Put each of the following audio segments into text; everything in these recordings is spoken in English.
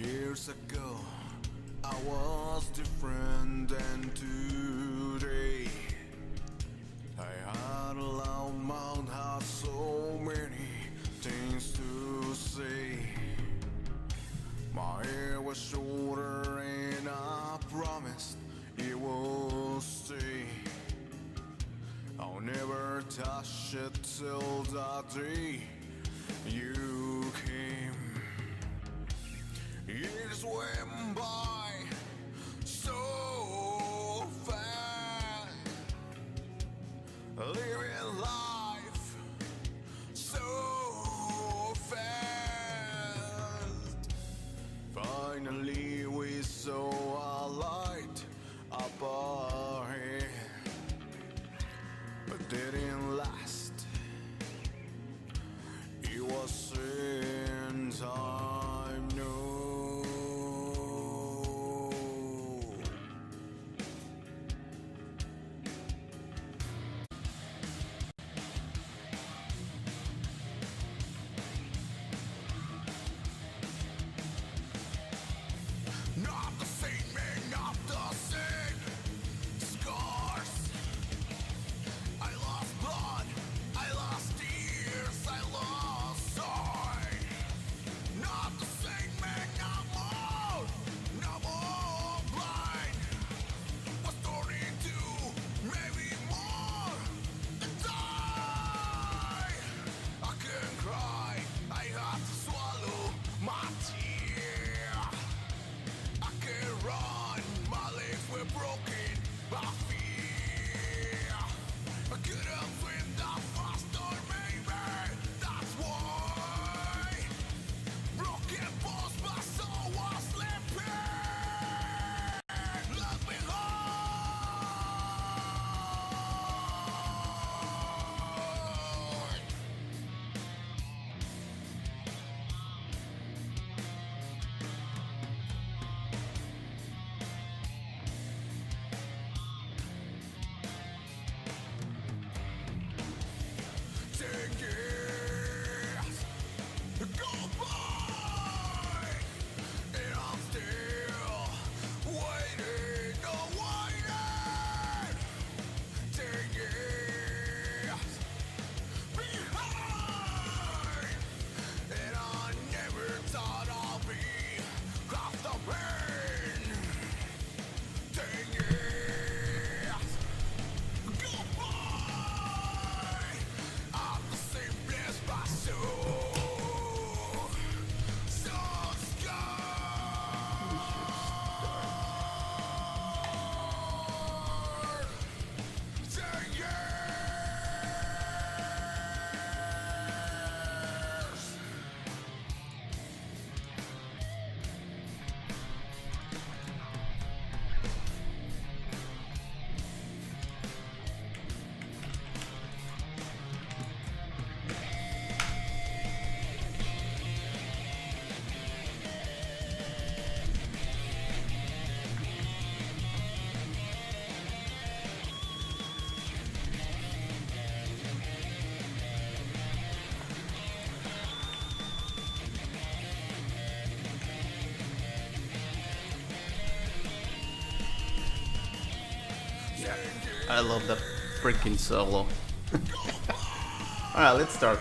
Years ago, I was different than today. I had a loud mouth, had so many things to say. My hair was shorter and I promised it would stay. I'll never touch it till that day you came. Years went by so fast, living life so fast. Finally we saw a light up ahead, but didn't last. It was in time, no. Not the same man, not the same scars. I lost blood, I lost tears, I lost sight. Not the same man, no more blind. Was torn into maybe more than die. I couldn't cry, I had to swallow my tear. I can't run, my legs were broken by fear. I couldn't swim that fast, or maybe that's why. Broken bones, my soul was sleeping. Left behind. Ten years go by, and I'm still waiting, waiting. 10 years behind, and I never thought I'd be half the pain. 10 years go by, I'm the same place, my soul so scarred. 10 years. I love that freaking solo. Alright, let's start.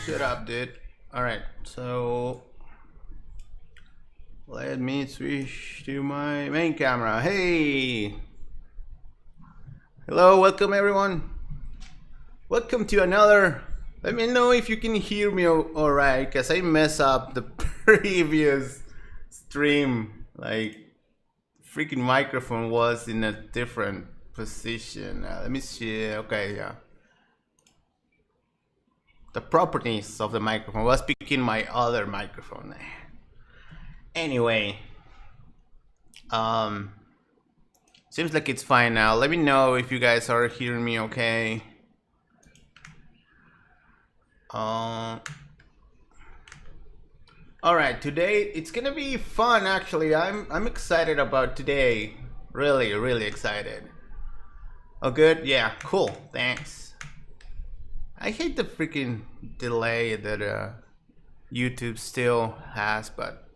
Shut up, dude. Alright, so let me switch to my main camera. Hey! Hello, welcome everyone. Welcome to another. Let me know if you can hear me alright, because I messed up the previous stream. Like, freaking microphone was in a different position. Let me see. Okay, yeah. The properties of the microphone was picking my other microphone. Anyway, seems like it's fine now. Let me know if you guys are hearing me okay. All right, today it's gonna be fun. Actually, I'm excited about today. Really excited. Oh, good. Yeah, cool. Thanks. I hate the freaking delay that YouTube still has, but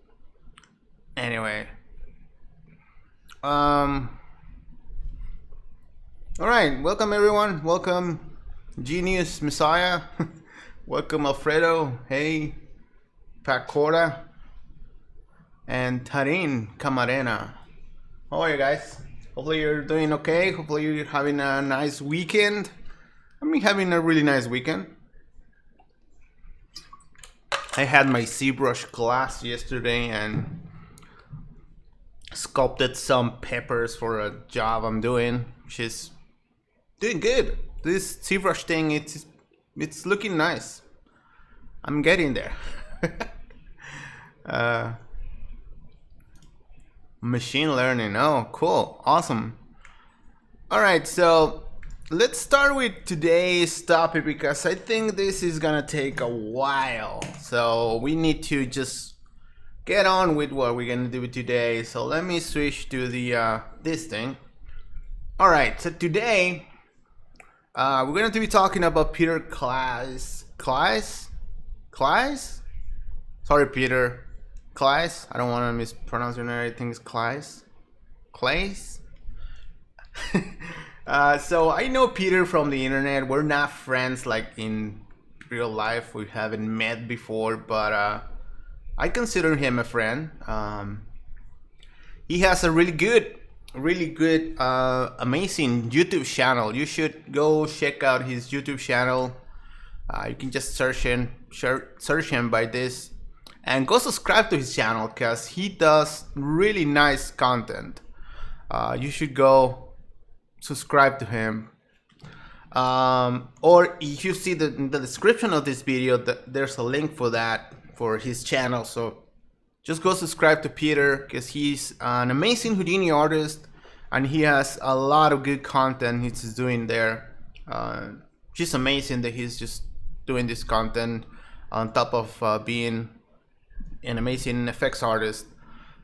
anyway. All right, welcome everyone. Welcome, Genius Messiah. Welcome, Alfredo. Hey, Pacora and Tarin Camarena. How are you guys? Hopefully you're doing okay. Hopefully you're having a nice weekend. I'm having a really nice weekend. I had my ZBrush class yesterday and sculpted some peppers for a job I'm doing, which is doing good. This ZBrush thing, it's looking nice. I'm getting there. Machine learning. Oh, cool. Awesome. All right, so let's start with today's topic because I think this is gonna take a while. So we need to just get on with what we're gonna do today. So let me switch to the this thing. All right, so today we're going to be talking about Peter Claes. Claes? Sorry, Peter Claes. I don't want to mispronounce your name. I think it's Claes. Claes? So I know Peter from the internet. We're not friends like in real life. We haven't met before, but I consider him a friend. He has a really good, amazing YouTube channel. You should go check out his YouTube channel. You can just search him by this, and go subscribe to his channel because he does really nice content. You should go subscribe to him. Or if you see in the description of this video, there's a link for that, for his channel. So just go subscribe to Peter because he's an amazing Houdini artist and he has a lot of good content he's doing there. Just amazing that he's just doing this content on top of being an amazing effects artist.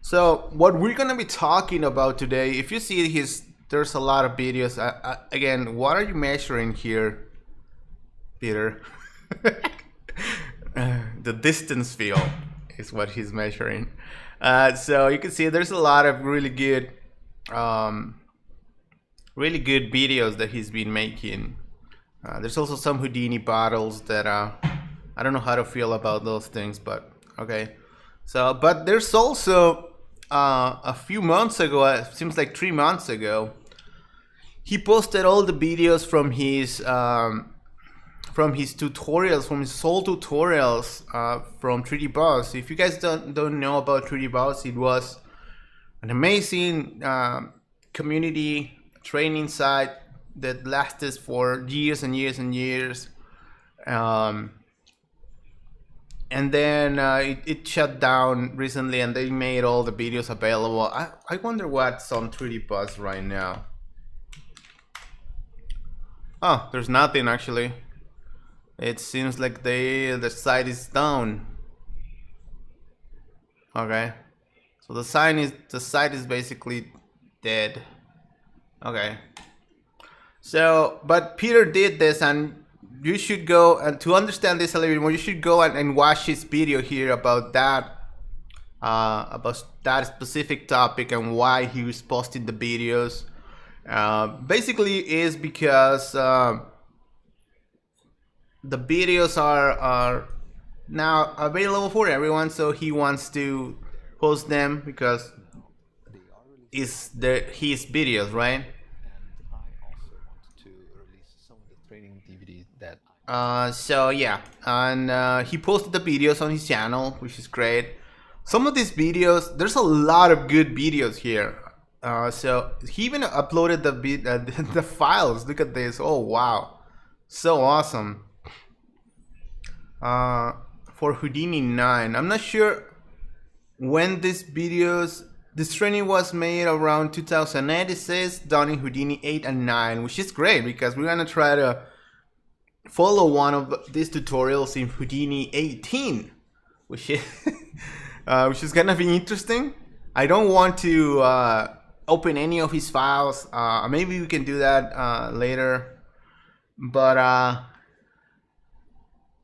So what we're gonna be talking about today, if you see there's a lot of videos. Again, what are you measuring here, Peter? The distance field is what he's measuring. So you can see there's a lot of really good videos that he's been making. There's also some Houdini battles that I don't know how to feel about those things, but okay. So, but there's also a few months ago, it seems like 3 months ago, he posted all the videos from his tutorials, from his soul tutorials from 3D Boss. If you guys don't know about 3D Boss, it was an amazing community training site that lasted for years and years and years. And then it shut down recently, and they made all the videos available. I wonder what's on 3D Boss right now. Oh, there's nothing actually. It seems like the site is down. Okay, so the site is basically dead. Okay, so but Peter did this, and you should go, and to understand this a little bit more, you should go and watch his video here about that specific topic and why he was posting the videos. Basically is because the videos are now available for everyone, so he wants to post them because it's his videos, right? And I also wanted to release some of the training DVDs that so yeah, and he posted the videos on his channel, which is great. Some of these videos, there's a lot of good videos here. So he even uploaded the files. Look at this. Oh wow, so awesome. For Houdini 9, I'm not sure when this training was made, around 2008. It says done in Houdini 8 and 9, which is great because we're gonna try to follow one of these tutorials in Houdini 18, which is gonna be interesting. I don't want to open any of his files. Maybe we can do that later, but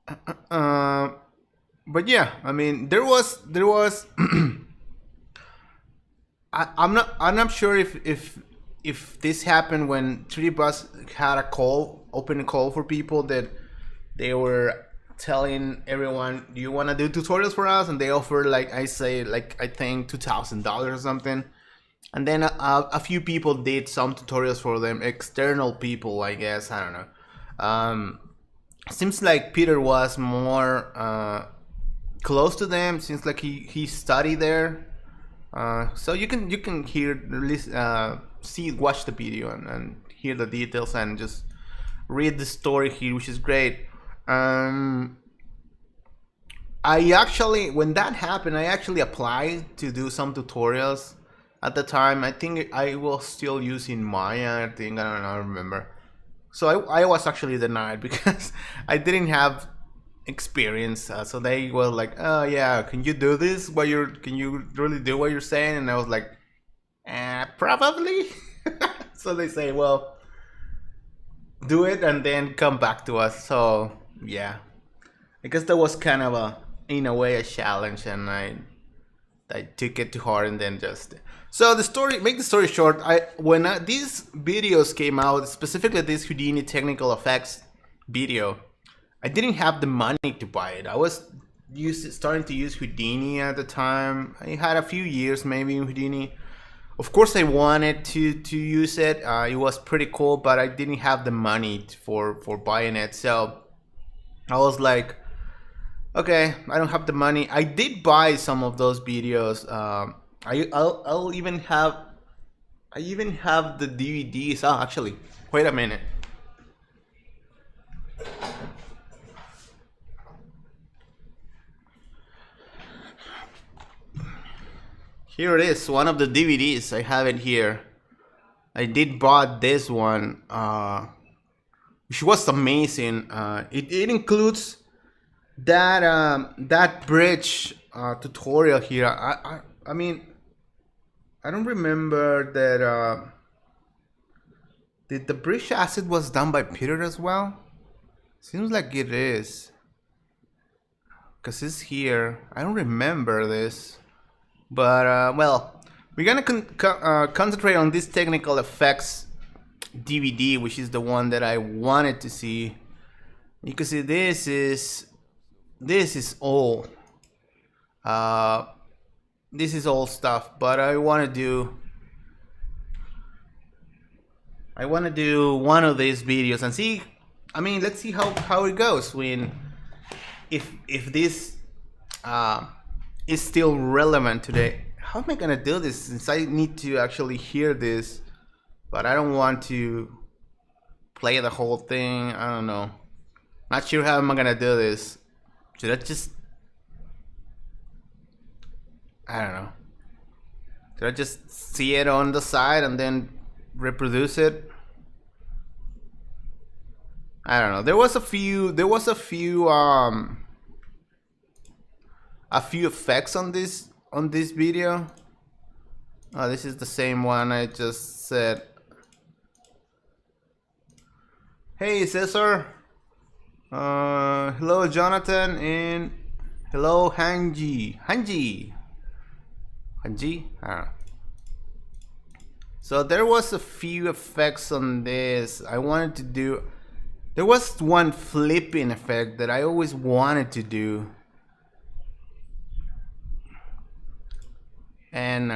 But yeah, I mean, there was I'm not sure if this happened when 3D Bus had a call, open a call for people that they were telling everyone, do you want to do tutorials for us? And they offered, like, I say, like, I think $2,000 or something. And then a few people did some tutorials for them, external people, I guess. I don't know. Seems like Peter was more close to them. Seems like he studied there. So you can hear, watch the video and hear the details and just read the story here, which is great. I actually, when that happened, I actually applied to do some tutorials. At the time, I think I was still using Maya. I think, I don't remember. So I was actually denied because I didn't have experience. So they were like, "Oh yeah, can you do this? Can you really do what you're saying?" And I was like, "Probably." So they say, "Well, do it and then come back to us." So yeah, I guess that was kind of in a way, a challenge, and I took it to heart, and then just. So make the story short, when these videos came out, specifically this Houdini technical effects video, I didn't have the money to buy it. I was starting to use Houdini at the time. I had a few years maybe in Houdini. Of course, I wanted to use it. It was pretty cool, but I didn't have the money for buying it. So I was like, okay, I don't have the money. I did buy some of those videos. I even have the DVDs. Oh, actually, wait a minute. Here it is, one of the DVDs. I have it here. I did bought this one, which was amazing. It includes that bridge tutorial here. I mean, I don't remember that. Did the bridge asset was done by Peter as well? Seems like it is, cause it's here. I don't remember this, but well, we're gonna concentrate on this technical effects DVD, which is the one that I wanted to see. You can see this is all. This is all stuff, but I want to do one of these videos and see. I mean, let's see how it goes when if this is still relevant today. How am I gonna do this since I need to actually hear this, but I don't want to play the whole thing. I don't know. Not sure how am I gonna do this. Should I just, I don't know. Should I just see it on the side and then reproduce it? I don't know. There was a few effects on this video. Oh, this is the same one I just said. Hey Cesar. Hello Jonathan, and hello Hanji. I don't know. So there was a few effects on this. I wanted to do. There was one flipping effect that I always wanted to do, and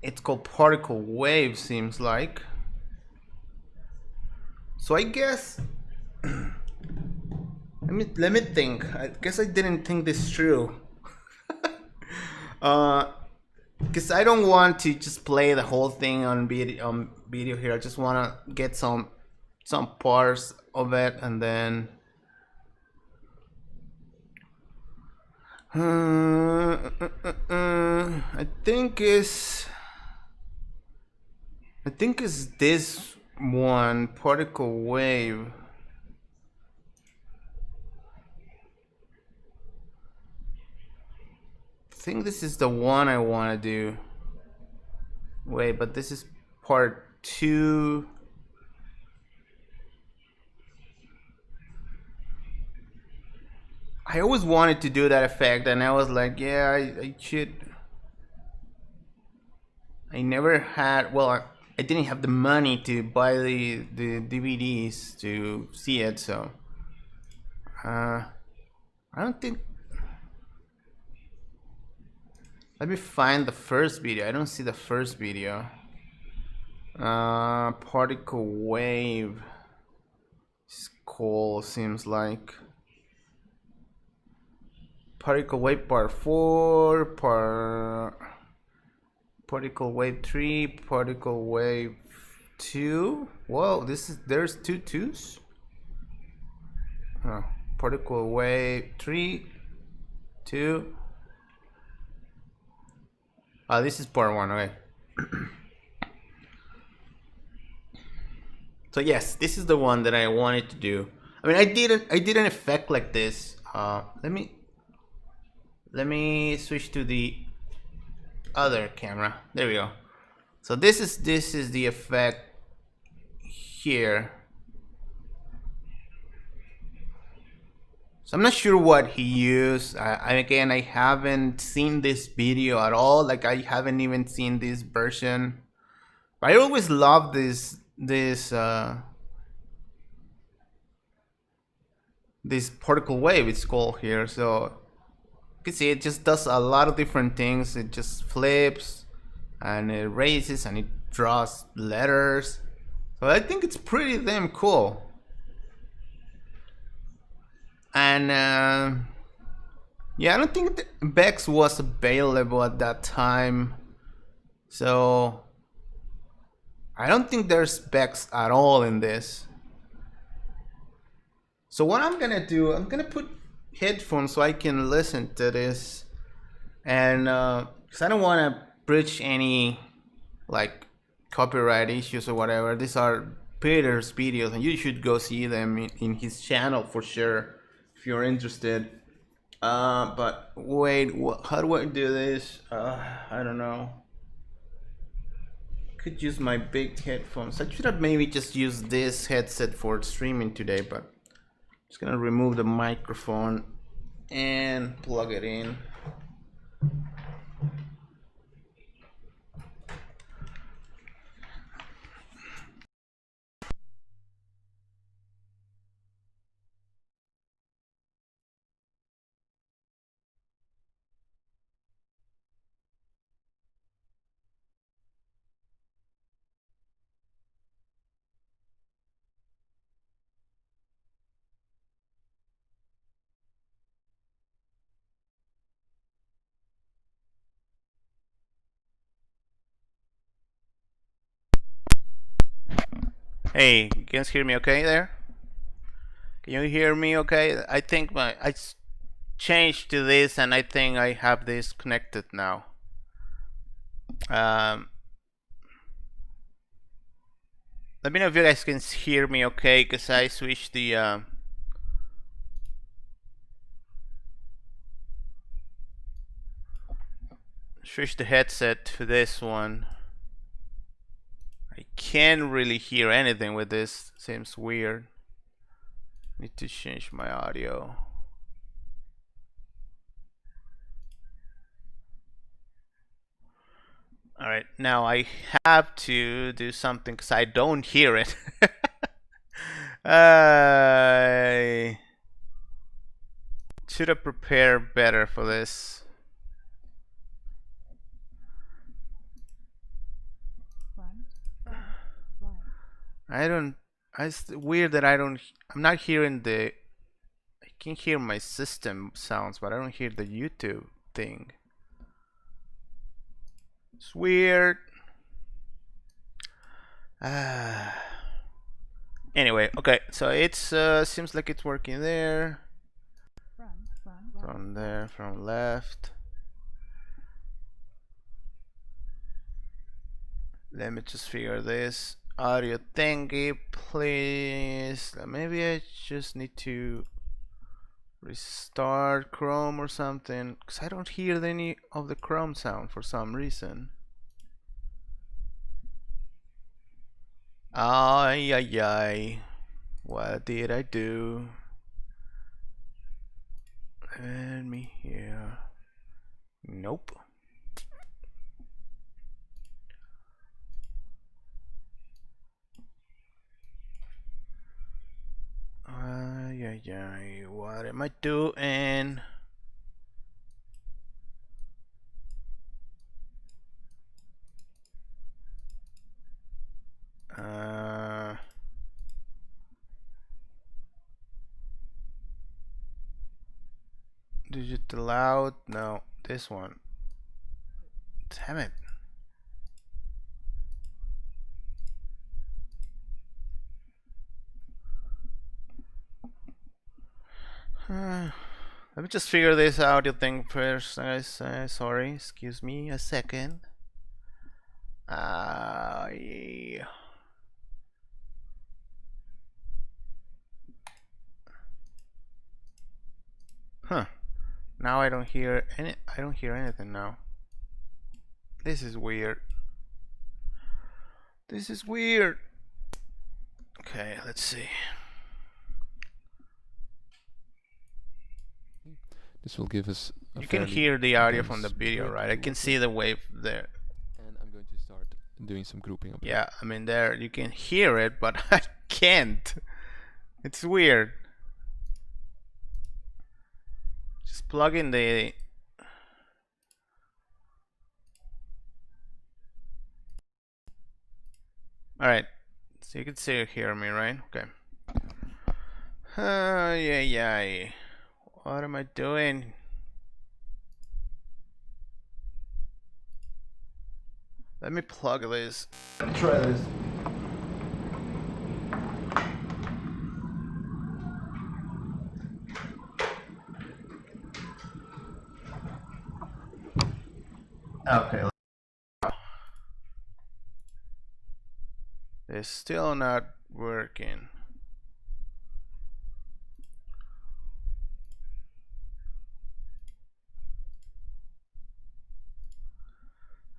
it's called particle wave, seems like. So I guess let me think. I guess I didn't think this through. Because I don't want to just play the whole thing on video here. I just want to get some parts of it, and then I think is this one, particle wave. I think this is the one I want to do. Wait, but this is part 2. I always wanted to do that effect, and I was like, yeah, I should. I never had, well, I didn't have the money to buy the DVDs to see it, so I don't think. Let me find the first video. I don't see the first video. Particle wave. It's cool, seems like. Particle wave part 4, particle wave 3, particle wave 2. Whoa, there's two twos. Particle wave 3, 2. This is part 1. Okay. So yes, this is the one that I wanted to do. I mean, I did an effect like this. Let me switch to the other camera. There we go. So this is the effect here. So I'm not sure what he used. Again, I haven't seen this video at all. Like, I haven't even seen this version. But I always love this particle wave, it's called here. So you can see it just does a lot of different things. It just flips and it erases and it draws letters. So I think it's pretty damn cool. And yeah, I don't think Vex was available at that time, so I don't think there's Vex at all in this. So what I'm gonna do, I'm gonna put headphones so I can listen to this, and because I don't want to breach any like copyright issues or whatever. These are Peter's videos, and you should go see them in his channel for sure if you're interested. But wait, how do I do this? I don't know. Could use my big headphones. I should have maybe just used this headset for streaming today, but I'm just gonna remove the microphone and plug it in. Hey, you guys hear me okay there? Can you hear me okay? I think I changed to this, and I think I have this connected now. Let me know if you guys can hear me okay, because I switched the headset to this one. I can't really hear anything with this. Seems weird. Need to change my audio. Alright, now I have to do something because I don't hear it. I should have prepared better for this. It's weird that I'm not hearing I can hear my system sounds, but I don't hear the YouTube thing. It's weird. Anyway, okay, so it's seems like it's working there. From there, from left. Let me just figure this audio thingy, please. Maybe I just need to restart Chrome or something, because I don't hear any of the Chrome sound for some reason. Ay, ay, ay. What did I do? Let me hear. Nope. Yeah. What am I doing? Digital out? No, this one. Damn it. Let me just figure this audio thing first, guys. Sorry, excuse me a second. Yeah. Huh. Now I don't hear anything now. This is weird. This is weird. Okay, let's see. This will give us a You can fairly hear the audio from the dense video, grid right? to I can work see with. the wave there. And I'm going to start doing some grouping up here. Yeah, I mean there you can hear it, but I can't. It's weird. Just plug in the Alright. So you can still hear me, right? Okay. Yeah. What am I doing? Let me plug this. Let me try this. Okay. It's still not working.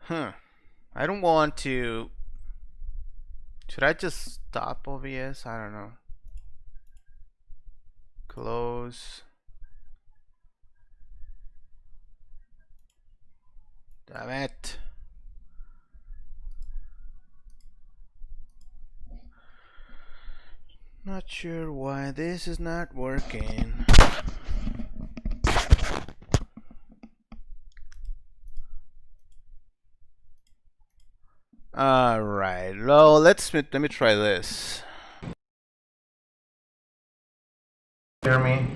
Huh. I don't want to. Should I just stop OBS? I don't know. Close. Damn it. Not sure why this is not working. All right. Well, let me try this. Hear me?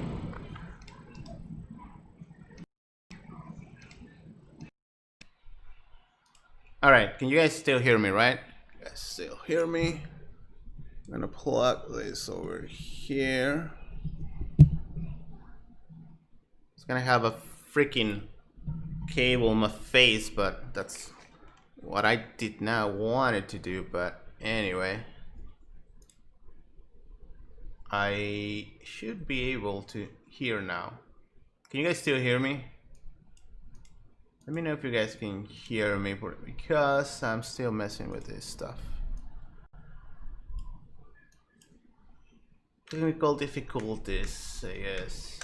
All right. Can you guys still hear me? Right? You guys still hear me? I'm gonna plug this over here. It's gonna have a freaking cable in my face, but that's what I did not want it to do. But anyway, I should be able to hear now. Can you guys still hear me? Let me know if you guys can hear me, because I'm still messing with this stuff. Technical difficulties, I guess.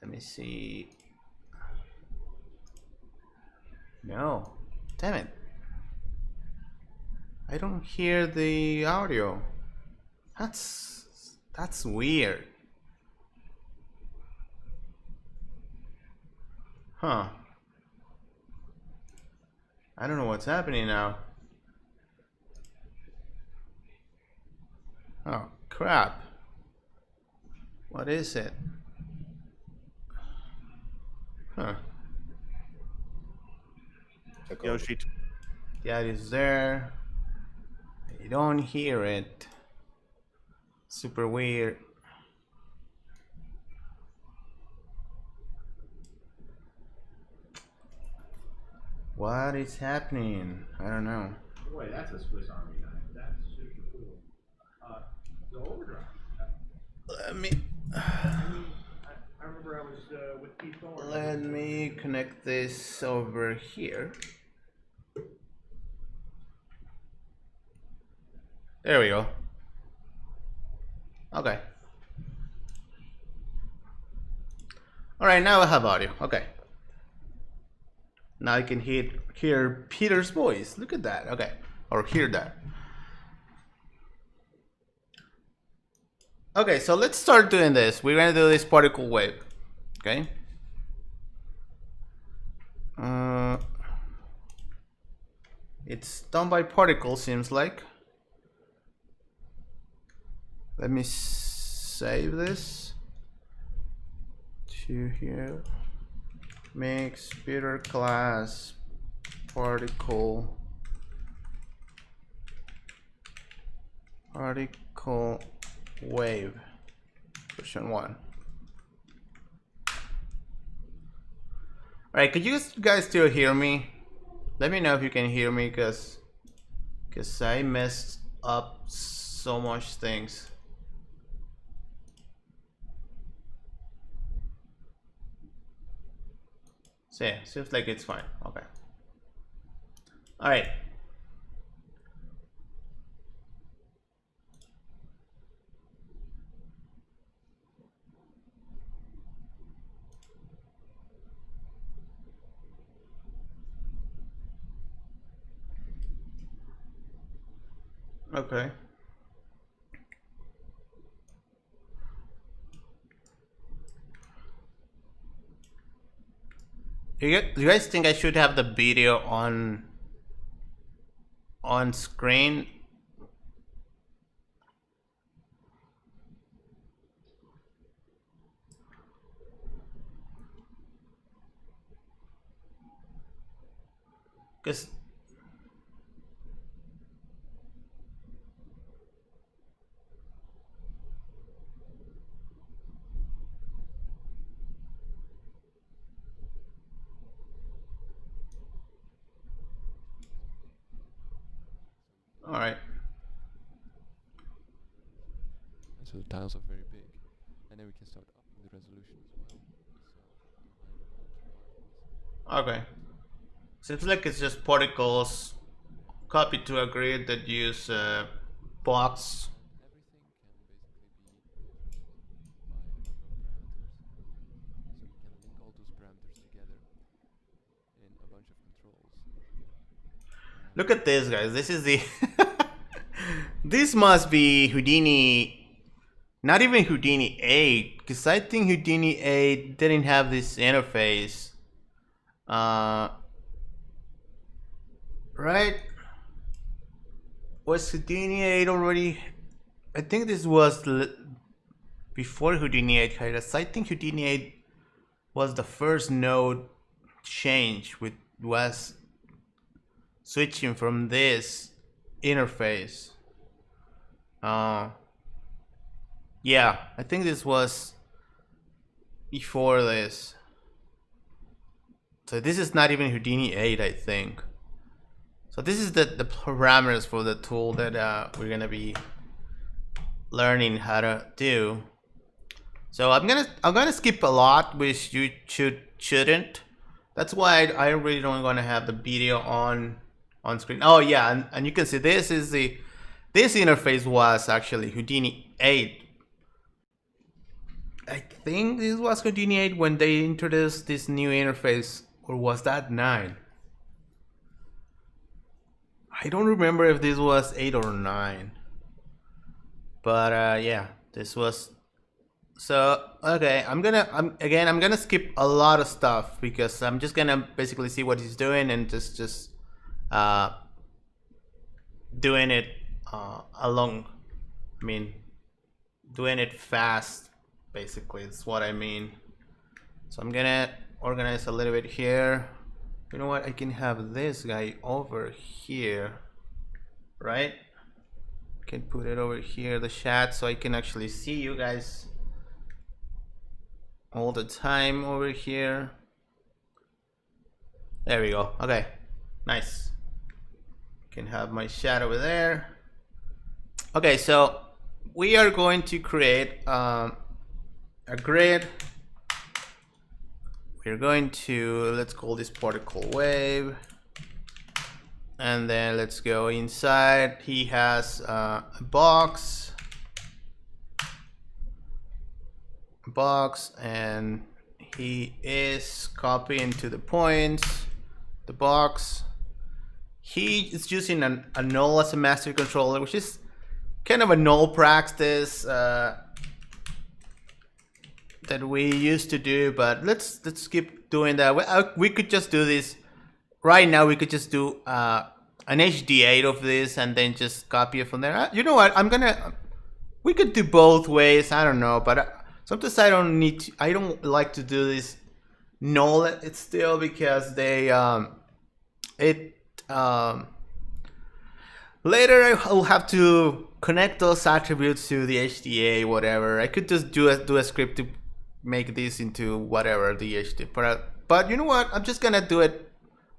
Let me see. No, damn it. I don't hear the audio. That's weird. Huh. I don't know what's happening now. Oh, crap. What is it? Huh. Yoshi. Yeah, it is there. You don't hear it. Super weird. What is happening? I don't know. Boy, that's a Swiss Army knife. That's super cool. The overdrive. Let me I remember I was with Keith Thorne. let me connect this over here. There we go. Okay. All right, now I have audio. Okay. Now I can hear Peter's voice. Look at that. Okay, or hear that. Okay, so let's start doing this. We're gonna do this particle wave. Okay. It's done by particles, seems like. Let me save this to here. Makes Peter Claes particle wave version 1. Alright, could you guys still hear me? Let me know if you can hear me, because I messed up so much things. So yeah, seems like it's fine. Okay. Alright. Okay. Do you guys think I should have the video on screen? Because all right. So the tiles are very big, and then we can start upping the resolution as well. Okay. Seems like it's just particles copied to a grid that use box. Everything can basically be by a number of parameters, so we can link all those parameters together in a bunch of controls. Look at this, guys. This is the this must be Houdini. Not even Houdini 8, because I think Houdini 8 didn't have this interface. Right? Was Houdini 8 already? I think this was before Houdini 8 had us. I think Houdini 8 was the first node change, which was switching from this interface. Yeah, I think this was before this. So this is not even Houdini 8, I think. So this is the parameters for the tool that we're gonna be learning how to do. So I'm gonna skip a lot, which you shouldn't. That's why I really don't gonna have the video on screen. Oh yeah, and you can see this is this interface was actually Houdini 8. I think this was Houdini 8 when they introduced this new interface, or was that 9? I don't remember if this was 8 or 9. But yeah, this was. So okay, I'm gonna skip a lot of stuff because I'm just gonna basically see what he's doing and just doing it along. I mean, doing it fast. Basically, it's what I mean. So I'm gonna organize a little bit here. You know what? I can have this guy over here, right? I can put it over here, the chat, so I can actually see you guys all the time over here. There we go. Okay, nice. Can have my chat over there. Okay, so we are going to create a grid. We're going to, let's call this particle wave, and then let's go inside. He has a box, and he is copying to the points, the box. He is using a null as a master controller, which is kind of a null practice that we used to do, but let's keep doing that. We could just do this right now. We could just do an HD8 of this and then just copy it from there. You know what? We could do both ways. I don't know, but sometimes I don't like to do this null it's still because they later I'll have to connect those attributes to the HDA, whatever. I could just do a script to make this into whatever the HDA. But you know what? I'm just gonna do it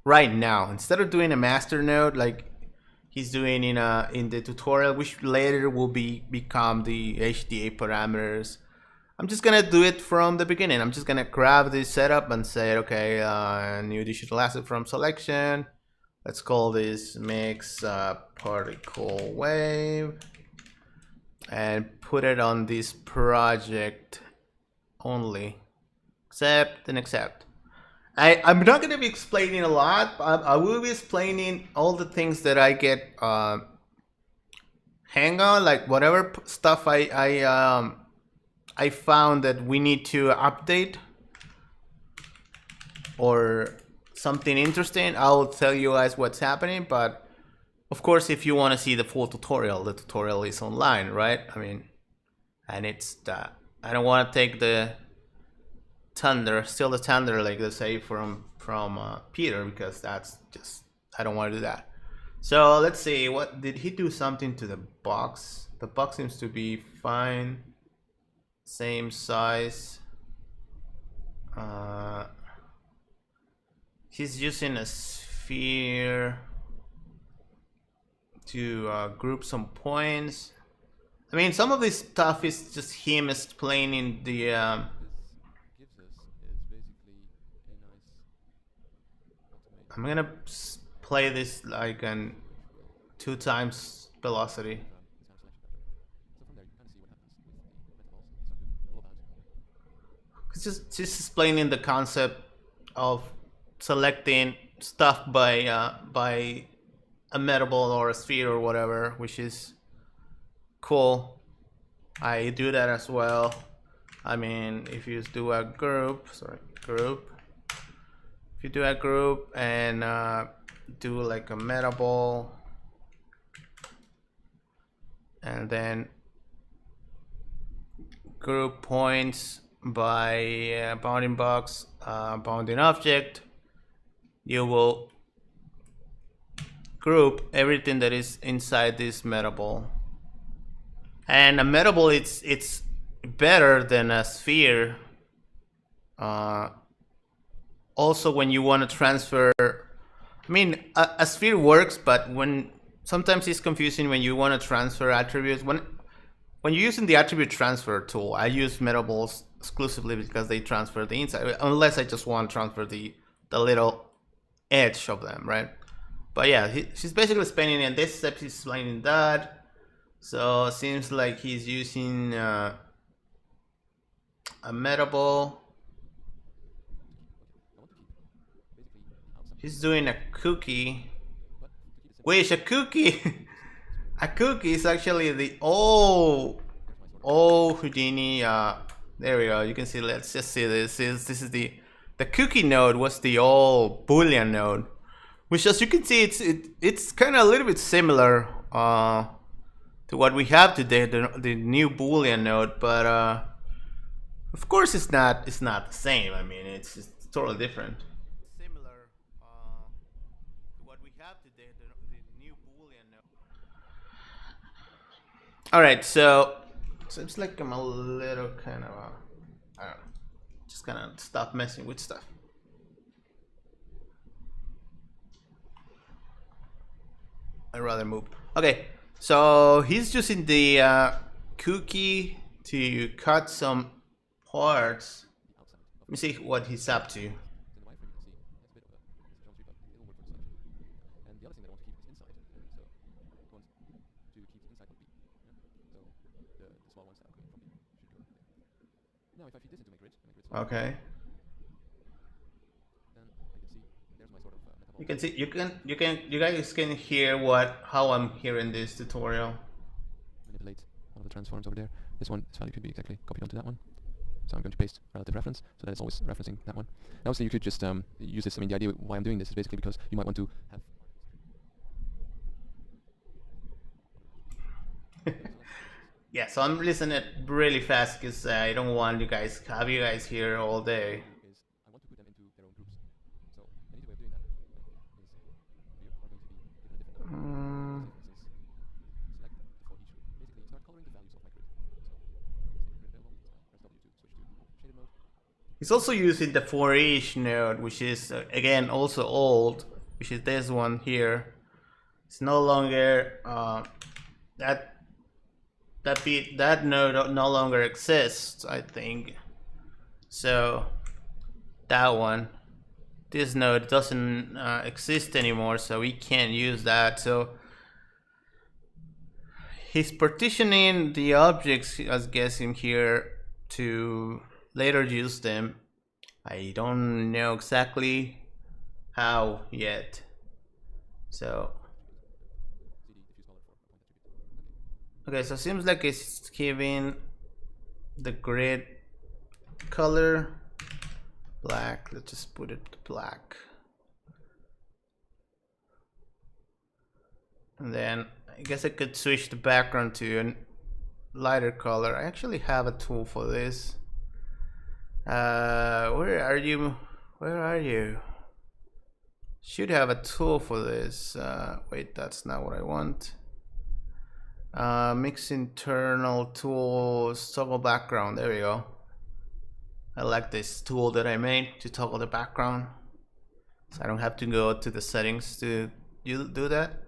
right now instead of doing a master node like he's doing in the tutorial, which later will become the HDA parameters. I'm just gonna do it from the beginning. I'm just gonna grab this setup and say, okay, new digital asset from selection. Let's call this mix particle wave and put it on this project only. Accept and accept. I'm not going to be explaining a lot. I will be explaining all the things that I get hang on, like whatever stuff I found that we need to update or something interesting. I'll tell you guys what's happening, but of course, if you want to see the full tutorial, the tutorial is online, right? I mean, and it's I don't want to take the steal the thunder, like they say from Peter, because that's just, I don't want to do that. So let's see, what did he do? Something to the box? The box seems to be fine, same size. He's using a sphere to group some points. I mean, some of this stuff is just him explaining the I'm gonna play this like an 2 times velocity. It's just explaining the concept of selecting stuff by a metable or a sphere or whatever, which is cool. I do that as well. I mean, if you do a group, if you do a group and do like a metable and then group points by bounding box, bounding object, you will group everything that is inside this metable. And a metable, it's better than a sphere. Also, when you want to transfer, I mean, a sphere works, but sometimes it's confusing when you want to transfer attributes. When you're using the attribute transfer tool, I use metables exclusively because they transfer the inside, unless I just want to transfer the little edge of them, right? But yeah, she's basically explaining in this step, he's explaining that. So it seems like he's using a metable. He's doing a cookie. Which a cookie? A cookie is actually the Houdini. There we go. You can see. Let's just see this. This is the cookie node was the old Boolean node, which, as you can see, it's kind of a little bit similar to what we have today, the new Boolean node, but of course it's not the same. I mean, it's totally different. Similar to what we have today, the new Boolean node. All right, so seems like I'm a little kind of I don't know, just kind of stop messing with stuff. I'd rather move. Okay, so he's using the cookie to cut some parts. Let me see what he's up to. Okay. You can see, you guys can hear how I'm hearing this tutorial. Manipulate one of the transforms over there. This value could be exactly copied onto that one. So I'm going to paste relative reference so that it's always referencing that one. And also you could just use this. I mean, the idea why I'm doing this is basically because you might want to have. Yeah, so I'm listening it really fast because I don't want you guys here all day. Is I want to put them into their own groups. So an easy way of doing that is we are going to be given a different number. Select for each group. Basically, start coloring the values of my grid. So let's make the grid available. Press W to switch to shaded mode. He's also using the for each node, which is again also old, which is this one here. It's no longer that node no longer exists, I think. So that one, this node doesn't exist anymore, so we can't use that. So he's partitioning the objects, I guess, in here to later use them. I don't know exactly how yet. So okay, so it seems like it's giving the grid color black. Let's just put it black. And then I guess I could switch the background to a lighter color. I actually have a tool for this. Where are you? Where are you? Should have a tool for this. Wait, that's not what I want. Mix internal tools, toggle background. There we go. I like this tool that I made to toggle the background, so I don't have to go to the settings to do that.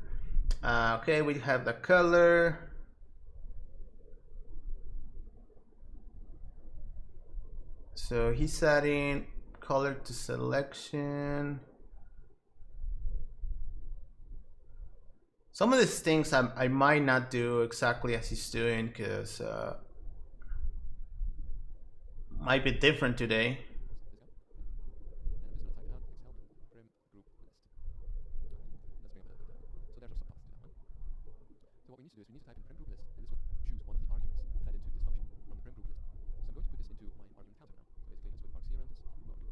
Okay, we have the color. So he's adding color to selection. Some of these things I might not do exactly as he's doing because might be different today. So what we need to do is we need to type in prim group list, and this will choose one of the arguments fed into this function from the prim group list. So I'm going to put this into my argument counter now. So basically, let's put argc around this.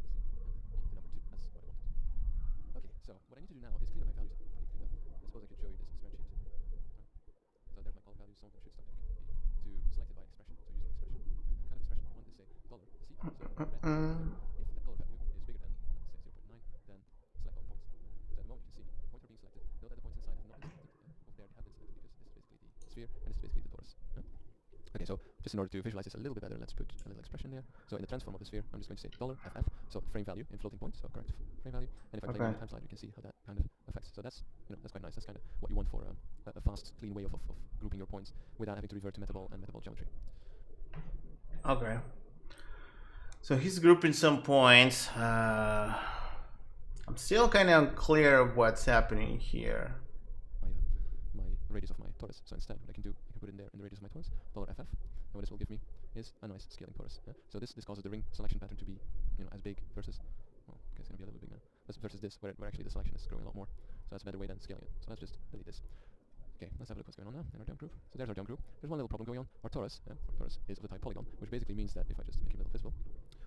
The number 2. That's what I wanted. Okay, so what I need to do now is clean up my values up. Pretty cleaned up. I suppose I could show you this spreadsheet. So there's my column values. Some of them should start to be selected by expression. So using expression, and kind of expression I want is say dollar C. So red, if that color value is bigger than, let's say 0.9, then select all points. So at the moment you can see the points are being selected. Note that the points inside have not been selected. Over there they have been selected because this is basically the sphere and this is basically the torus. Okay, so just in order to visualize this a little bit better, let's put a little expression there. So in the transform of the sphere, I'm just going to say $ff, so frame value in floating point, so correct frame value. And if I play on the time slide, you can see how that kind of affects. So that's that's quite nice. That's kind of what you want for a fast, clean way of grouping your points without having to revert to metabol and metabol geometry. Okay. So he's grouping some points. I'm still kind of unclear of what's happening here. My radius of my torus. So instead, what I can do, I can put in there in the radius of my torus, $ff, and what this will give me is a nice scaling torus. So this causes the ring selection pattern to be, as big versus, well, okay, it's going to be a little bit big now, versus this, where actually the selection is growing a lot more. So that's a better way than scaling it. So let's just delete this. Okay, let's have a look what's going on now in our jump group. So there's our jump group. There's one little problem going on. Our torus, is of the type polygon, which basically means that if I just make it a little visible,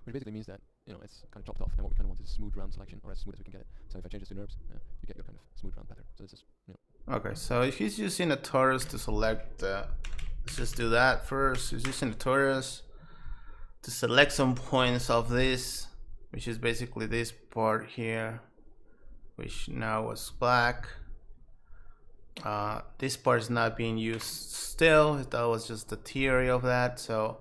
which basically means that it's kind of chopped off, and what we kind of want is a smooth round selection, or as smooth as we can get it. So if I change this to NURBS, you get your kind of smooth round pattern. So this is Okay, so if he's using a torus to select, let's just do that first. He's using a torus to select some points of this, which is basically this part here, which now was black. This part is not being used still. That was just the theory of that. So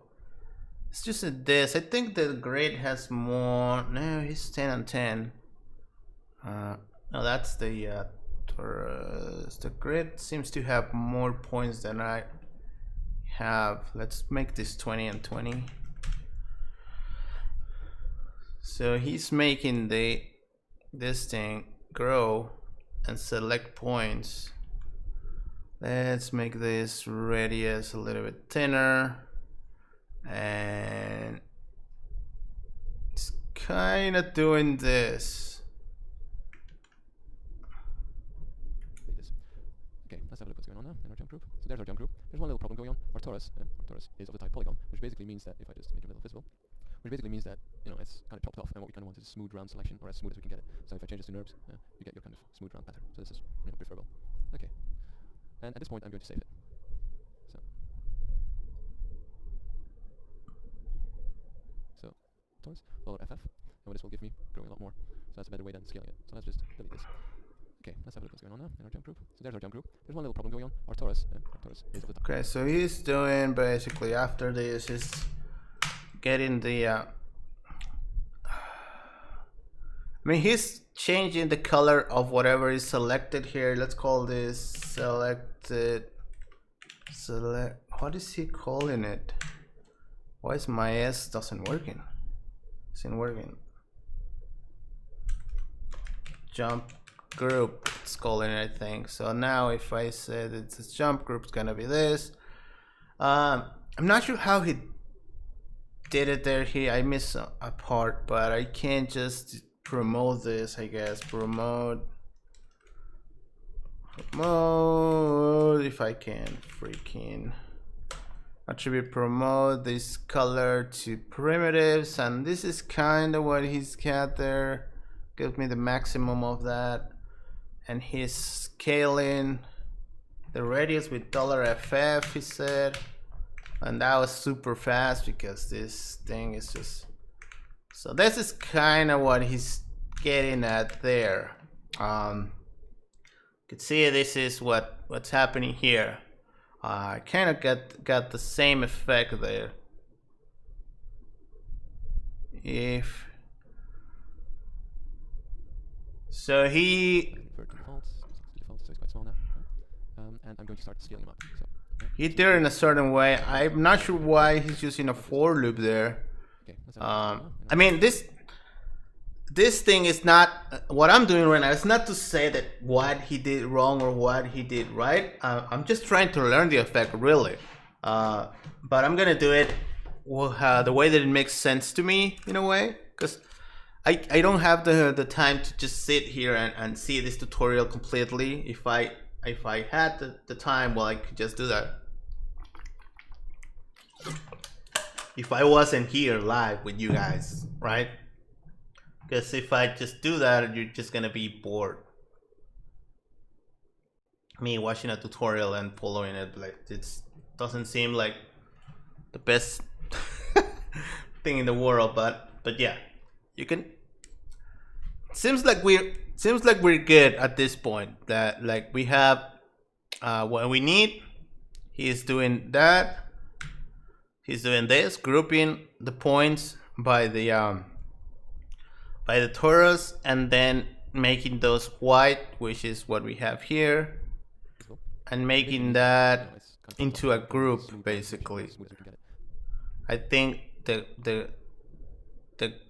it's just this. I think the grid has more. No, he's 10 and 10. No, that's the torus. The grid seems to have more points than I have. Let's make this 20 and 20. So he's making this thing grow and select points. Let's make this radius a little bit thinner, and it's kind of doing this. So there's our jump group. There's one little problem going on. Our torus is of the type polygon, which basically means that if I just make it a little visible, which basically means that it's kind of chopped off, and what we kind of want is a smooth round selection, or as smooth as we can get it. So if I change this to NURBS, you get your kind of smooth round pattern. So this is preferable. Okay. And at this point, I'm going to save it. So torus, lower FF, and this will give me growing a lot more. So that's a better way than scaling it. So let's just delete this. Okay, let's have a look what's going on now in our jump group. So there's our jump group. There's one little problem going on. Our torus is of the Okay, so he's doing basically after this is getting the I mean, he's changing the color of whatever is selected here. Let's call this selected what is he calling it? Why is my S doesn't working? Isn't working. Jump group, it's calling it, I think. So now if I say that this jump group is gonna be this, I'm not sure how he did it there. I missed a part, but I can't just promote this, I guess. Promote if I can freaking attribute promote this color to primitives, and this is kind of what he's got there. Give me the maximum of that, and he's scaling the radius with $FF, he said, and that was super fast because this thing is just, so this is kind of what he's getting at there. You can see this is what's happening here. I kind of got the same effect there. If so, he defaults, so it's quite small now. And I'm going to start scaling him up. So, he did it in a certain way. I'm not sure why he's using a for loop there. okay, let's have I mean, this thing is not what I'm doing right now. It's not to say that what he did wrong or what he did right. I'm just trying to learn the effect, really. But I'm gonna do it the way that it makes sense to me, in a way, because I don't have the time to just sit here and see this tutorial completely. If I had the time, well, I could just do that. If I wasn't here live with you guys, right? Because if I just do that, you're just gonna be bored. Me watching a tutorial and following it, like, it doesn't seem like the best thing in the world, but yeah, you can. Seems like we're good at this point. That like we have what we need. He's doing that. He's doing this, grouping the points by the torus, and then making those white, which is what we have here, and making that into a group, basically. I think the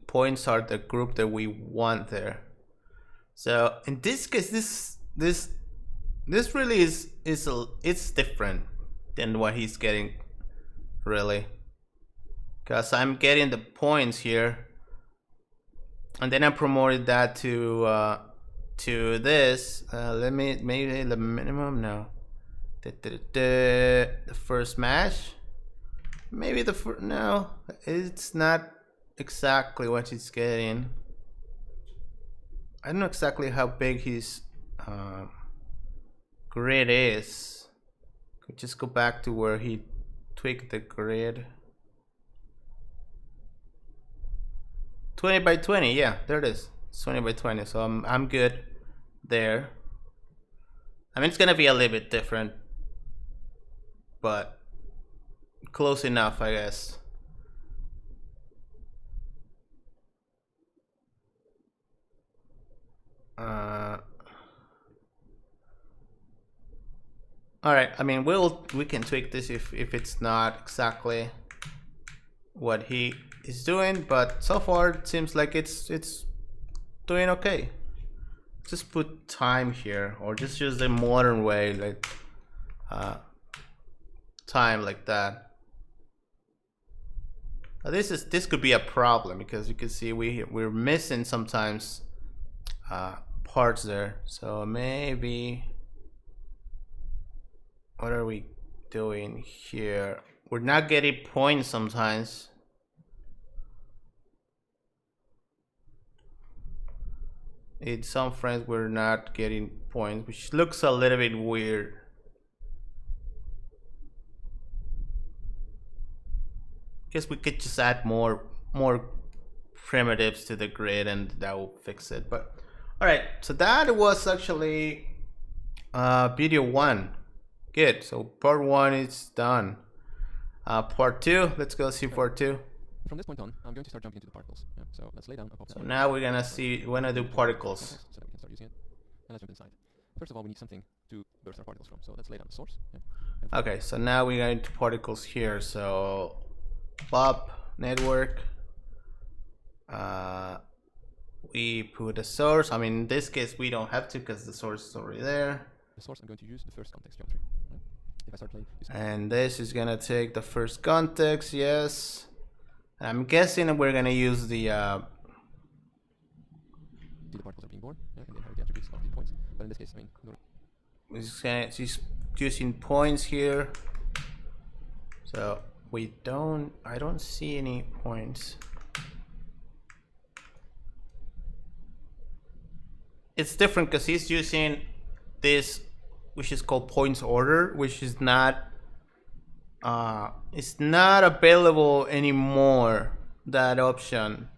points are the group that we want there. So in this case, this really it's different than what he's getting, really, because I'm getting the points here, and then I promoted that to this. Let me maybe the minimum. No, the first match. Maybe the first. No, it's not exactly what he's getting. I don't know exactly how big his grid is. Could just go back to where he tweaked the grid. 20 by 20, yeah, there it is. It's 20 by 20, so I'm good there. I mean, it's gonna be a little bit different, but close enough, I guess. All right, I mean, we can tweak this if it's not exactly what he is doing, but so far it seems like it's doing okay. Just put time here, or just use the modern way, like time like that. Now this could be a problem, because you can see we're missing sometimes parts there. So maybe, what are we doing here? We're not getting points sometimes. In some frames we're not getting points, which looks a little bit weird. Guess we could just add more primitives to the grid and that will fix it. But all right, so that was actually video 1. Good. So part 1 is done. Part 2, let's go see part 2. From this point on, I'm going to start jumping into the particles. Yeah, so let's lay down a pop. So now we're gonna do particles. So that we can start using it. And let's jump inside. First of all, we need something to birth our particles from. So let's lay down the source. Yeah. Okay, so now we're going to particles here. So pop network. We put a source. I mean, in this case, we don't have to because the source is already there. The source, I'm going to use the first context geometry. Right? If I start playing, and this is gonna take the first context. Yes. I'm guessing we're gonna use the particles are being born, yeah, and they inherit the attributes of the points. But in this case, I mean, she's using points here. So I don't see any points. It's different because he's using this, which is called points order, which is not it's not available anymore, that option.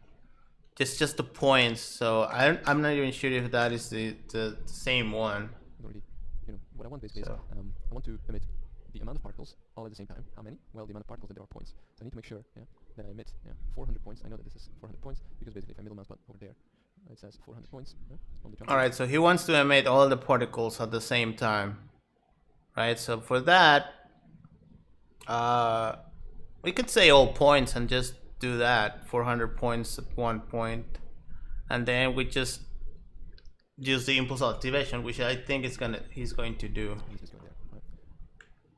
Just the points. So I'm not even sure if that is the same one. already, what I want basically is, I want to emit the amount of particles all at the same time. How many? Well, the amount of particles that there are points. So I need to make sure, that I emit 400 points. I know that this is 400 points because basically if I middle mouse button over there, it says 400 points. On the all right, so he wants to emit all the particles at the same time, right? So for that, we could say all points and just do that. 400 points at one point, and then we just use the impulse activation, which I think he's going to do.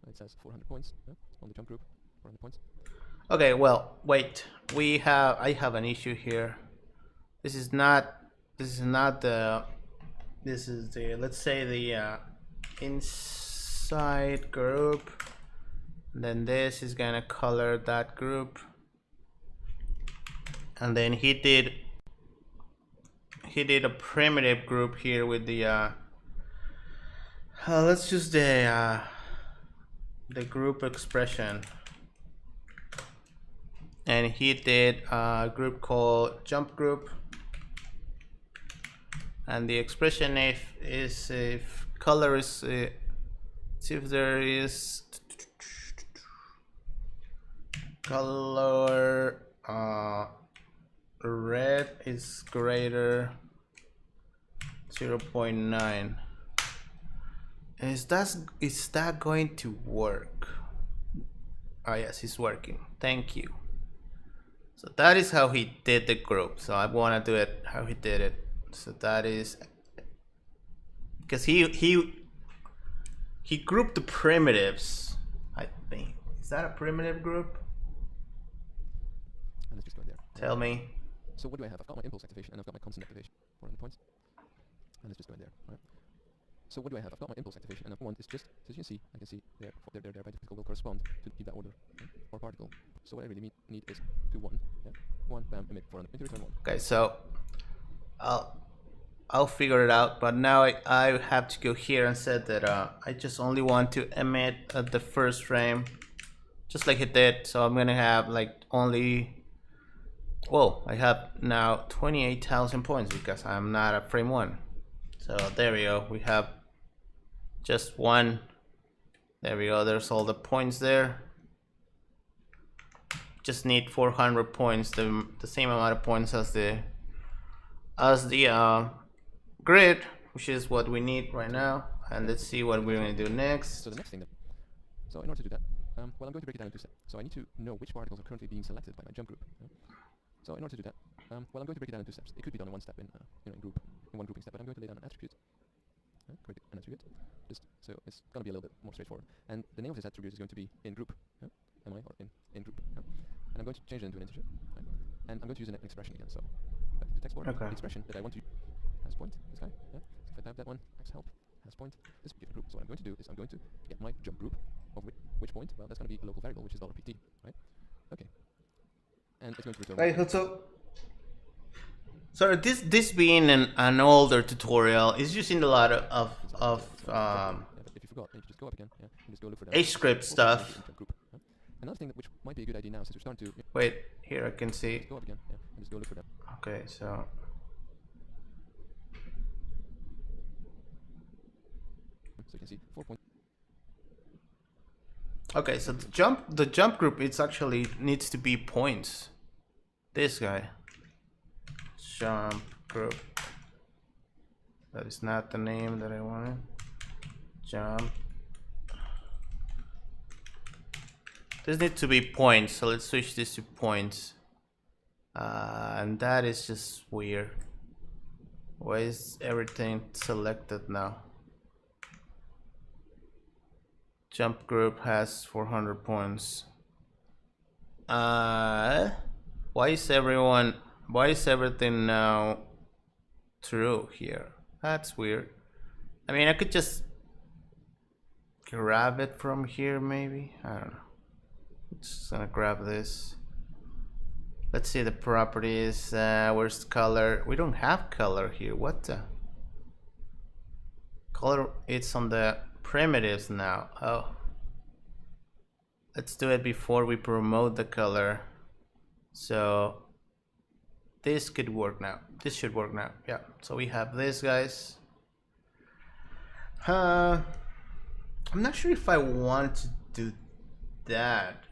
It says 400 points on the jump group. 400 points. Okay, well, wait. I have an issue here. This is the let's say the inside group. And then this is gonna color that group. And then he did a primitive group here with the let's use the group expression. And he did a group called jump group. And the expression if color is see if there is color red is greater 0.9. Is that going to work? Oh yes, it's working. Thank you. So that is how he did the group. So I want to do it how he did it. So that is because he grouped the primitives. I think, is that a primitive group? And let's just go there. Tell me. So what do I have? I've got my impulse activation and I've got my constant activation. 400 points. And let's just go in there. Right. So what do I have? I've got my impulse activation, and one is just, as you can see, I can see there by typical will correspond to that order or particle. So what I really need is to 1. Yeah. 1, bam, emit 400 into return 1. Okay, so I'll figure it out, but now I have to go here and said that I just only want to emit at the first frame, just like it did. So I'm gonna have like only, whoa, I have now 28,000 points because I'm not at frame 1. So there we go, we have just one. There we go, there's all the points there. Just need 400 points, the same amount of points as the grid, which is what we need right now. And let's see what we're going to do next. So the next thing that, so in order to do that, well, I'm going to break it down into steps. So I need to know which particles are currently being selected by my jump group. So in order to do that, well, I'm going to break it down into steps. It could be done in one step in one grouping step, but I'm going to lay down an attribute. Create an attribute, just so it's going to be a little bit more straightforward. And the name of this attribute is going to be in group, MI or in group. And I'm going to change it into an integer, and I'm going to use an expression again. So back to the text board, the expression that I want to has point. This guy, So if I type that one, x help has point. This will give a group. So what I'm going to do is I'm going to get my jump group of which point? Well, that's going to be a local variable, which is $pt, right? Okay. And it's going to return. Right, so this being an older tutorial is using a lot of Yeah, but if you forgot, then you just go up again, yeah, and just go look for them. HScript stuff. Group, yeah. Another thing which might be a good idea now, since we're starting to Wait, here I can see. go up again, yeah, and just go look for them. Okay, so So you can see 4 point. okay, so the jump group it's actually needs to be points. This guy. Jump group. That is not the name that I wanted. Jump. This needs to be points, so let's switch this to points. And that is just weird. Why is everything selected now? Jump group has 400 points. Why is everything now true here? That's weird. I mean, I could just grab it from here maybe. I don't know. I'm just gonna grab this. Let's see the properties. Where's color? We don't have color here. What the? Color, it's on the primitives now. Oh. Let's do it before we promote the color. So this could work now. This should work now. Yeah. So we have this, guys. I'm not sure if I want to do that.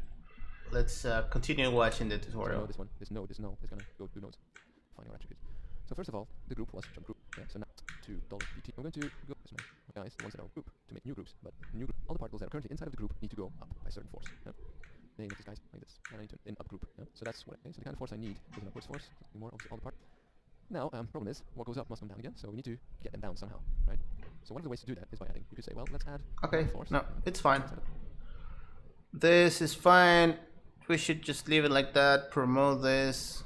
Let's continue watching the tutorial. This one, this node, it's gonna go do nodes, finding our attributes. So first of all, the group was jump group. Yeah, so now to $pt. We're going to go this way, guys, the ones that are group, to make new groups. But new group, all the particles that are currently inside of the group need to go up by a certain force. Yeah? Name these guys like this, and I need to in up group. Yeah? So that's what. Okay, so the kind of force I need is an upwards force. So more obviously all the part. Now, problem is, what goes up must come down again. So we need to get them down somehow, right? So one of the ways to do that is by adding. You could say, well, let's add. Okay. Force. No, it's fine. This is fine. We should just leave it like that. Promote this,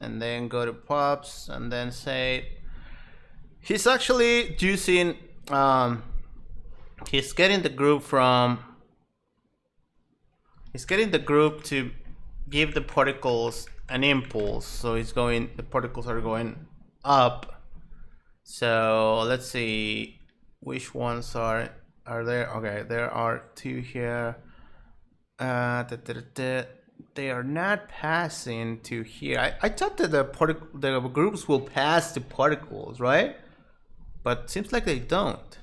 and then go to pops, and then say he's actually using. He's getting the group from. He's getting the group to give the particles an impulse. So it's going. The particles are going up. So let's see which ones are there. Okay, there are two here. They are not passing to here. I thought that the groups will pass the particles, right? But seems like they don't.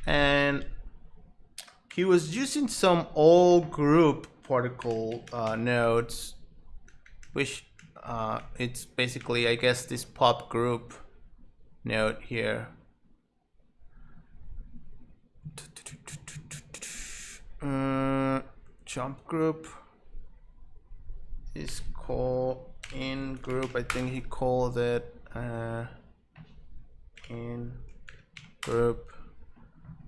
And he was using some old group particle nodes, which it's basically, I guess, this pop group node here. Jump group is called in group. I think he called it in group,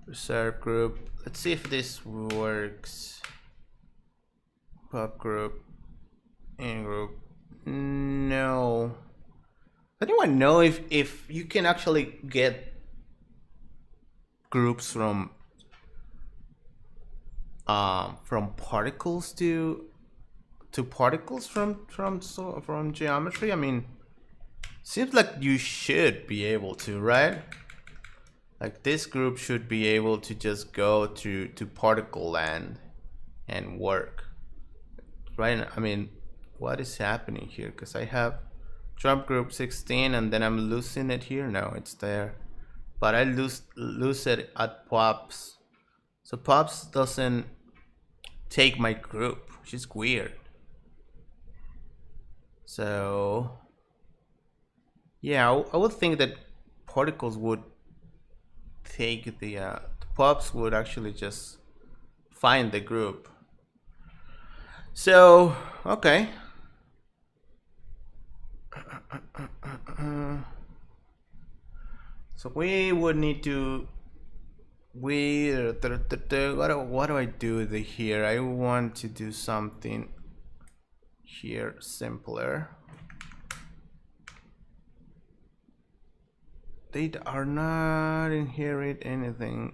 reserve group. Let's see if this works. Pop group, in group. No. Anyone know if you can actually get groups from particles to particles from geometry? I mean, seems like you should be able to, right? Like this group should be able to just go to particle land and work, right? I mean, what is happening here? Because I have jump group 16 and then I'm losing it here. No, it's there, but I lose it at pops. So pops doesn't take my group, which is weird. So yeah, I would think that particles would take the pops would actually just find the group. So okay. So we would need to what do I do here? I want to do something here simpler. They are not inherit anything.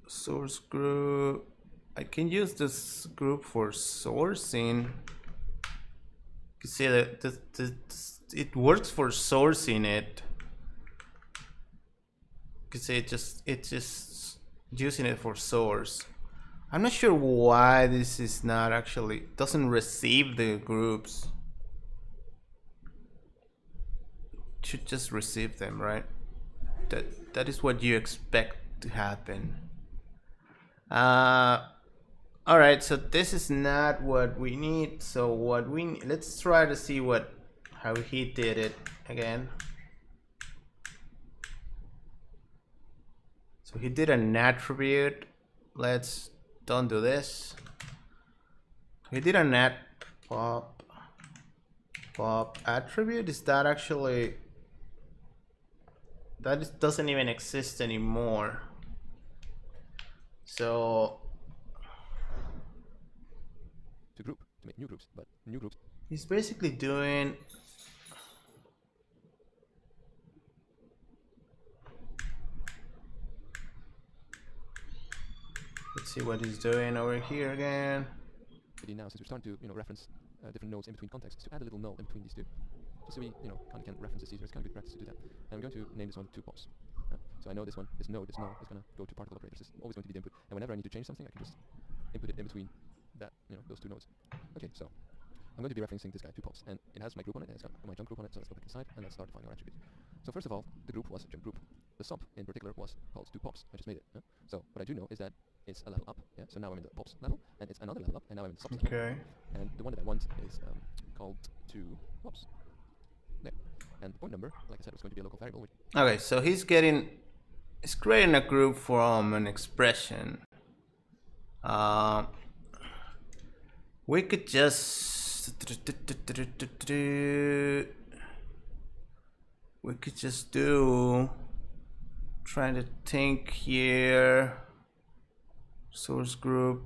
source group. I can use this group for sourcing. You see that it works for sourcing it. You see it's just using it for source. I'm not sure why this is not actually doesn't receive the groups. It should just receive them, right? That is what you expect to happen. All right, so this is not what we need. So what we need, let's try to see how he did it again. So he did an attribute. Don't do this. He did an pop attribute. Is that actually, doesn't even exist anymore. So To group, to make new groups, but new groups. he's basically doing, let's see what he's doing over here again. Now, since we're starting to reference different nodes in between contexts, to add a little null in between these two, just so we kind of can reference this easier. It's kind of good practice to do that. And I'm going to name this one 2 pops. So I know this null is going to go to particle operators. It's always going to be the input. And whenever I need to change something, I can just input it in between that those 2 nodes. Okay, so I'm going to be referencing this guy 2 pops, and it has my group on it, and it's got my jump group on it. So let's go back inside and let's start defining our attribute. So first of all, the group was jump group. The sub in particular was called 2 pops. I just made it. So what I do know is that it's a level up. Yeah. So now I'm in the pops level, and it's another level up, and now I'm in the subs level. Okay. And the one that I want is called 2 pops. There. And the point number, like I said, was going to be a local variable. Okay, so he's creating a group from an expression. We could just do, trying to think here, source group.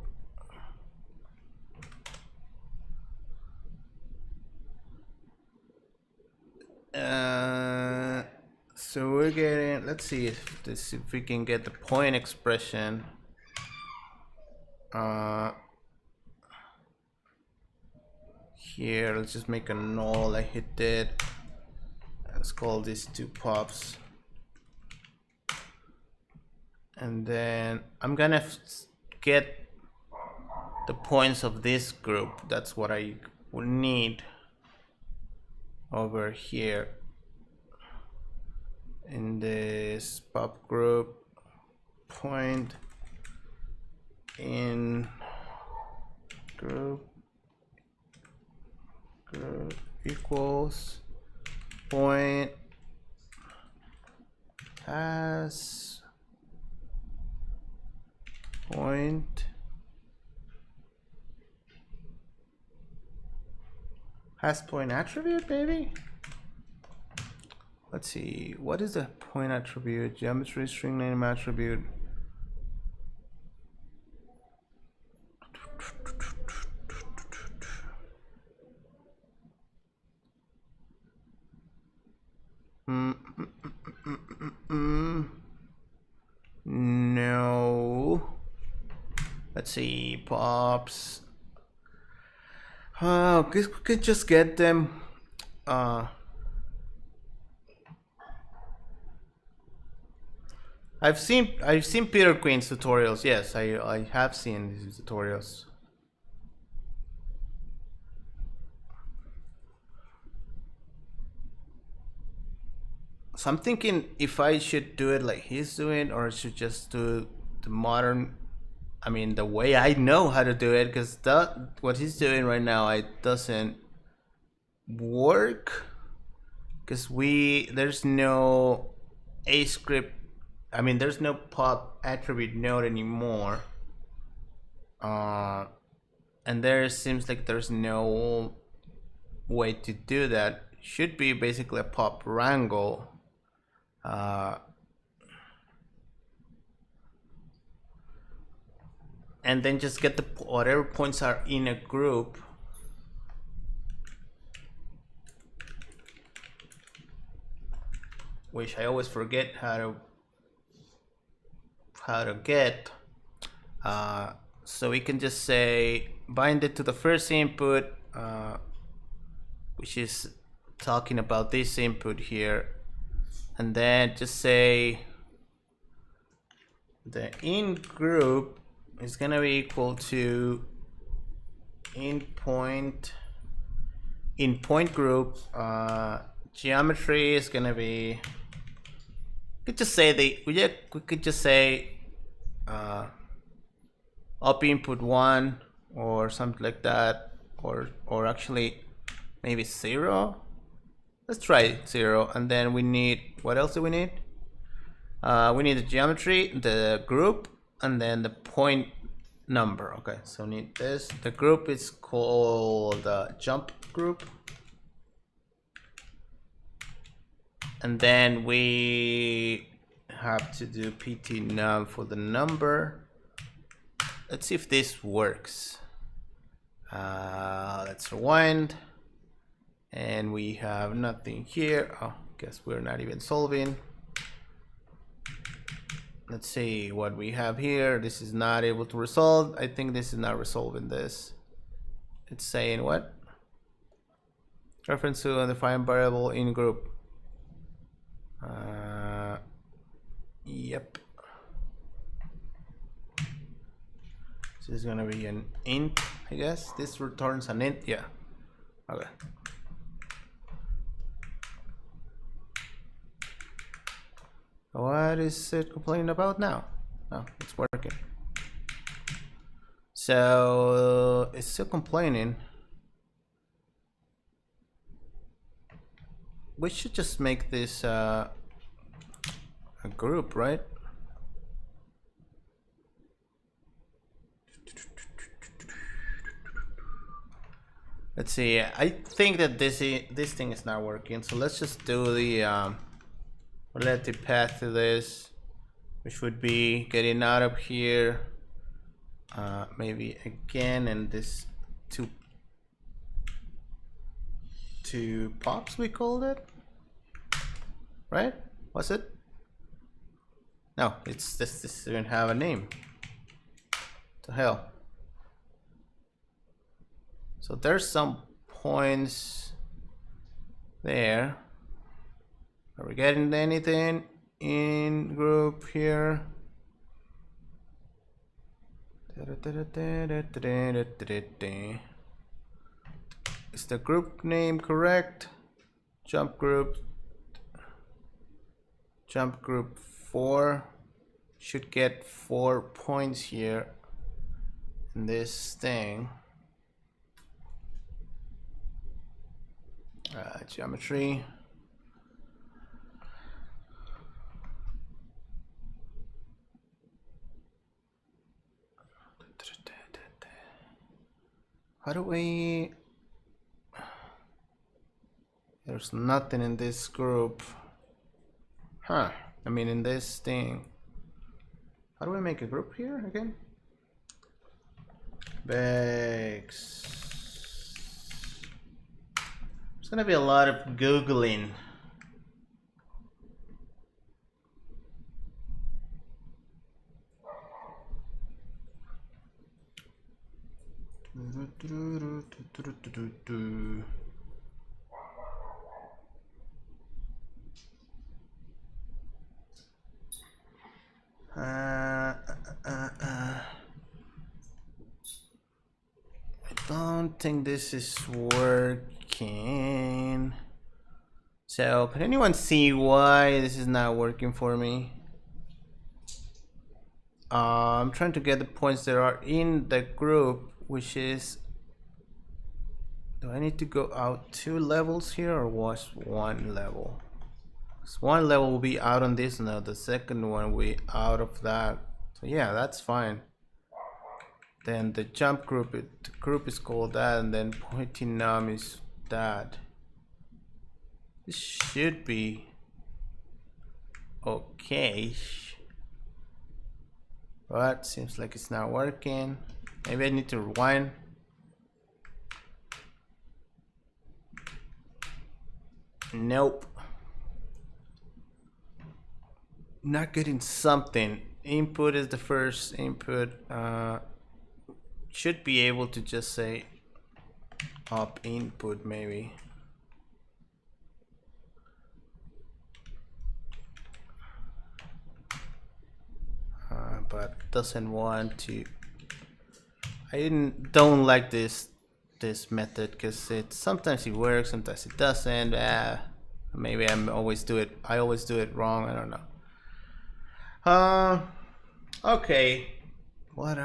So we're getting, let's see if we can get the point expression. Here, let's just make a null like he did. Let's call this 2 pops. And then I'm gonna get the points of this group. That's what I will need over here in this pop group. Point in group equals point has point attribute, maybe. Let's see, what is the point attribute? Geometry string name attribute. No. Let's see, pops. We could just get them. I've seen Peter Queen's tutorials. Yes, I have seen these tutorials. So I'm thinking if I should do it like he's doing, or I should just do the modern, I mean the way I know how to do it, because what he's doing right now, it doesn't work, because there's no a script, I mean there's no pop attribute node anymore, and there seems like there's no way to do that. Should be basically a pop wrangle. And then just get whatever points are in a group, which I always forget how to get. So we can just say bind it to the first input, which is talking about this input here, and then just say the in group is gonna be equal to in point group. Geometry is gonna be, we could just say we could just say up input 1 or something like that, or actually maybe 0. Let's try 0, and then we need, what else do we need? We need the geometry, the group, and then the point number. Okay, so we need this. The group is called jump group, and then we have to do pt num for the number. Let's see if this works. Let's rewind, and we have nothing here. Oh, guess we're not even solving. Let's see what we have here. This is not able to resolve. I think this is not resolving this. It's saying what? Reference to undefined variable in group. Yep. So this is gonna be an int, I guess. This returns an int. Yeah. Okay. What is it complaining about now? Oh, it's working. So it's still complaining. We should just make this a group, right? Let's see. I think that this thing is not working. So let's just do the relative path to this, which would be getting out of here. Maybe again, and this two pops we called it, right? Was it? No, it's this didn't have a name. What the hell? So there's some points there. Are we getting anything in group here? Is the group name correct? Jump group 4 should get 4 points here in this thing. Geometry. How do we? There's nothing in this group. Huh. I mean, in this thing. How do we make a group here again? Vex. There's gonna be a lot of Googling. I don't think this is working. So can anyone see why this is not working for me? I'm trying to get the points that are in the group, which is, do I need to go out 2 levels here, or was 1 level? So 1 level will be out on this now, the second one will be out of that. So yeah, that's fine. Then the jump group, the group is called that, and then pointing num is that. This should be okay, but seems like it's not working. Maybe I need to rewind. Nope. Not getting something input is the first input. Should be able to just say up input maybe. But doesn't want to. I don't like this method because sometimes it works, sometimes it doesn't. Maybe I always do it wrong. I don't know. Okay. What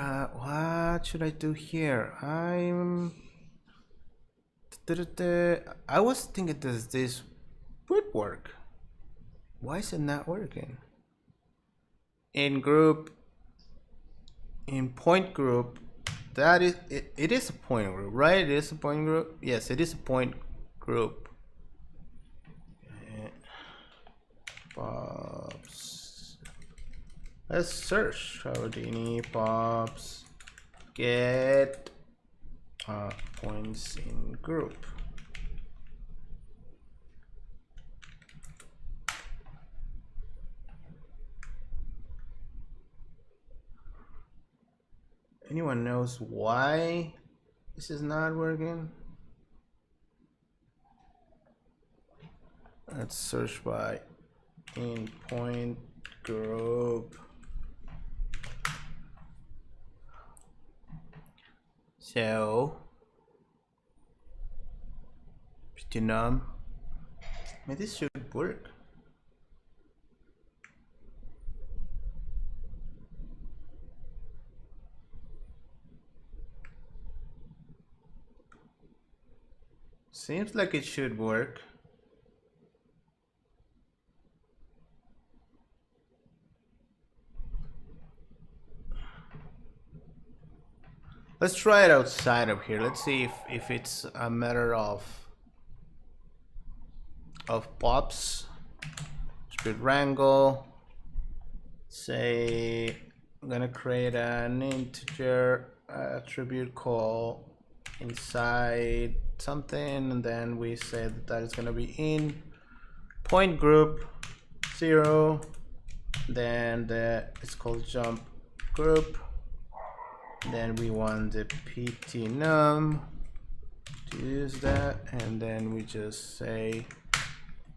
should I do here? I was thinking, does this would work? Why is it not working? In group, in point group, that is it is a point group, right? It is a point group. Yes, it is a point group. Pops. Let's search Houdini pops get points in group. Anyone knows why this is not working? Let's search by in point group. So Vietnam. Maybe this should work. Seems like it should work. Let's try it outside of here. Let's see if it's a matter of pops. Speed wrangle. Say I'm gonna create an integer attribute call inside something, and then we say that is gonna be in point group 0. Then it's called jump group. Then we want the pt num to use that, and then we just say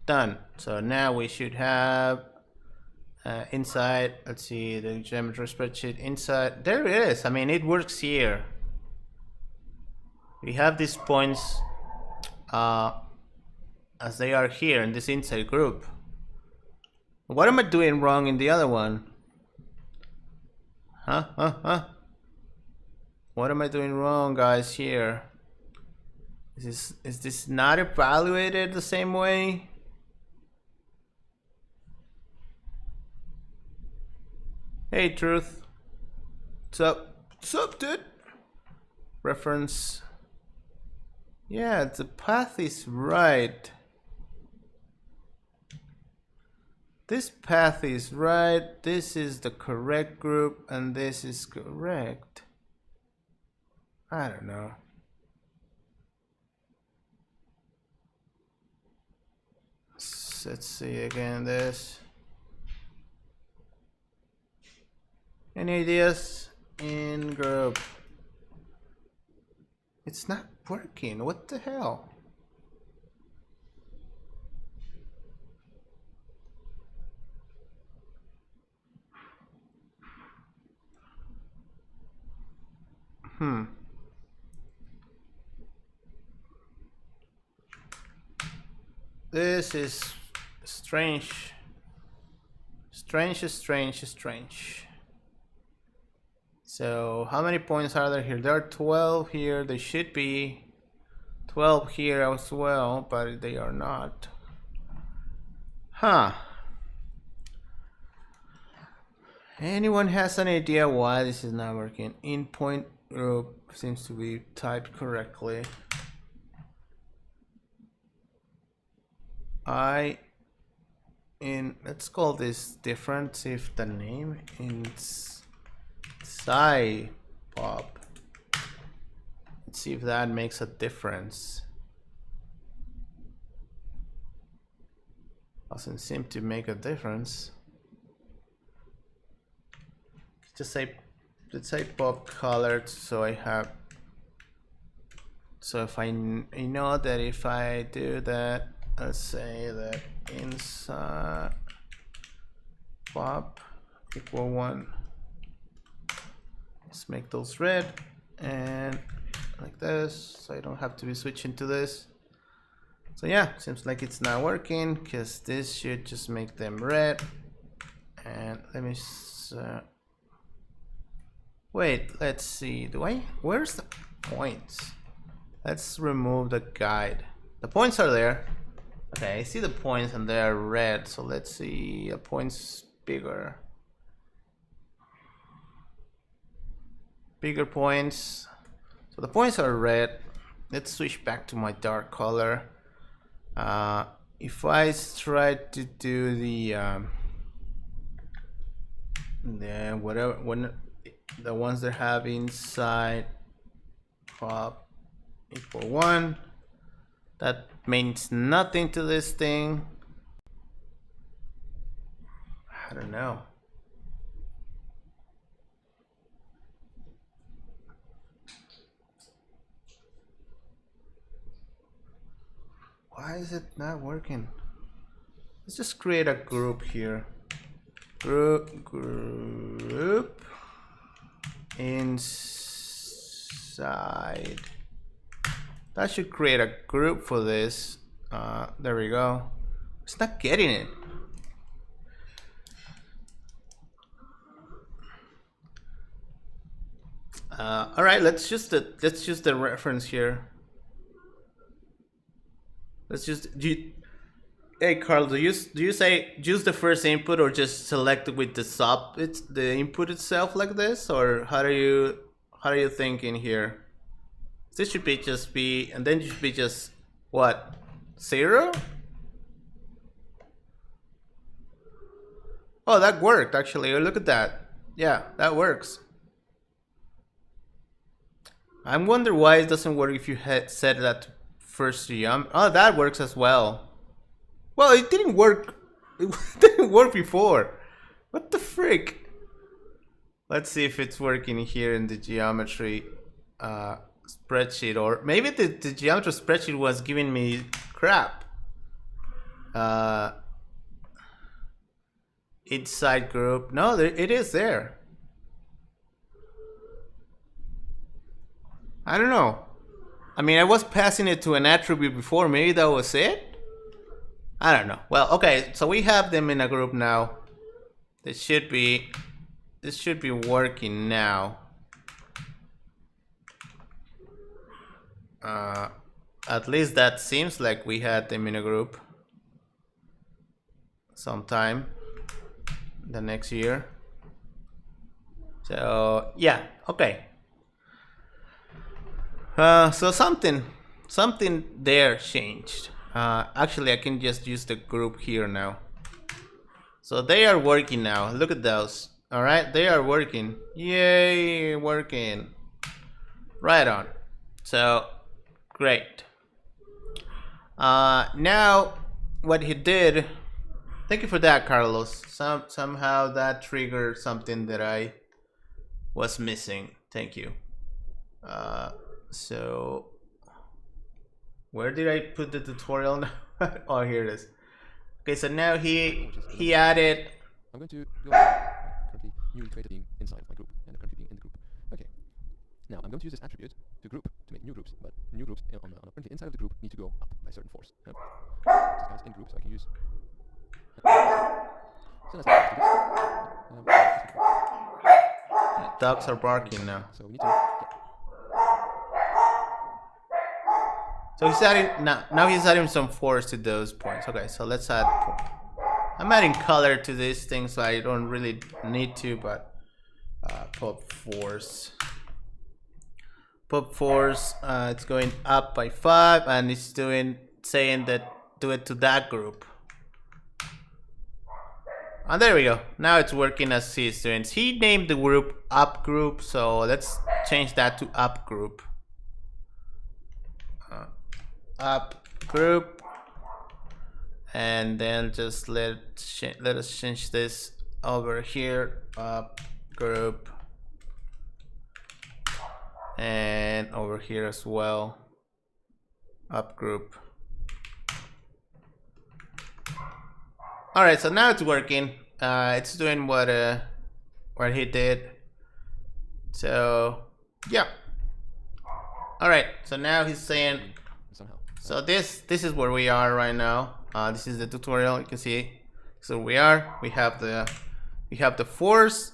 done. So now we should have inside, let's see, the geometry spreadsheet inside. There it is. I mean, it works here. We have these points as they are here in this inside group. What am I doing wrong in the other one? Huh? What am I doing wrong, guys, here? Is this not evaluated the same way? Hey, Truth. What's up? What's up, dude? Reference. Yeah, the path is right. This path is right. This is the correct group, and this is correct. I don't know. Let's see again this. Any ideas? In group. It's not working. What the hell? This is strange. Strange. So how many points are there here? There are 12 here. They should be 12 here as well, but they are not. Huh. Anyone has an idea why this is not working? In point group seems to be typed correctly. Let's call this different. See if the name inside pop. Let's see if that makes a difference. Doesn't seem to make a difference. just say, let's say pop colored, so I have, so if I know that if I do that, let's say that inside pop equal 1, let's make those red and like this, so I don't have to be switching to this. So yeah, seems like it's not working because this should just make them red. And let me wait, let's see, where's the points? Let's remove the guide. The points are there. Okay, I see the points and they are red, so let's see the points bigger. Bigger points. So the points are red. Let's switch back to my dark color. If I try to do the whatever, when the ones that have inside pop equal 1, that means nothing to this thing. I don't know. Why is it not working? Let's just create a group here. Group inside. That should create a group for this. There we go. It's not getting it. All right, let's use the reference here. Let's just hey Carl, do you say use the first input or just select it with the input itself like this, or how are you thinking here? This should be just be, and then it should be just what, 0? Oh, that worked actually. Look at that. Yeah, that works. I wonder why it doesn't work if you had set that to first geometry. Oh, that works as well. Well, it didn't work. It didn't work before. What the frick? Let's see if it's working here in the geometry spreadsheet, or maybe the geometry spreadsheet was giving me crap. Inside group. No, it is there. I don't know. I mean, I was passing it to an attribute before. Maybe that was it. I don't know. Well, okay. So we have them in a group now. This should be working now. At least that seems like we had them in a group sometime the next year. So yeah, okay. So something there changed. Actually, I can just use the group here now. So they are working now. Look at those. All right, they are working. Yay, working. Right on. So great. Now what he did. Thank you for that, Carlos. Somehow that triggered something that I was missing. Thank you. So where did I put the tutorial now? Oh, here it is. Okay, so now he added. I'm going to go currently newly created being inside my group and currently being in the group. Okay. Now I'm going to use this attribute to group to make new groups, but new groups on currently inside of the group need to go up by a certain force. This guy's in group, so I can use. So that's Dogs are barking now. So we need to. So he's adding now he's adding some force to those points. Okay, so let's add. I'm adding color to this thing, so I don't really need to, but pop force. Pop force. It's going up by 5, and it's saying that do it to that group. And there we go. Now it's working as he's doing. He named the group up group, so let's change that to up group. Up group, and then just let us change this over here. Up group, and over here as well, up group. All right, so now it's working. It's doing what he did. So yeah. All right, so now he's saying. Somehow. So this is where we are right now. This is the tutorial. You can see. So we have the force.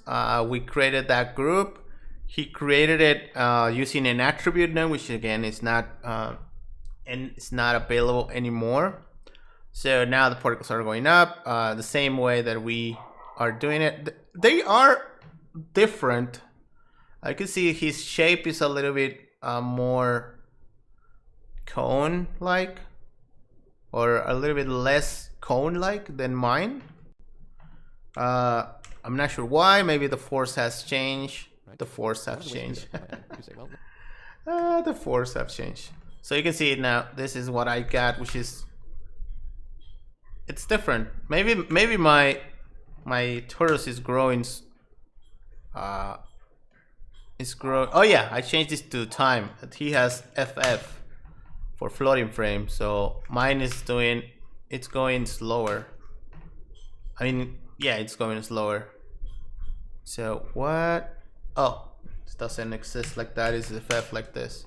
We created that group. He created it using an attribute name, which again is not and it's not available anymore. So now the particles are going up the same way that we are doing it. They are different. I can see his shape is a little bit more cone-like, or a little bit less cone-like than mine. I'm not sure why. Maybe the force has changed. The force has changed. The force have changed. So you can see it now. This is what I got, which is it's different. Maybe my torus is growing. It's growing. Oh yeah, I changed this to time. He has FF for floating frame, so mine is doing. It's going slower. I mean, yeah, it's going slower. So what? Oh, it doesn't exist like that. It's FF like this.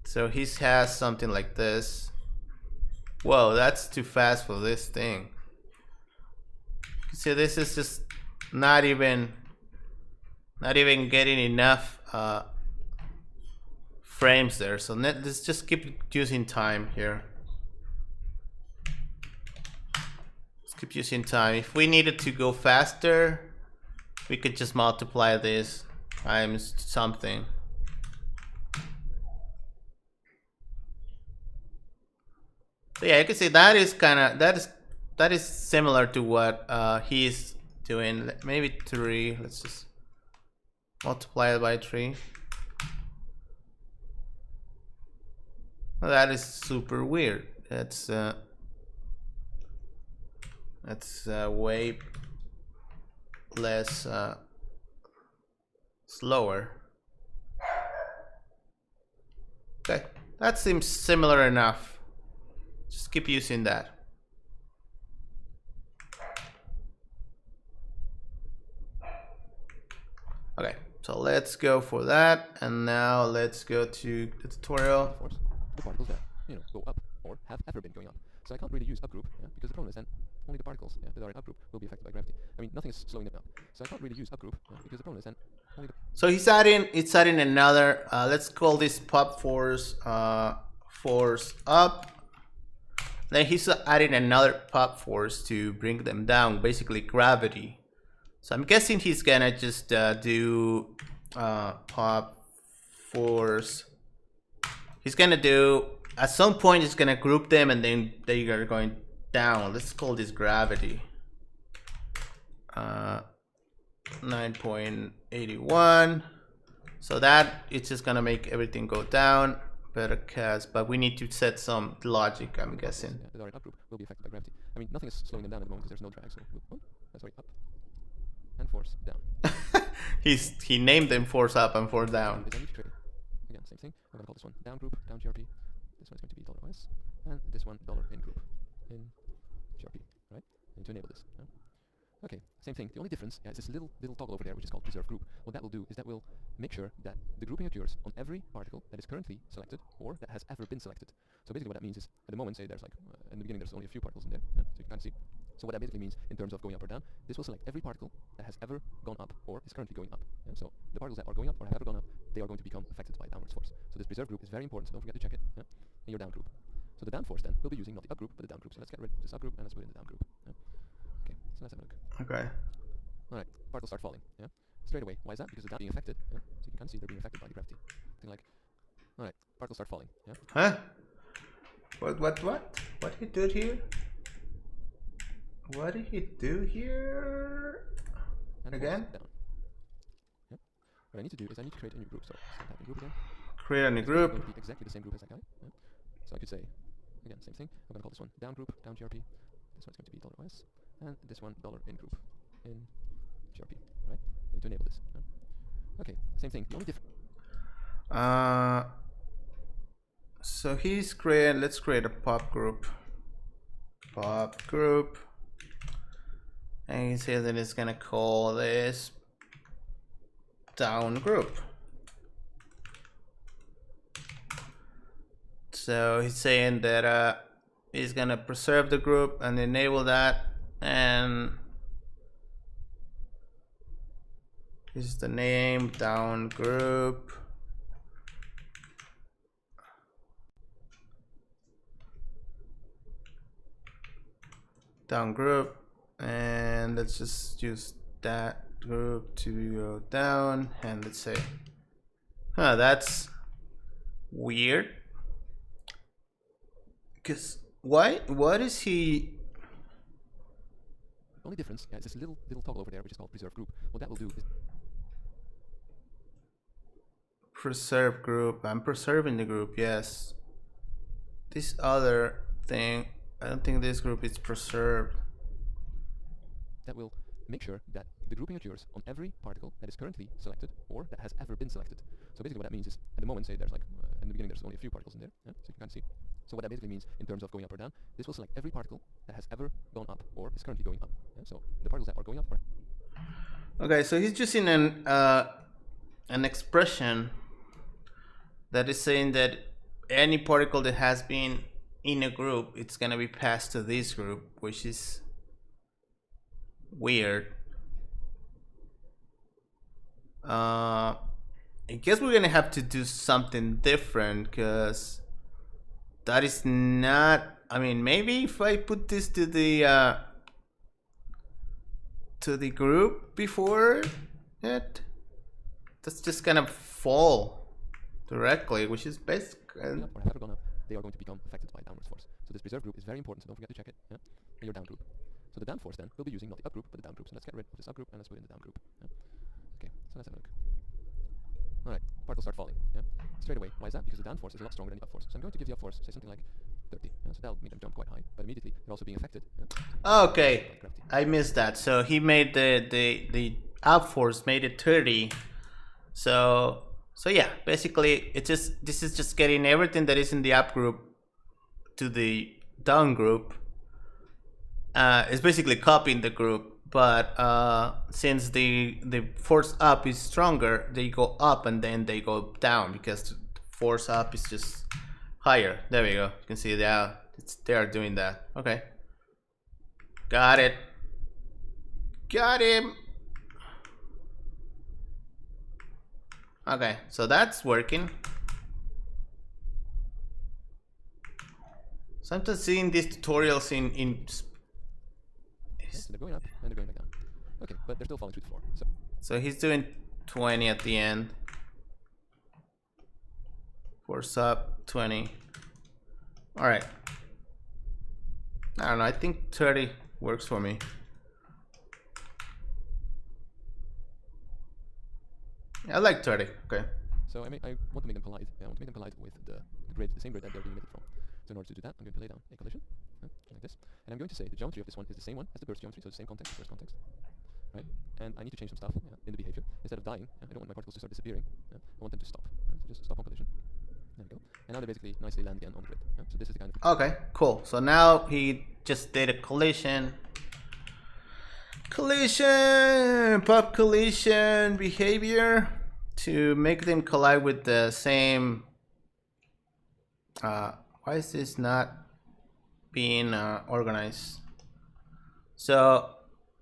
So he has something like this. Whoa, that's too fast for this thing. See, this is just not even getting enough frames there. So let's just keep using time here. Let's keep using time. If we needed to go faster, we could just multiply this times something. So yeah, you can see that is kind of that is similar to what he's doing. Maybe 3. Let's just multiply it by 3. Well, that is super weird. That's way less slower. Okay, that seems similar enough. Just keep using that. Okay, so let's go for that, and now let's go to the tutorial. Force the particles that go up or have ever been going up. So I can't really use up group because the problem is then only the particles that are in up group will be affected by gravity. I mean, nothing is slowing them down. So I can't really use up group because the problem is then only the. So it's adding another. Let's call this pop force force up. Then he's adding another pop force to bring them down, basically gravity. So I'm guessing he's gonna just do pop force. He's gonna do, at some point he's gonna group them and then they are going down. Let's call this gravity. 9.81. So that it's just gonna make everything go down. Better cast, but we need to set some logic, I'm guessing. That are in up group will be affected by gravity. I mean, nothing is slowing them down at the moment because there's no drag. So sorry, up and force down. He named them force up and force down. Again, same thing. I'm gonna call this one down group, down GRP. This one's going to be $OS, and this one $in group in GRP, right? And to enable this. Okay, same thing. The only difference is this little toggle over there, which is called preserve group. What that will do is that will make sure that the grouping occurs on every particle that is currently selected or that has ever been selected. So basically what that means is, at the moment, say there's like, in the beginning there's only a few particles in there, so you can kind of see. So what that basically means in terms of going up or down, this will select every particle that has ever gone up or is currently going up. So the particles that are going up or have ever gone up, they are going to become affected by downwards force. So this preserve group is very important, so don't forget to check it in your down group. So the down force then will be using not the up group, but the down group. So let's get rid of this up group and let's put it in the down group. Okay, so let's have a look. Okay. Alright, particles start falling, straight away. Why is that? Because they're not being affected, So you can kind of see they're being affected by the gravity. Something like, alright, particles start falling, Huh? What? What he did here? What did he do here? And Again? down. What I need to do is I need to create a new group. So set that new group again. Create a new It's group. going to be exactly the same group as that guy. So I could say, again, same thing. I'm going to call this one down group, down GRP. This one's going to be $OS, and this one $in group in grp, right? I need to enable this. Okay, same thing. The only difference. So he's creating, let's create a pop group. Pop group. And he says that it's gonna call this down group. So he's saying that he's gonna preserve the group and enable that, and this is the name, down group. Down group, and let's just use that group to go down, and let's say, huh, that's weird. Because what is he? The only difference is this little toggle over there, which is called preserve group. What that will do is Preserve group. I'm preserving the group, yes. This other thing, I don't think this group is preserved. that will make sure that the grouping occurs on every particle that is currently selected or that has ever been selected. So basically what that means is, at the moment, say there's like, in the beginning there's only a few particles in there, so you can kind of see. So what that basically means in terms of going up or down, this will select every particle that has ever gone up or is currently going up. So the particles that are going up are... Okay, so he's using an expression that is saying that any particle that has been in a group, it's gonna be passed to this group, which is weird. I guess we're gonna have to do something different, because that is not, I mean, maybe if I put this to the group before it, that's just gonna fall directly, which is basic. Or have ever gone up, they are going to become affected by downwards force. So this preserve group is very important, so don't forget to check it. And your down group. So the down force then will be using not the up group but the down group. So let's get rid of this up group and let's put in the down group. Okay, so let's have a look. Alright, particles start falling. Straight away. Why is that? Because the down force is a lot stronger than the up force. So I'm going to give the up force, say something like 30. So that'll make them jump quite high, but immediately they're also being affected. Okay, I missed that. So he made the up force made it 30. So yeah, basically this is just getting everything that is in the up group to the down group. It's basically copying the group, but since the force up is stronger, they go up and then they go down because the force up is just higher. There we go. You can see that they are doing that. Okay, got it. Got him. Okay, so that's working. Sometimes seeing these tutorials in so they're going up and they're going back down. Okay, but they're still falling through the floor. So he's doing 20 at the end. Force up 20. All right. I don't know. I think 30 works for me. I like 30. Okay. So I want to make them collide. I want to make them collide with the grid, the same grid that they're being emitted from. So in order to do that, I'm going to lay down a collision, like this. And I'm going to say the geometry of this one is the same one as the burst geometry, so the same context, first context. Right? And I need to change some stuff in the behavior. Instead of dying, I don't want my particles to start disappearing. I want them to stop. So just stop on collision. There we go. And now they basically nicely land again on the grid. So this is the kind of... Okay, cool. So now he just did a collision. Pop collision behavior to make them collide with the same. Why is this not being organized? So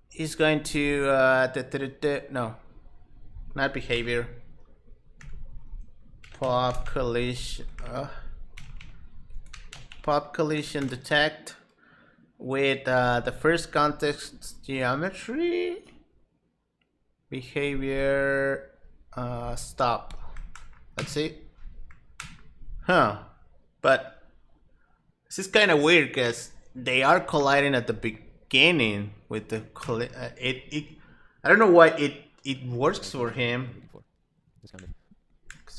he's going to no, not behavior. Pop collision detect with the first context geometry behavior stop. Let's see. But this is kind of weird because they are colliding at the beginning with the I don't know why it works for him. This kind of You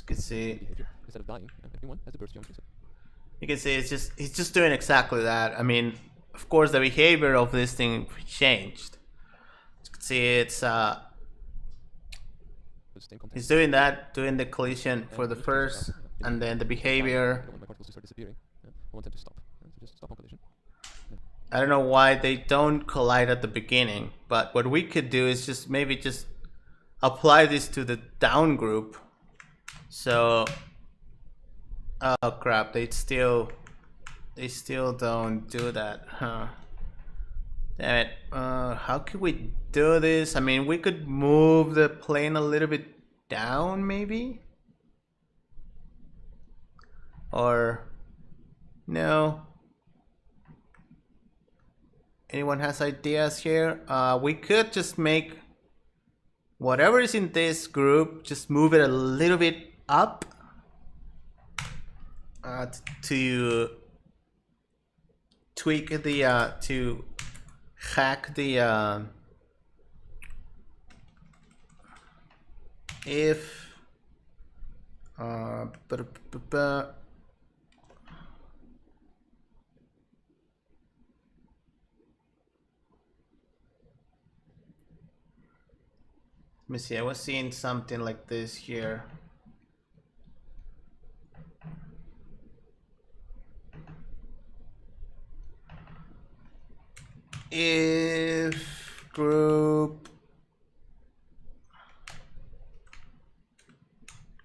can see. behavior. Instead of dying, everyone has the burst geometry. So You can see he's just doing exactly that. I mean, of course, the behavior of this thing changed. You can see it's the same context. He's doing that, doing the collision for the first, and then the behavior. I don't want my particles to start disappearing. I want them to stop. So just stop on collision. I don't know why they don't collide at the beginning, but what we could do is just maybe just apply this to the down group. So, oh crap, they still don't do that, huh? Damn it. How could we do this? I mean, we could move the plane a little bit down, maybe? Or no? Anyone has ideas here? We could just make whatever is in this group, just move it a little bit up to tweak the to hack the if let me see, I was seeing something like this here. If group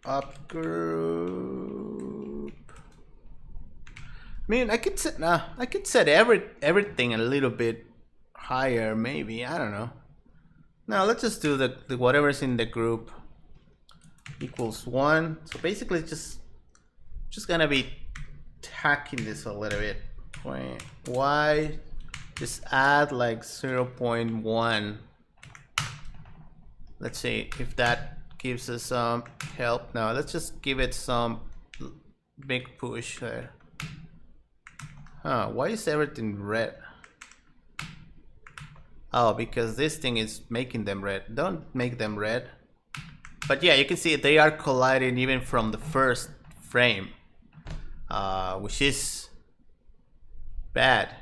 up group. I mean, I could set everything a little bit higher, maybe. I don't know. Now let's just do the whatever's in the group equals 1. So basically, just gonna be tacking this a little bit. Y, just add like 0.1. Let's see if that gives us some help. Now let's just give it some big push there. Huh? Why is everything red? Oh, because this thing is making them red. Don't make them red. But yeah, you can see they are colliding even from the first frame, which is bad.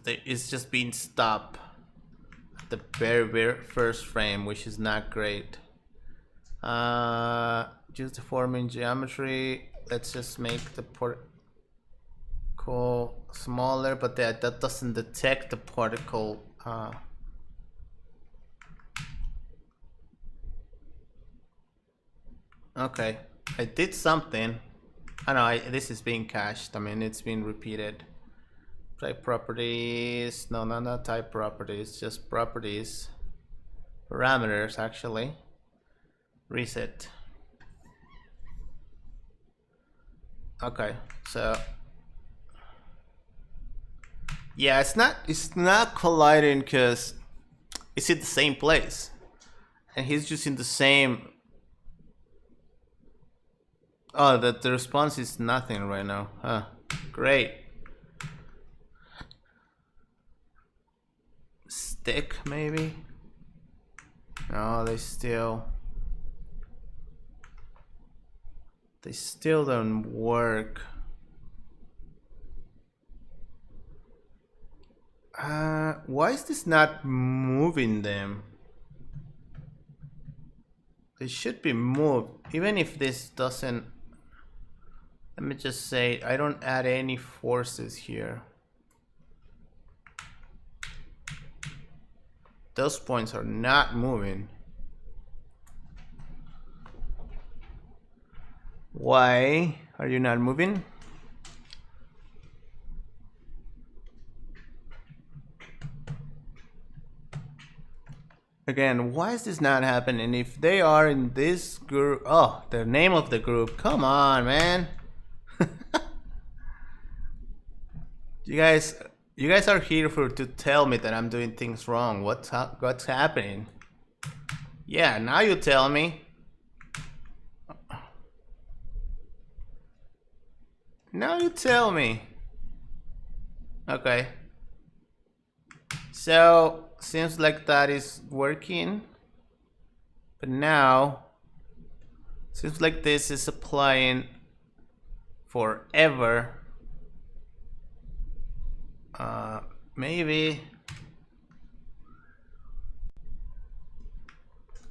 It's just being stopped at the very first frame, which is not great. Use the forming geometry. Let's just make the particle smaller, but that doesn't detect the particle. Okay, I did something. I know this is being cached. I mean, it's being repeated. Type properties. No, not type properties. Just properties. Parameters, actually. Reset. Okay, so yeah, it's not colliding because it's in the same place, and he's just in the same. Oh, that the response is nothing right now. Huh? Great. Stick maybe. No, they still don't work. Why is this not moving them? They should be moved, even if this doesn't. Let me just say, I don't add any forces here. Those points are not moving. Why are you not moving? Again, why is this not happening? If they are in this group, oh, the name of the group. Come on, man. You guys are here to tell me that I'm doing things wrong. What's happening? Yeah, now you tell me. Now you tell me. Okay. So, seems like that is working. But now, seems like this is applying forever. Maybe.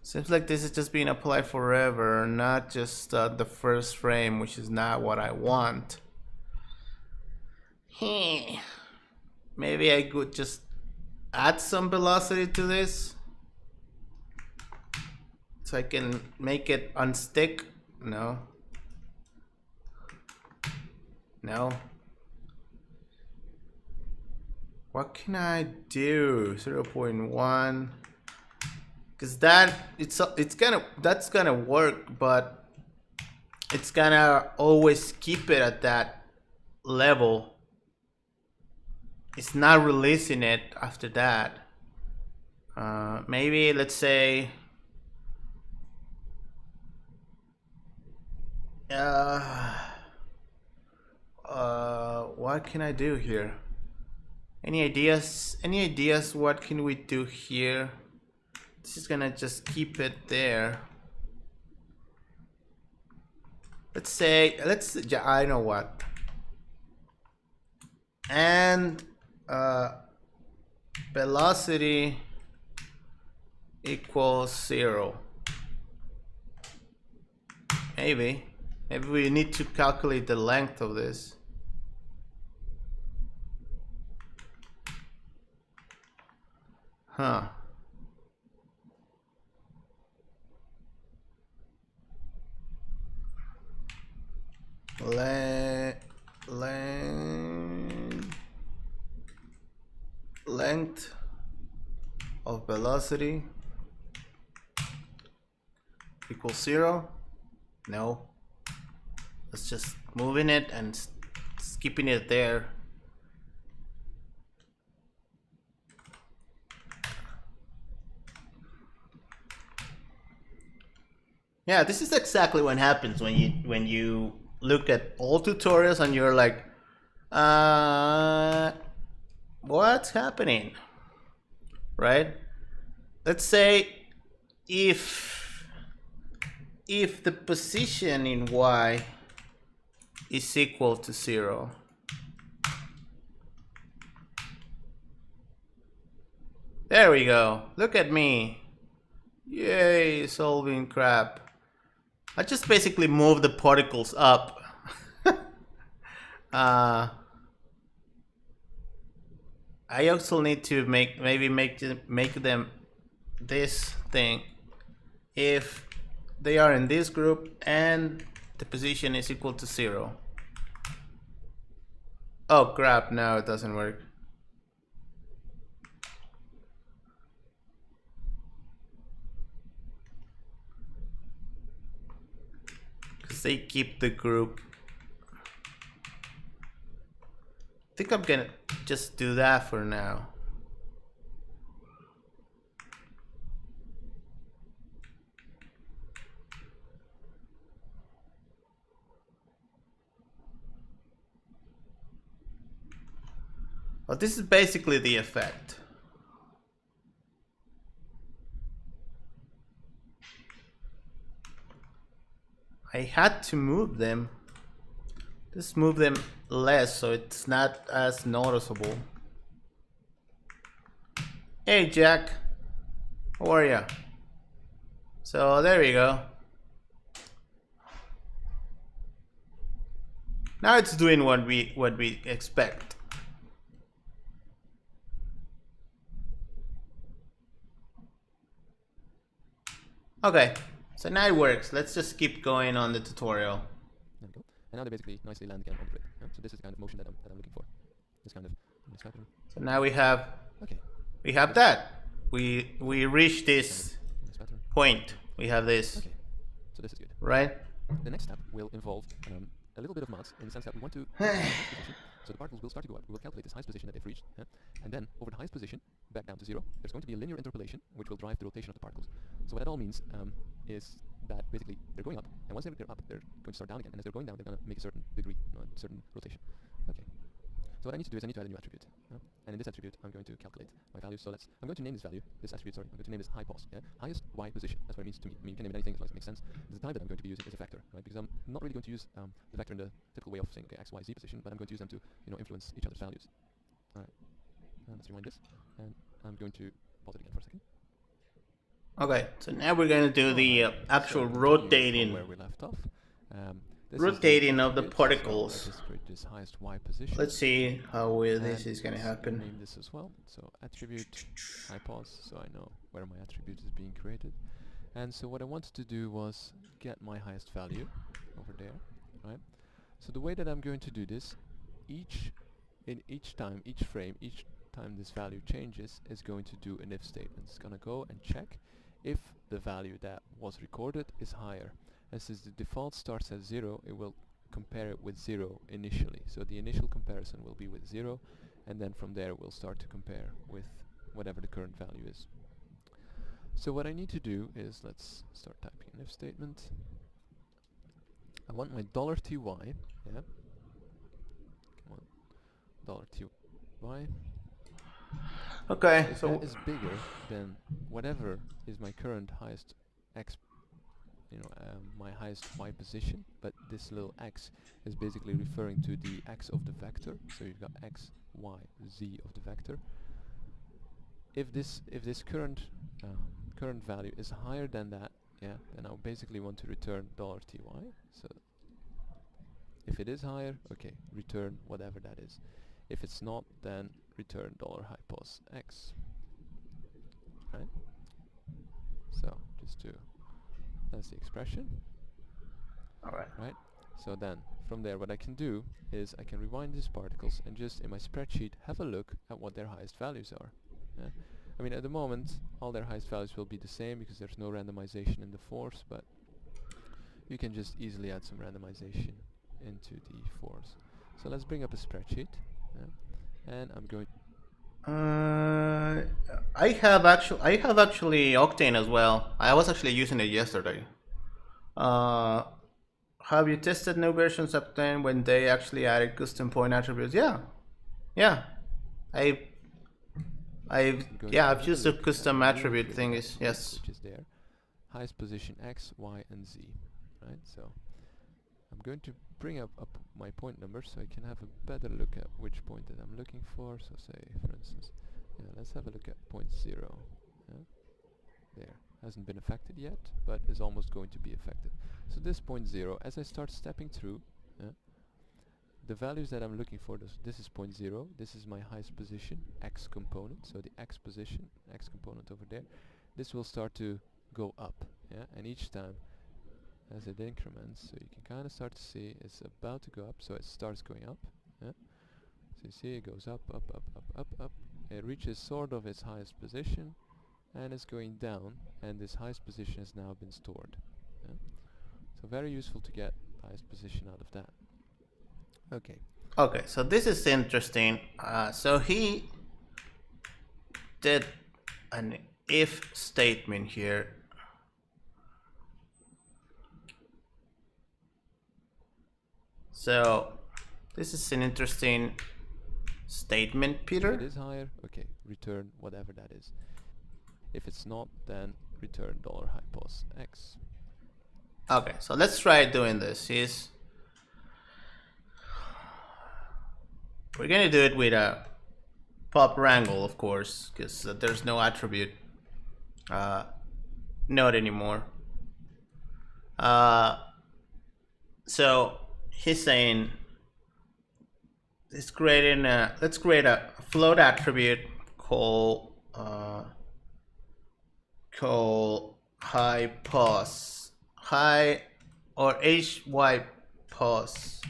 Seems like this is just being applied forever, not just the first frame, which is not what I want. Maybe I could just add some velocity to this so I can make it unstick. No. No. What can I do? 0.1. Because that's gonna work, but it's gonna always keep it at that level. It's not releasing it after that. Maybe let's say what can I do here? Any ideas? Any ideas? What can we do here? This is gonna just keep it there. Let's say, yeah, I know what. And velocity equals 0. Maybe we need to calculate the length of this. Huh. Length of velocity equals 0. No, let's just moving it and skipping it there. Yeah, this is exactly what happens when you look at all tutorials and you're like, what's happening? Right? Let's say if the position in y is equal to 0, there we go. Look at me. Yay, solving crap. I just basically move the particles up. I also need to make them this thing if they are in this group and the position is equal to 0. Oh crap, no, it doesn't work. They keep the group. I think I'm gonna just do that for now. Well, this is basically the effect. I had to move them. Just move them less so it's not as noticeable. Hey Jack, how are ya? So there we go. Now it's doing what we expect. Okay. So now it works. Let's just keep going on the tutorial. There we go. And now they basically nicely land again on the grid. Yeah? So this is the kind of motion that I'm looking for. This kind of So now we have that. We reach this point. We have this. Okay. So this is good. Right? The next step will involve a little bit of maths in the sense that we want to so the particles will start to go up. We will calculate this highest position that they've reached, yeah? And then over the highest position, back down to 0, there's going to be a linear interpolation which will drive the rotation of the particles. So what that all means is that basically they're going up, and once they're up, they're going to start down again. And as they're going down, they're going to make a certain degree, a certain rotation. Okay. So what I need to do is I need to add a new attribute. And in this attribute, I'm going to calculate my value. So I'm going to name this value, this attribute, sorry, I'm going to name this high pos, yeah? Highest y position. That's what it means to me. I mean, you can name it anything as long as it makes sense. The type that I'm going to be using is a vector, right? Because I'm not really going to use the vector in the typical way of saying, okay, x, y, z position, but I'm going to use them to, influence each other's values. All right. Let's rewind this, and I'm going to pause it again for a second. Okay, so now we're gonna do the actual So continuing from rotating where we left off. This rotating is the of the attribute, so I particles. just create this highest y position. Let's see how this and is gonna let's happen. Name this as well. So attribute hypos, so I know where my attribute is being created. And so what I wanted to do was get my highest value over there, right? So the way that I'm going to do this, each frame, each time this value changes, is going to do an if statement. It's going to go and check if the value that was recorded is higher. And since the default starts at 0, it will compare it with 0 initially. So the initial comparison will be with 0, and then from there we'll start to compare with whatever the current value is. So what I need to do is, let's start typing an if statement. I want my $ty, yeah, come on, $ty. Okay, If so that is bigger than whatever is my current highest x, my highest y position, but this little x is basically referring to the x of the vector. So you've got x, y, z of the vector. If this current value is higher than that, yeah, then I'll basically want to return $ty. So if it is higher, okay, return whatever that is. If it's not, then return $hypos x. Right? So that's the expression. alright. Right? So then from there what I can do is I can rewind these particles and just in my spreadsheet have a look at what their highest values are. Yeah? I mean, at the moment all their highest values will be the same because there's no randomization in the force, but you can just easily add some randomization into the force. So let's bring up a spreadsheet, yeah? And I'm going I have actually Octane as well. I was actually using it yesterday. Have you tested new versions of Octane when they actually added custom point attributes? Yeah. I've used the custom attribute thing. Yes. which is there. Highest position x, y, and z. Right? So I'm going to bring up my point numbers so I can have a better look at which point that I'm looking for. So say, for instance, let's have a look at point 0. Yeah? There. Hasn't been affected yet, but is almost going to be affected. So this point 0, as I start stepping through, the values that I'm looking for, this is point 0, this is my highest position, x component, so the x position, x component over there, this will start to go up, yeah, and each time as it increments, so you can kind of start to see it's about to go up, so it starts going up, yeah, so you see it goes up, up, up, up, up, up, it reaches sort of its highest position, and it's going down, and this highest position has now been stored, yeah? So very useful to get highest position out of that. Okay. Okay, so this is interesting. So he did an if statement here. So this is an interesting statement, Peter. If it is higher, okay, return whatever that is. If it's not, then return $hypos x. Okay, so let's try doing this. We're gonna do it with a pop wrangle, of course, because there's no attribute node anymore. So he's saying let's create a float attribute called high or hy pos.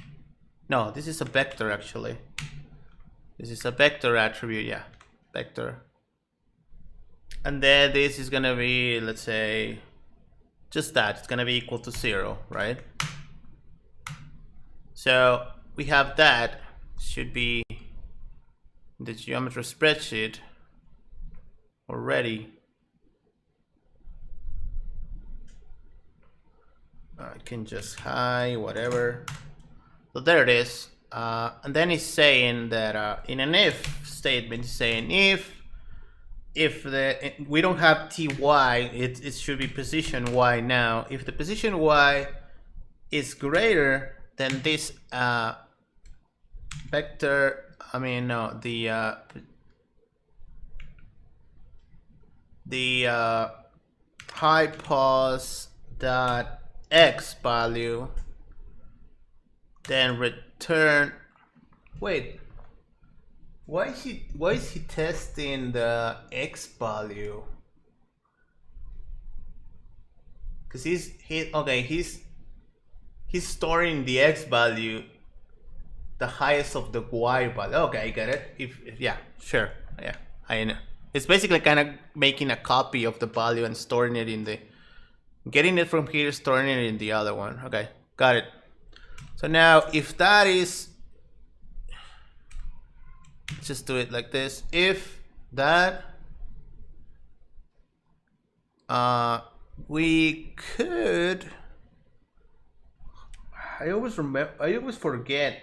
No, this is a vector actually. This is a vector attribute, yeah, vector. And then this is gonna be, let's say, just that. It's gonna be equal to 0, right? So we have that. Should be the geometry spreadsheet already. I can just high whatever. So there it is. And then he's saying that in an if statement, he's saying if we don't have ty, it should be position y now. If the position y is greater than this vector, I mean no, the hypos dot x value, then return. Wait, why is he testing the x value? Because he's storing the x value, the highest of the y value. Okay, I get it. If yeah, sure, yeah, I know. It's basically kind of making a copy of the value and storing it in the, getting it from here, storing it in the other one. Okay, got it. So now if that is, let's just do it like this. If that, we could, I always forget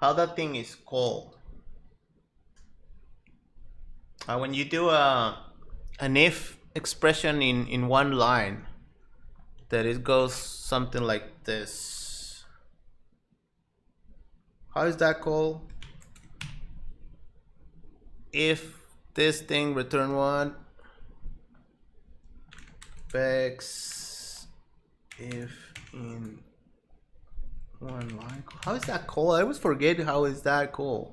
how that thing is called. When you do an if expression in one line, that it goes something like this. How is that called? If this thing return 1, vex if in one line. How is that called? I always forget how is that called.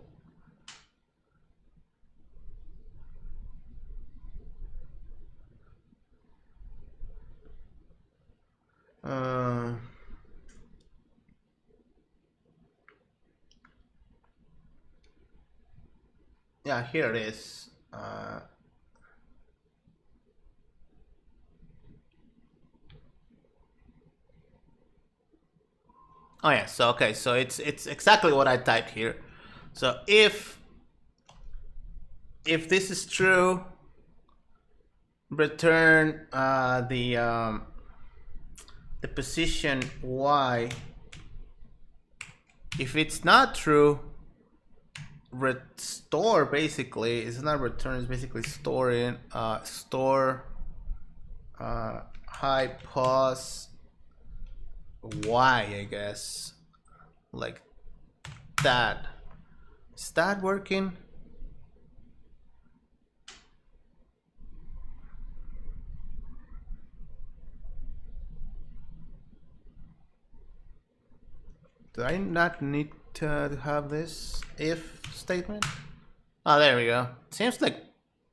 Yeah, here it is. Oh yeah, so okay, so it's exactly what I typed here. So if this is true, return the position y. If it's not true, restore. Basically, it's not return, it's basically storing. Store hypos y, I guess, like that. Is that working? Do I not need to have this if statement? Oh, there we go. Seems like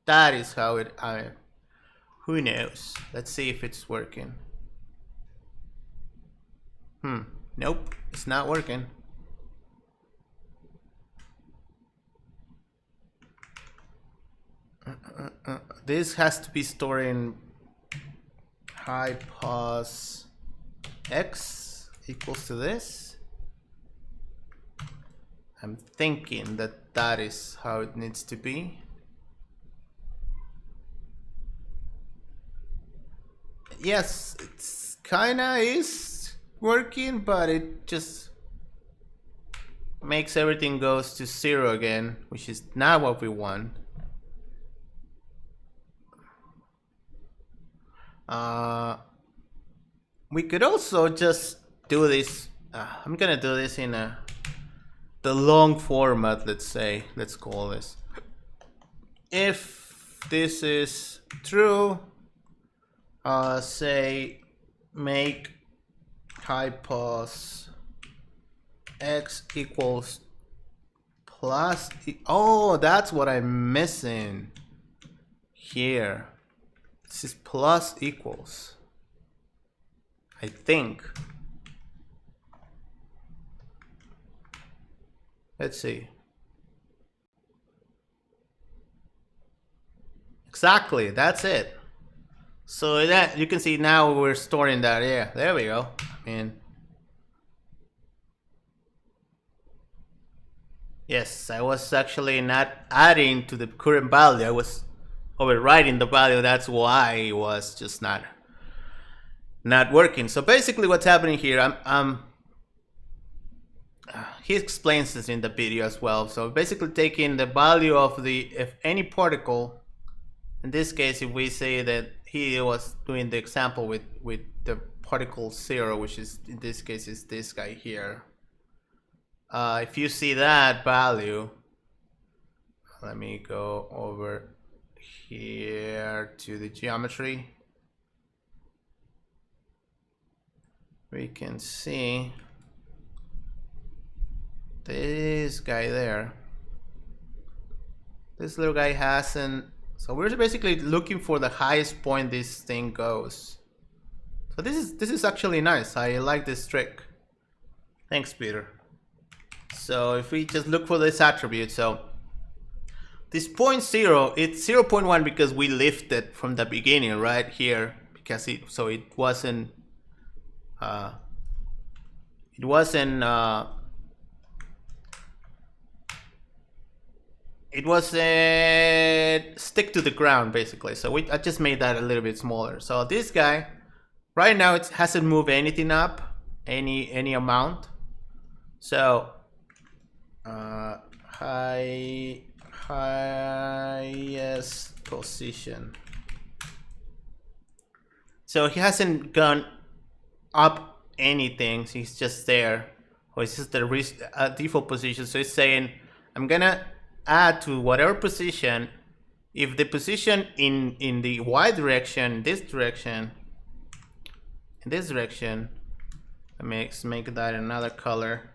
that is how it, who knows? Let's see if it's working. Nope, it's not working. This has to be storing hypos x equals to this. I'm thinking that that is how it needs to be. Yes, it's kinda is working, but it just makes everything goes to 0 again, which is not what we want. We could also just do this. I'm gonna do this in the long format, let's say. Let's call this. If this is true, say make hypos x equals plus oh, that's what I'm missing here. This is plus equals, I think. Let's see. Exactly, that's it. So that you can see now we're storing that. Yeah, there we go. I mean, yes, I was actually not adding to the current value. I was overriding the value. That's why it was just not working. So basically, what's happening here? He explains this in the video as well. So basically, taking the value of if any particle. In this case, if we say that he was doing the example with the particle 0, which is in this case is this guy here. If you see that value, let me go over here to the geometry. we can see this guy there. This little guy hasn't. So we're basically looking for the highest point this thing goes. So this is actually nice. I like this trick. Thanks, Peter. So if we just look for this attribute, so this 0.0, it's 0.1 because we lifted from the beginning right here, because it wasn't stick to the ground basically. So I just made that a little bit smaller. So this guy right now, it hasn't moved anything up, any amount. So highest position. So he hasn't gone up anything. So he's just there, or it's just the default position. So it's saying I'm gonna add to whatever position. If the position in the y direction, this direction, in this direction, let's make that another color.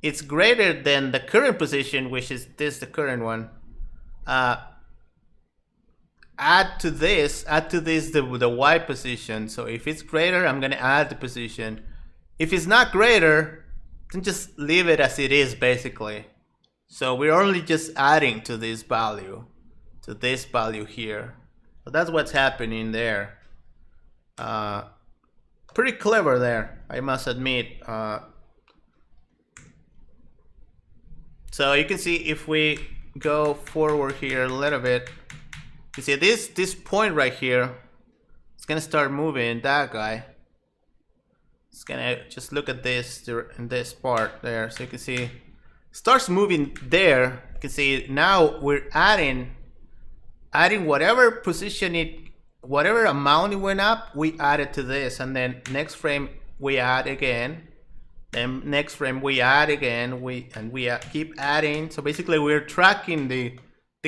It's greater than the current position, which is this, the current one. Add to this the y position. So if it's greater, I'm gonna add the position. If it's not greater, then just leave it as it is basically. So we're only just adding to this value here. So that's what's happening there. Pretty clever there, I must admit. So you can see if we go forward here a little bit, you see this point right here, it's gonna start moving. That guy, it's gonna just look at this in this part there. So you can see starts moving there. You can see now we're adding whatever position whatever amount it went up, we add it to this, and then next frame we add again. Then next frame we add again. We keep adding. So basically we're tracking the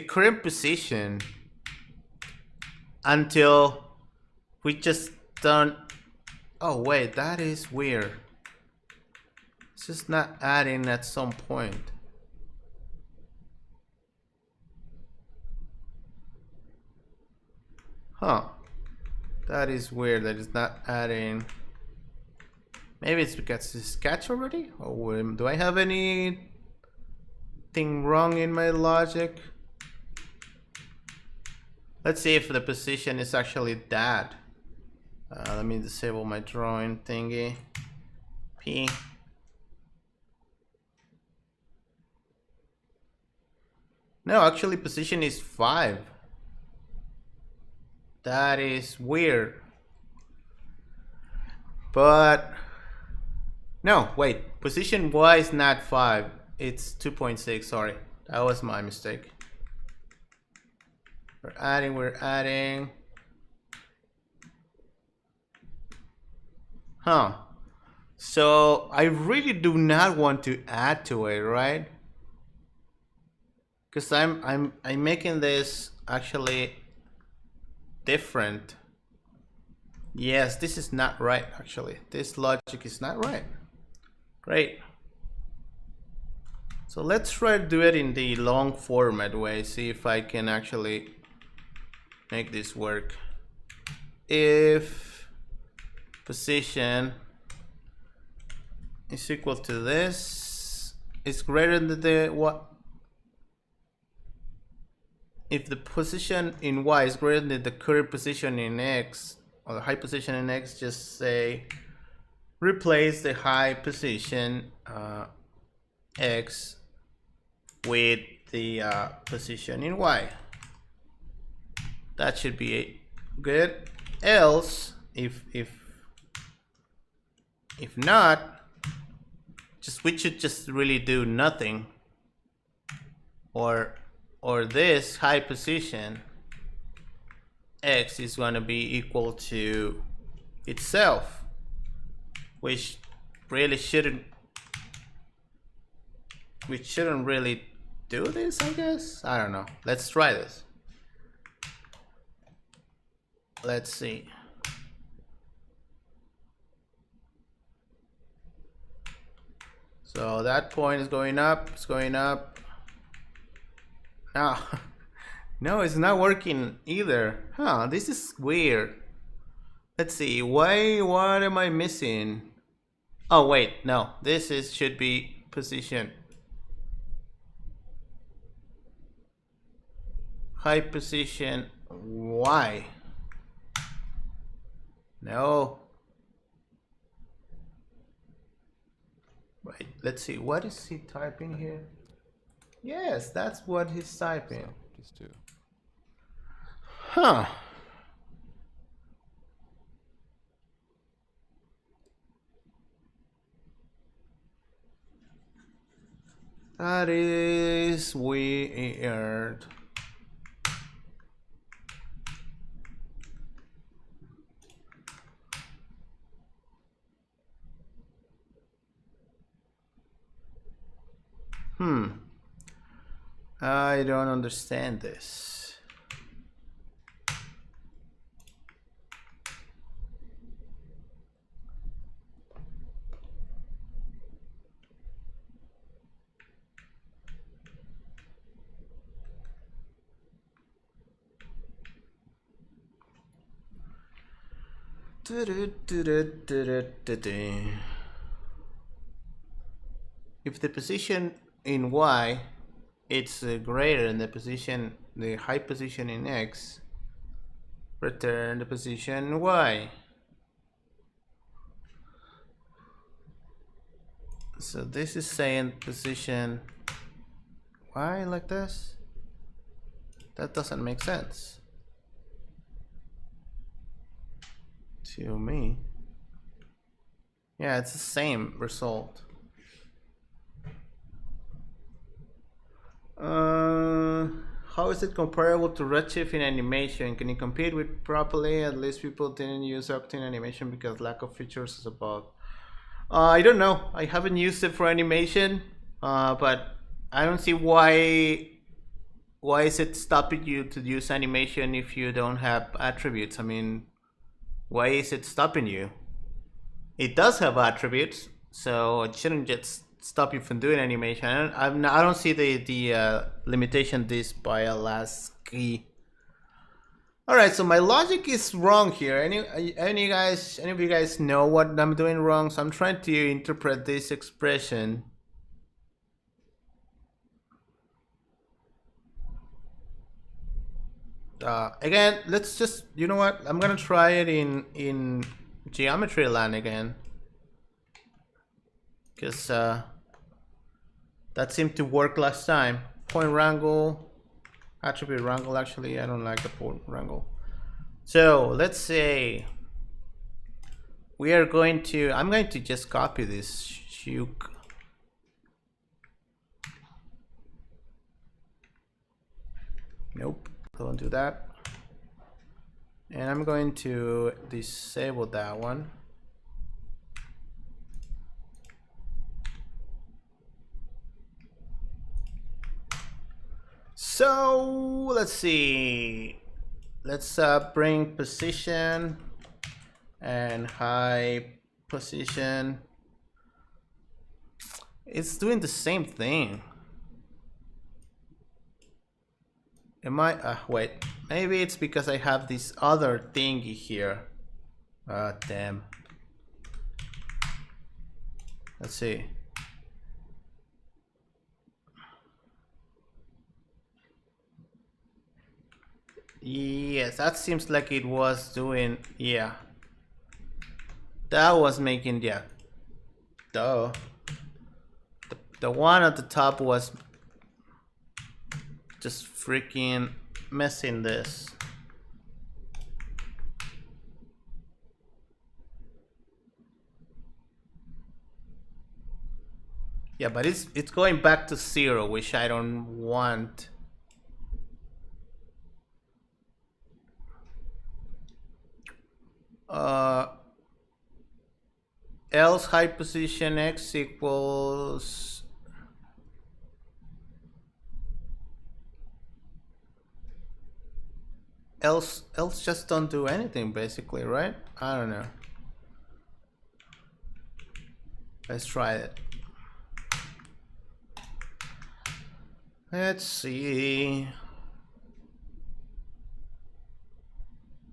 current position until we just don't. Oh wait, that is weird. It's just not adding at some point. Huh. That is weird that it's not adding. Maybe it's because it's sketch already? Or do I have anything wrong in my logic? Let's see if the position is actually that. Let me disable my drawing thingy. P. No, actually position is 5. That is weird. But no, wait, position Y is not 5, it's 2.6, sorry. That was my mistake. We're adding. Huh. So I really do not want to add to it, right? Because I'm making this actually different. Yes, this is not right actually. This logic is not right. Great. So let's try to do it in the long format way, see if I can actually make this work. If position is equal to this, it's greater than the what? If the position in Y is greater than the current position in X, or the high position in X, just say replace the high position X with the position in Y. That should be good. Else, if not, we should just really do nothing, or this high position X is going to be equal to itself, which really shouldn't really do this, I guess. I don't know. Let's try this. Let's see. So that point is going up, it's going up. Now, no, it's not working either. Huh, this is weird. Let's see, what am I missing? Oh wait, no, this is should be position. High position Y. No. Wait, let's see, what is he typing here? Yes, that's what he's typing. So just to Huh. That is weird. I don't understand this. If the position in Y it's greater than the high position in X, return the position Y. So this is saying position Y like this? That doesn't make sense to me. Yeah, it's the same result. How is it comparable to Redshift in animation? Can you compete with properly? At least people didn't use Octane animation because lack of features is about. I don't know. I haven't used it for animation, but I don't see why is it stopping you to use animation if you don't have attributes. I mean, why is it stopping you? It does have attributes, so it shouldn't just stop you from doing animation. I don't see the limitation this by a last key. All right, so my logic is wrong here. Any of you guys know what I'm doing wrong? So I'm trying to interpret this expression. Again, let's just, you know what? I'm gonna try it in geometry land again, because that seemed to work last time. Point wrangle, attribute wrangle. Actually, I don't like the point wrangle. So let's say we are going to. I'm going to just copy this shook. Nope, don't do that. And I'm going to disable that one. So let's see. Let's bring position and high position. It's doing the same thing. Am I? Wait. Maybe it's because I have this other thingy here. Damn. Let's see. Yes, that seems like it was doing, yeah. That was making, yeah. Duh. The one at the top was just freaking messing this. Yeah, but it's going back to 0, which I don't want. Else high position X equals else just don't do anything basically, right? I don't know. Let's try it. Let's see.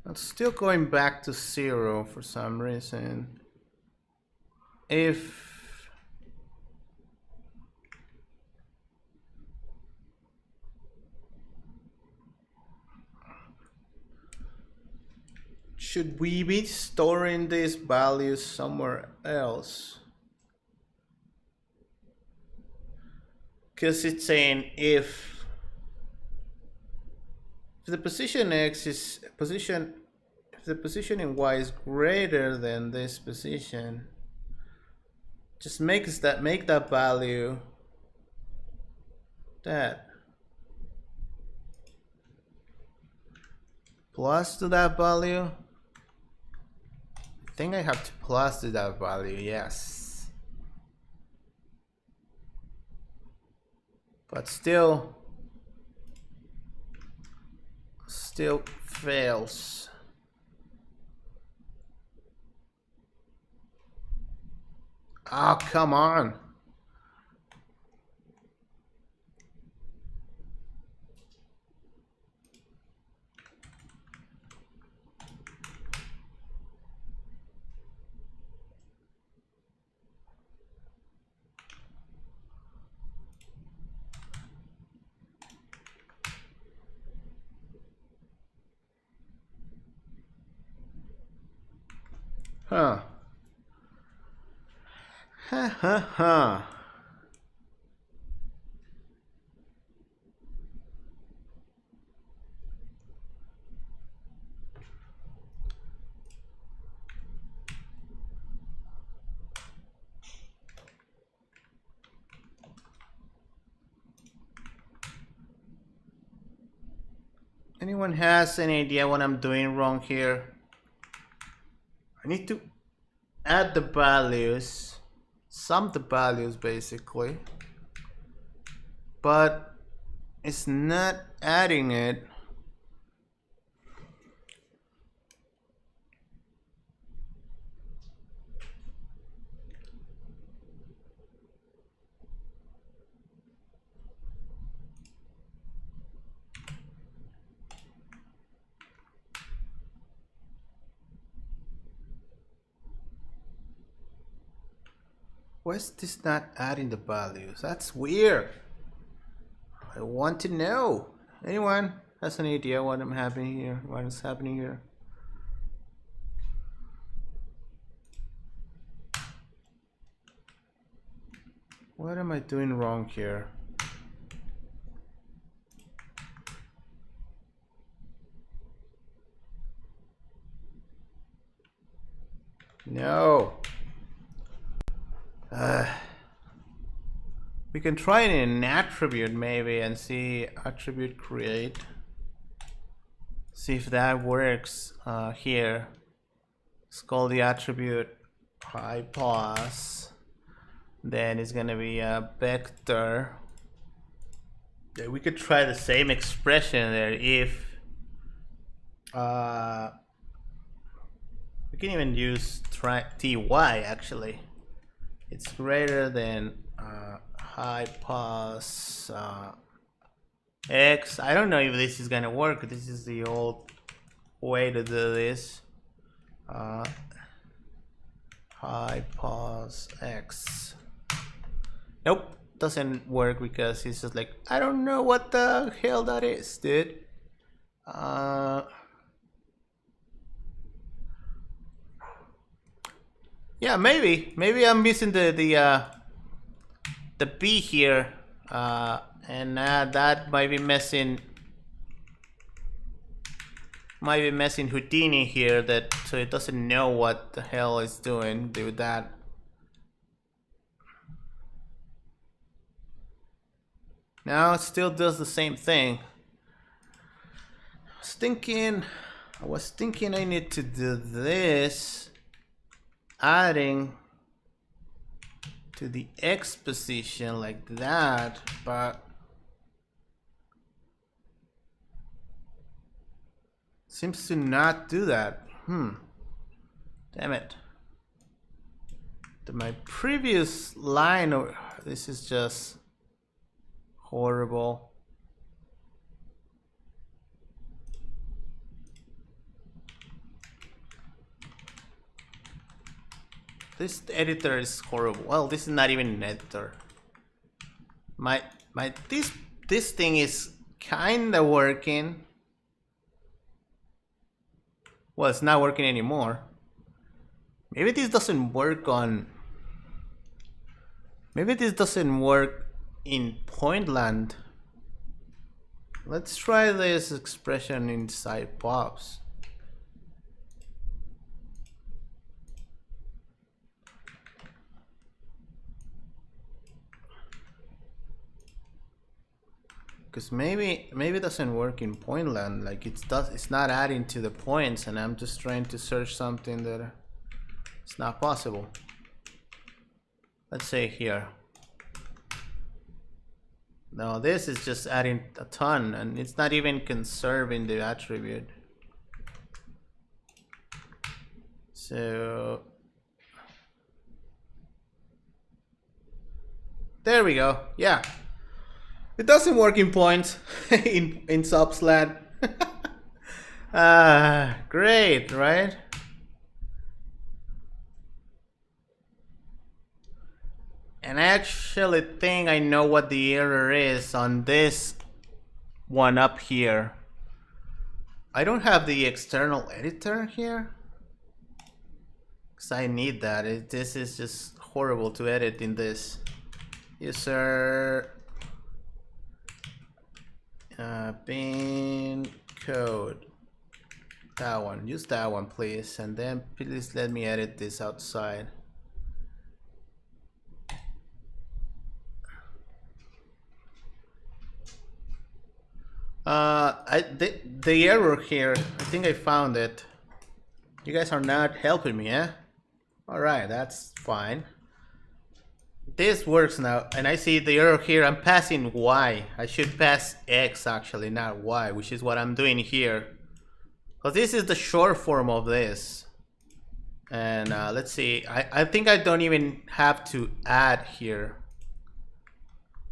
It's still going back to 0 for some reason. If should we be storing these values somewhere else? Because it's saying if the position X is position, if the position in Y is greater than this position, just make that value that plus to that value. I think I have to plus to that value, yes. But still fails. Oh, come on. Huh. Ha ha ha. Anyone has any idea what I'm doing wrong here? I need to add the values, sum the values basically, but it's not adding it. Why is this not adding the values? That's weird. I want to know. Anyone has any idea what I'm happening here? What is happening here? What am I doing wrong here? No. We can try it in an attribute maybe and see attribute create. See if that works here. It's called the attribute hypos. Then it's gonna be a vector. Yeah, we could try the same expression there if we can even use ty actually. It's greater than hypos x. I don't know if this is gonna work. This is the old way to do this. Hypos x. Nope, doesn't work because it's just like, I don't know what the hell that is, dude. Yeah, maybe I'm missing the B here, and that might be messing Houdini here, that so it doesn't know what the hell it's doing with that. Now it still does the same thing. I was thinking I need to do this, adding to the X position like that, but seems to not do that. Damn it. My previous line, this is just horrible. This editor is horrible. Well, this is not even an editor. This thing is kinda working. Well, it's not working anymore. Maybe this doesn't work on... Maybe this doesn't work in Pointland. Let's try this expression inside pops. Because maybe it doesn't work in Pointland. Like it's not adding to the points, and I'm just trying to search something that it's not possible. Let's say here. No, this is just adding a ton, and it's not even conserving the attribute. So there we go. Yeah. It doesn't work in points in subslat. Great, right? And I actually think I know what the error is on this one up here. I don't have the external editor here, because I need that. This is just horrible to edit in this. User bin code. That one. Use that one, please. And then please let me edit this outside. The error here, I think I found it. You guys are not helping me, eh? Alright, that's fine. This works now, and I see the error here. I'm passing Y. I should pass X actually, not Y, which is what I'm doing here. So this is the short form of this. And let's see, I think I don't even have to add here.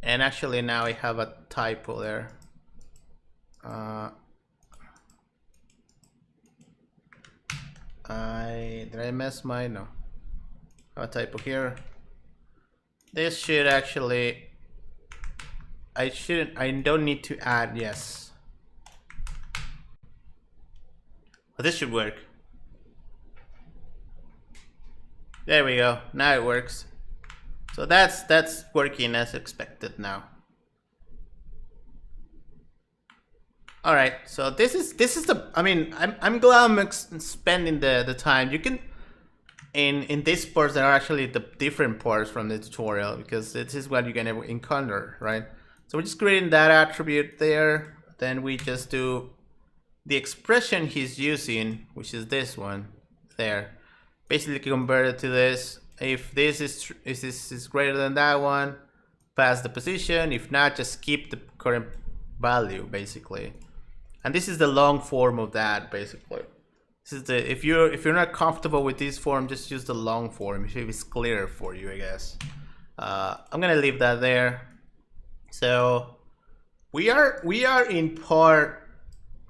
And actually now I have a typo there. Did I mess my... No. I have a typo here. This should actually... I don't need to add, yes. But this should work. There we go, now it works. So that's working as expected now. All right, so this is the, I mean, I'm glad I'm spending the time. You can, in these parts, there are actually the different parts from the tutorial, because this is what you're gonna encounter, right? So we're just creating that attribute there. Then we just do the expression he's using, which is this one there. Basically convert it to this. If this is greater than that one, pass the position. If not, just keep the current value, basically. And this is the long form of that, basically. This is the, if you're not comfortable with this form, just use the long form if it's clearer for you, I guess. I'm gonna leave that there. So we are in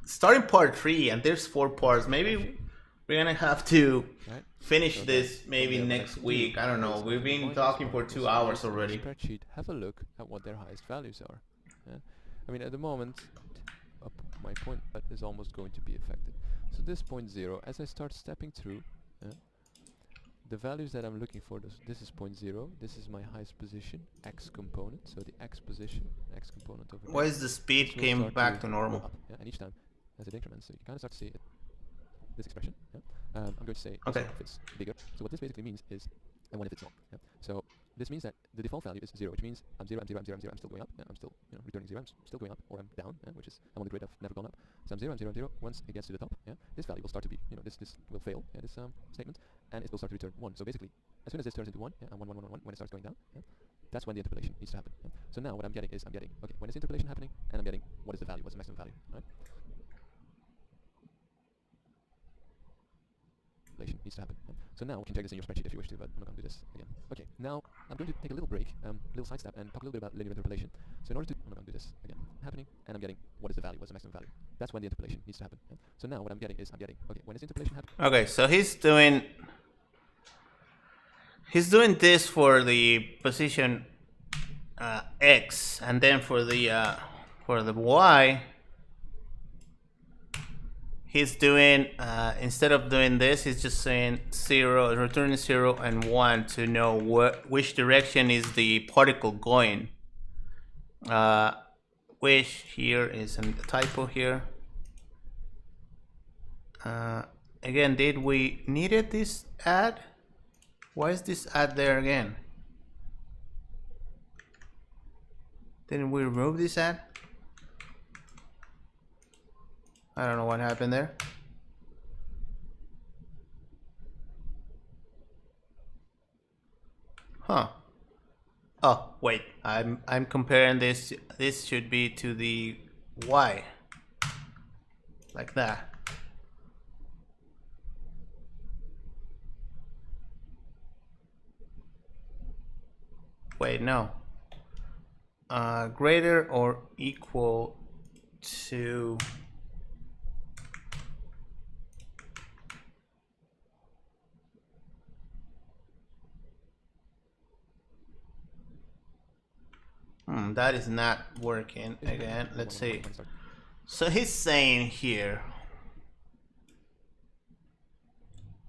starting part 3, and there's 4 parts. Maybe we're gonna have to finish this maybe next week. I don't know. We've been talking for 2 hours already. Spreadsheet, have a look at what their highest values are. Yeah? I mean, at the moment, my point is almost going to be affected. So this point 0, as I start stepping through, the values that I'm looking for, this is point 0, this is my highest position, X component, so the X position, X component over there. Why is the speed came back to normal? Up, yeah? And each time, as it increments, so you kind of start to see it, this expression. Yeah? I'm going to say okay, if it's bigger. So what this basically means is, and when if it's not. Yeah? So this means that the default value is 0, which means I'm 0, I'm 0, I'm 0, I'm 0, I'm still going up. Yeah? I'm still returning 0, I'm still going up, or I'm down, which is I'm on the grid, I've never gone up. So I'm 0, I'm 0, I'm 0. Once it gets to the top, this value will start to be, this will fail, this statement, and it will start to return 1. So basically, as soon as this turns into 1, and 1, 1, 1, 1, 1, when it starts going down, that's when the interpolation needs to happen. So now what I'm getting is, okay, when is interpolation happening? And I'm getting, what is the value, what's the maximum value, right? needs to happen. So now we can check this in your spreadsheet if you wish to, but I'm not going to do this again. Okay, now I'm going to take a little break, little sidestep, and talk a little bit about linear interpolation. So in order to, I'm not going to do this again, happening, and I'm getting what is the value, what's the maximum value. That's when the interpolation needs to happen. So now what I'm getting is, okay, when is interpolation happening? Okay, so he's doing this for the position X, and then for the Y, he's doing instead of doing this, he's just saying 0, returning 0 and 1 to know which direction is the particle going. Which here is a typo here. Again, did we needed this add? Why is this add there again? Didn't we remove this add? I don't know what happened there. Huh. Oh, wait. I'm comparing this. This should be to the Y. Like that. Wait, no. Greater or equal to that is not working again. Let's see. So he's saying here,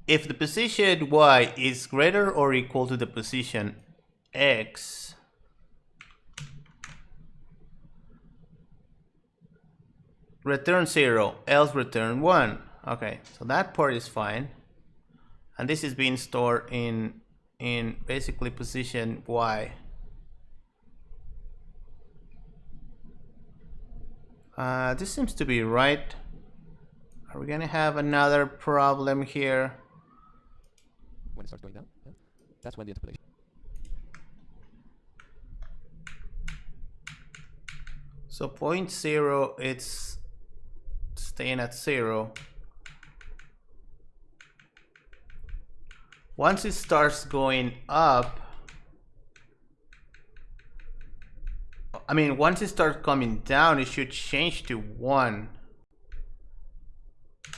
if the position Y is greater or equal to the position X, return 0, else return 1. Okay, so that part is fine. And this is being stored in basically position Y. This seems to be right. Are we gonna have another problem here? When it starts going down, that's when the interpolation. So point 0, it's staying at 0. Once it starts going up, I mean, once it starts coming down, it should change to 1.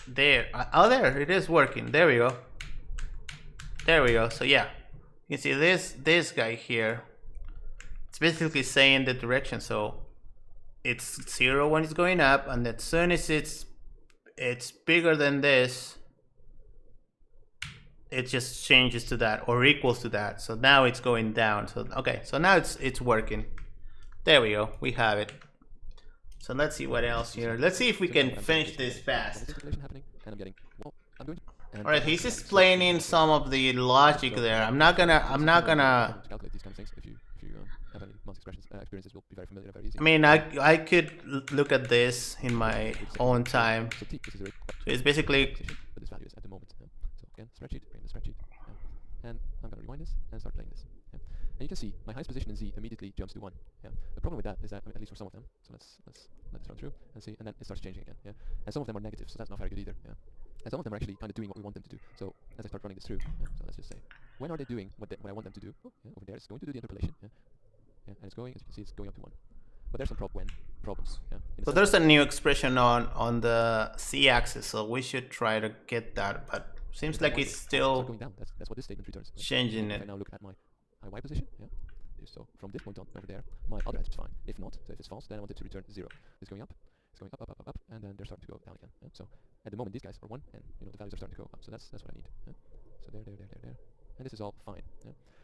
There. Oh, there. It is working. There we go. There we go. So yeah, you can see this guy here. It's basically saying the direction. So it's 0 when it's going up, and as soon as it's bigger than this, it just changes to that or equals to that. So now it's going down. So okay. So now it's working. There we go. We have it. So let's see what else here. Let's see if we can finish this fast. Alright, he's explaining some of the logic there. I'm not gonna calculate these kind of things. If you have any math experiences, will be very familiar, very easy. I mean, I could look at this in my own time. So it's basically what this value is at the moment. So again, spreadsheet, bring in the spreadsheet, and I'm gonna rewind this and start playing this. And you can see my highest position in Z immediately jumps to 1. The problem with that is that, at least for some of them, so let's let this run through and see, and then it starts changing again. And some of them are negative, so that's not very good either. And some of them are actually kind of doing what we want them to do. So as I start running this through, so let's just say, when are they doing what I want them to do? Over there, it's going to do the interpolation. And it's going, as you can see, it's going up to 1. But there's some problems. So there's a new expression on the Z-axis, so we should try to get that, but seems like it's still going down. That's what this statement returns. Changing it. If I now look at my Y position, so from this point on over there, my other answer is fine. If not, so if it's false, then I want it to return 0. It's going up, up, and then they're starting to go down again. So at the moment these guys are 1, and the values are starting to go up. So that's what I need. So there, and this is all fine.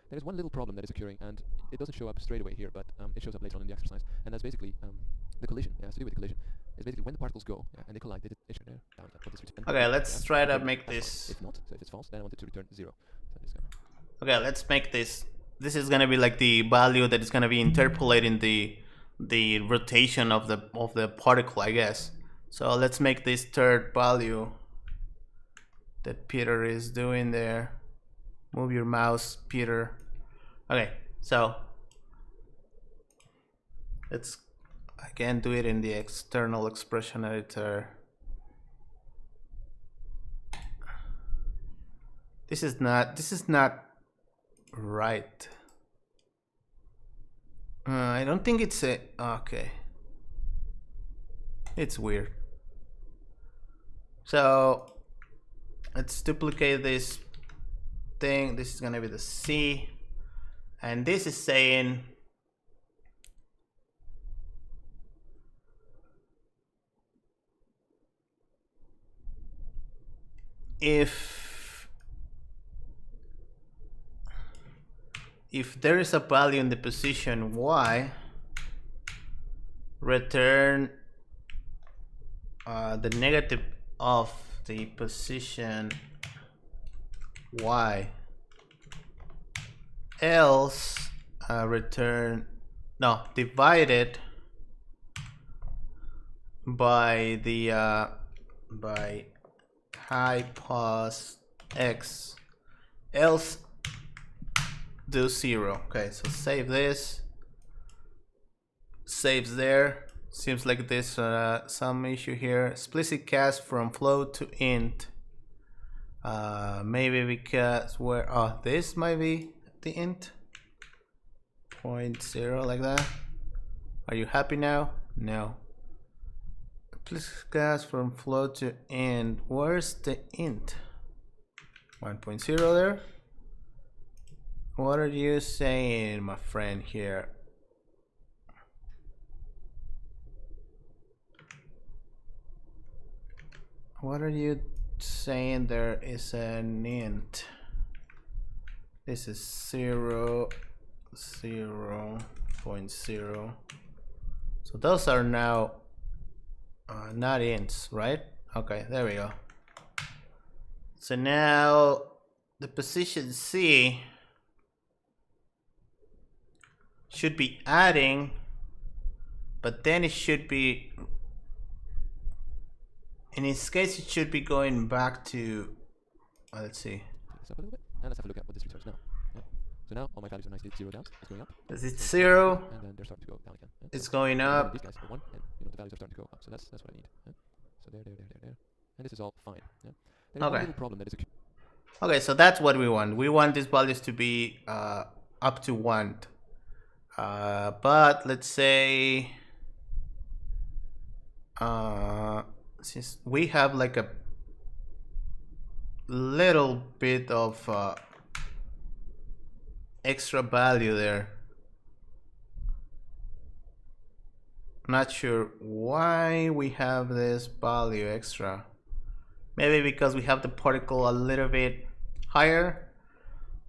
There is one little problem that is occurring, and it doesn't show up straight away here, but it shows up later on in the exercise, and that's basically the collision. It has to do with the collision. It's basically when the particles go and they collide, it should down. Okay, let's try to make this. If not, so if it's false, then I want it to return 0. So I'm just gonna Okay, let's make this. This is gonna be like the value that is gonna be interpolating the rotation of the particle, I guess. So let's make this third value that Peter is doing there. Move your mouse, Peter. Okay, so let's again do it in the external expression editor. This is not right. I don't think it's a okay. It's weird. So let's duplicate this thing. This is gonna be the C, and this is saying if there is a value in the position Y, return the negative of the position Y, else return, no, divide it by the by high plus X, else do 0. Okay, so save this, saves there. Seems like there's some issue here. Explicit cast from float to int. Maybe because this might be the int 0.0 like that. Are you happy now? No. Explicit cast from float to int. Where's the int? 1.0 there. What are you saying, my friend here? What are you saying? There is an int. This is 0, 0.0. So those are now not ints, right? Okay, there we go. So now the position C should be adding, but then it should be, in this case, it should be going back to, let's see. This up a little bit, and let's have a look at what this returns now. Yeah. So now all my values are nicely zeroed out. It's going up. Is it 0? And then they're starting to go down again. Yeah. It's So going up. these guys are 1, and the values are starting to go up. So that's what I need. Yeah. So there. And this is all fine. Yeah. There's one Okay. little problem that is Okay, so that's what we want. We want these values to be up to 1. But let's say since we have like a little bit of extra value there, not sure why we have this value extra. Maybe because we have the particle a little bit higher,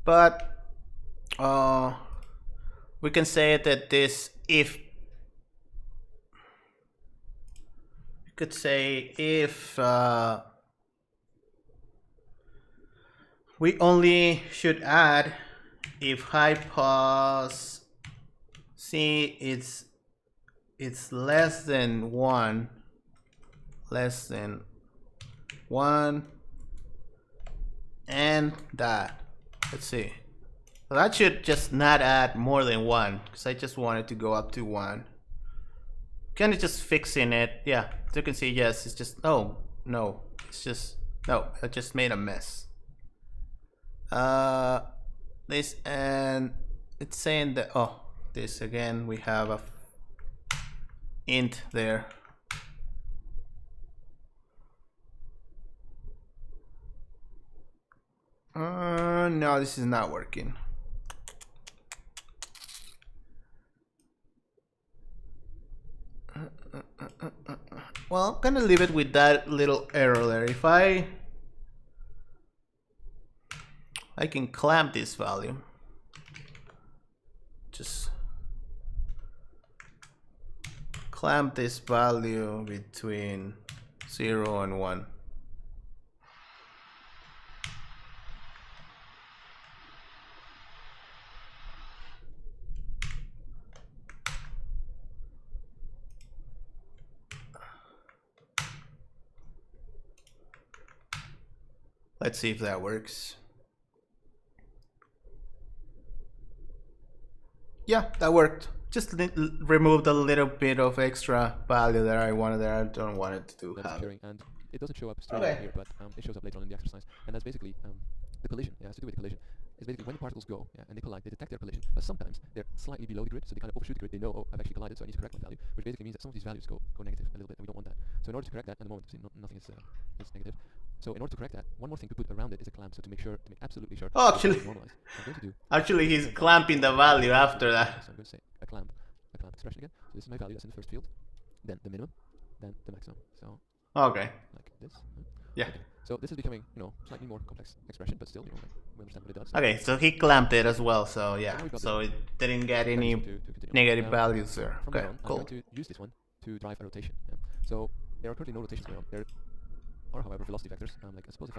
but we can say that this, if you could say if we only should add if high pos C it's less than 1, and that. Let's see. So that should just not add more than 1, because I just wanted to go up to 1. Kind of just fixing it. Yeah, as you can see, yes, it's just, no, it's just, no, I just made a mess. This, and it's saying that, oh, this again, we have a int there. No, this is not working. Well, I'm gonna leave it with that little error there. If I can clamp this value, just clamp this value between 0 and 1. Let's see if that works. Yeah, that worked. Just removed a little bit of extra value that I wanted there. I don't want it to that is have. occurring, and it doesn't show up straight Okay. away here, but it shows up later on in the exercise, and that's basically the collision, yeah, has to do with the collision. Is basically when the particles go, yeah, and they collide, they detect their collision, but sometimes they're slightly below the grid, so they kind of overshoot the grid. They know, oh, I've actually collided, so I need to correct my value, which basically means that some of these values go negative a little bit, and we don't want that. So in order to correct that, at the moment, see, nothing is negative. So in order to correct that, one more thing to put around it is a clamp. So to make absolutely sure. Oh, actually, normalize. So I'm going to do. Actually, he's clamping the value after that. So I'm going to say a clamp expression again. So this is my value that's in the first field, then the minimum, then the maximum. So Okay. like this. Yeah. Okay. So this is becoming, slightly more complex expression, but still, like, we understand what it does. Okay, so he clamped it as well, so yeah. So it didn't get any negative values there. From Okay, now on, cool. I'm going to use this one to drive a rotation. Yeah. So there are currently no rotations going on. There are, however, velocity vectors. Like I suppose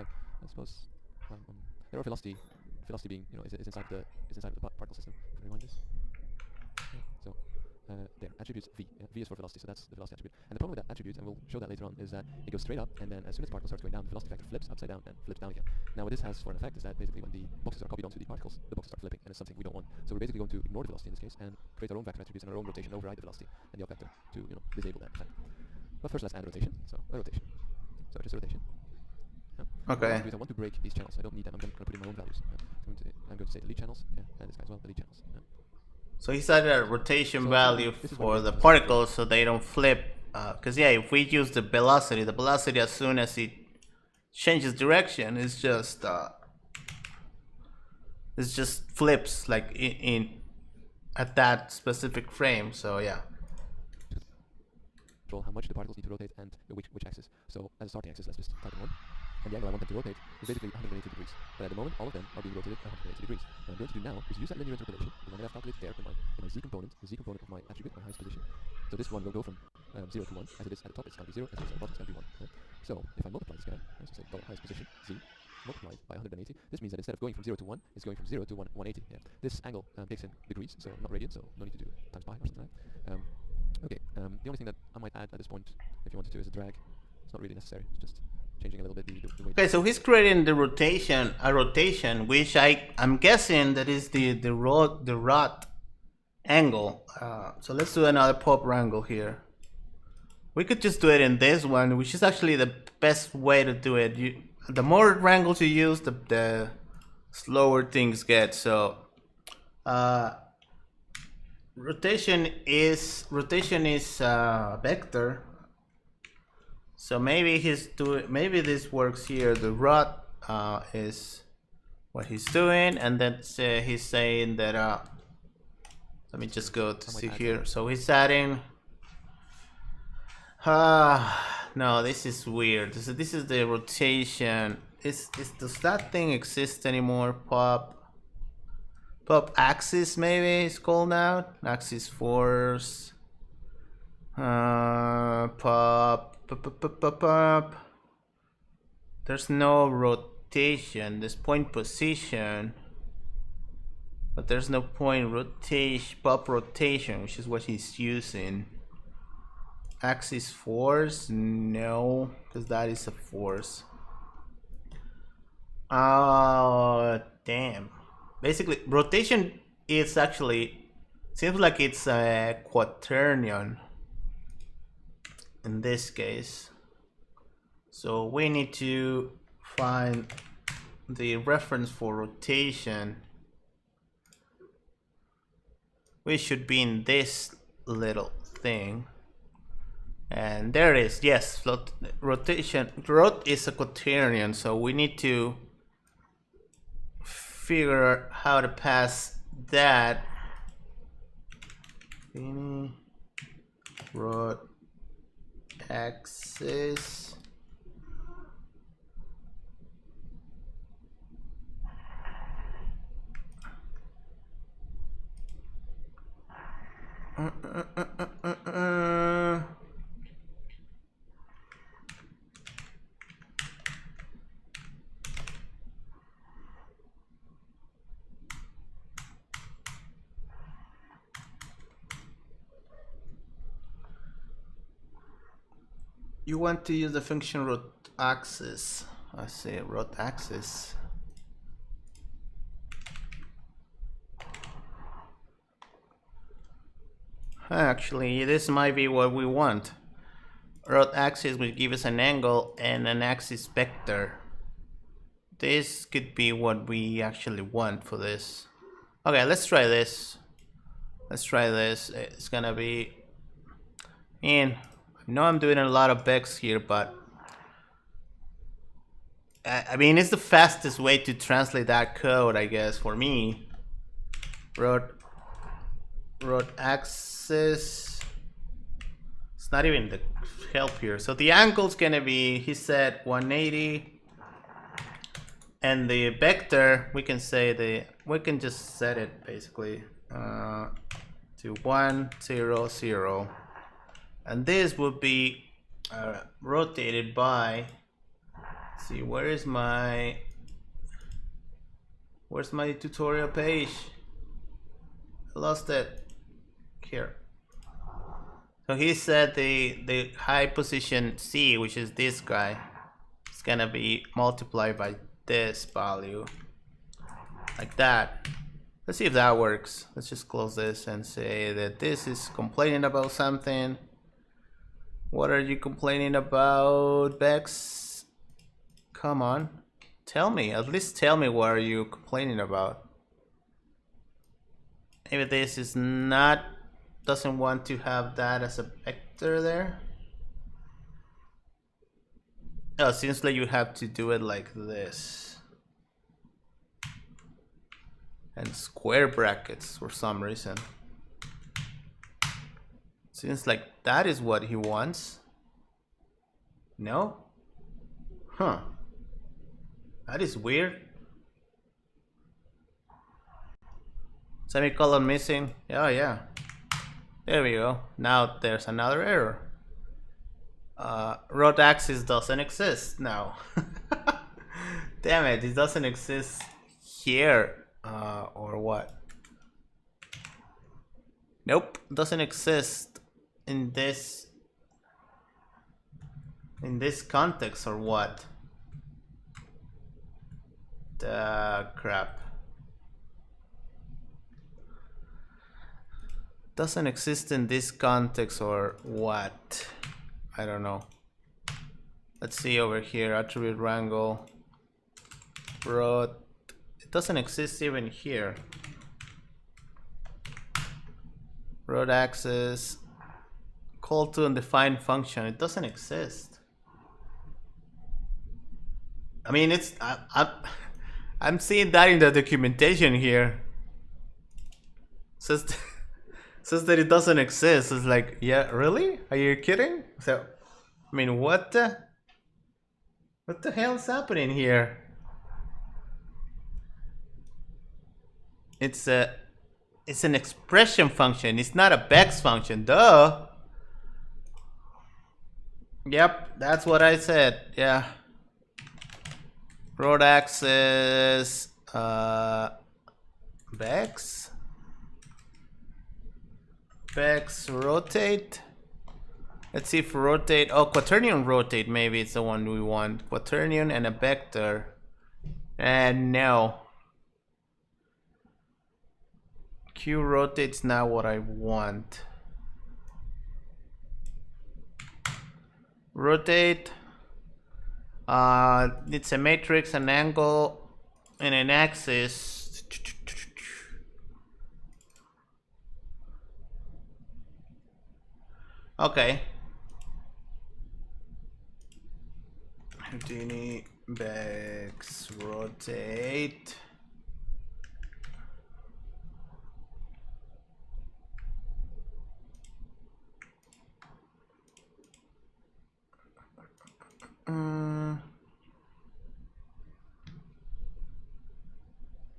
there are velocity being, is inside the particle system. If I rewind this. Yeah. So there, attributes V. Yeah, V is for velocity, so that's the velocity attribute. And the problem with that attribute, and we'll show that later on, is that it goes straight up, and then as soon as the particle starts going down, the velocity vector flips upside down and flips down again. Now, what this has for an effect is that basically when the boxes are copied onto the particles, the boxes start flipping, and it's something we don't want. So we're basically going to ignore the velocity in this case and create our own vector attributes and our own rotation, override the velocity and the up vector to disable that effect. But first, let's add a rotation. So a rotation. So just a rotation. Yeah. Okay. I want to break these channels. I don't need them. I'm going to put in my own values. Yeah. I'm going to say the lead channels, yeah, and this guy as well, the lead channels. Yeah. So he set a rotation value for the particles so they don't flip. Because yeah, if we use the velocity as soon as it changes direction, it's just flips like in at that specific frame. So yeah. Control how much the particles need to rotate and which axis. So as a starting axis, let's just type in 1. And the angle I want them to rotate is basically 180 degrees. But at the moment, all of them are being rotated 180 degrees. What I'm going to do now is use that linear interpolation, the one that I've calculated there in my z component, the z component of my attribute, my highest position. So this one will go from 0 to 1, as it is at the top, it's going to be 0, as it is at the bottom, it's going to be 1. Yeah. So if I multiply this guy, let's say dollar highest position, z, multiplied by 180, this means that instead of going from 0 to 1, it's going from 0 to 180. Yeah. This angle takes in degrees, so not radians, so no need to do times pi or something like that. Okay, the only thing that I might add at this point, if you wanted to, is a drag. It's not really necessary, it's just changing a little bit the way. Okay, so he's creating a rotation, which I'm guessing that is the rod angle. So let's do another pop angle here. We could just do it in this one, which is actually the best way to do it. The more wrangles you use, the slower things get. So rotation is vector. So maybe maybe this works here. The rod is what he's doing, and then he's saying that let me just go to see here. So he's adding no, this is weird. This is the rotation. Does that thing exist anymore? Pop axis, maybe it's called now. Axis force. Pop. There's no rotation. There's point position, but there's no point rotation. Pop rotation, which is what he's using. Axis force, no, because that is a force. Oh damn! Basically, rotation is actually seems like it's a quaternion in this case. So we need to find the reference for rotation, which should be in this little thing. And there it is. Yes, rotation. Rot is a quaternion, so we need to figure out how to pass that. Rot axis. You want to use the function rot axis. I say rot axis. Actually, this might be what we want. Rot axis will give us an angle and an axis vector this could be what we actually want for this. Okay, let's try this. Let's try this. It's gonna be, and I know I'm doing a lot of Vex here, but I mean, it's the fastest way to translate that code, I guess, for me. Road axis. It's not even the help here. So the angle's gonna be, he said 180. And the vector, we can say we can just set it basically to 1, 0, 0. And this would be rotated by, see, where's my tutorial page? I lost it. Here. So he said the high position C, which is this guy, is gonna be multiplied by this value, like that. Let's see if that works. Let's just close this and say that this is complaining about something. What are you complaining about, Vex? Come on, tell me. At least tell me what are you complaining about. Maybe this is not, doesn't want to have that as a vector there. Oh, it seems like you have to do it like this. And square brackets for some reason. Seems like that is what he wants. No? Huh. That is weird. Semicolon missing. Oh yeah. There we go. Now there's another error. Road axis doesn't exist now. Damn it, it doesn't exist here. Or what? Nope, doesn't exist in this context, or what? The crap. Doesn't exist in this context, or what? I don't know. Let's see over here, attribute wrangle, road. It doesn't exist even here. Road axis, call to undefined function. It doesn't exist. I mean, it's I'm seeing that in the documentation here. Says that it doesn't exist. It's like, yeah, really? Are you kidding? So, I mean, what the hell is happening here? It's an expression function. It's not a Vex function, duh. Yep, that's what I said. Yeah. Road axis, Vex. Vex rotate. Let's see if rotate. Oh, quaternion rotate. Maybe it's the one we want. Quaternion and a vector. And no. Q rotate's not what I want. Rotate. It's a matrix, an angle, and an axis. Okay. Houdini, Vex, rotate.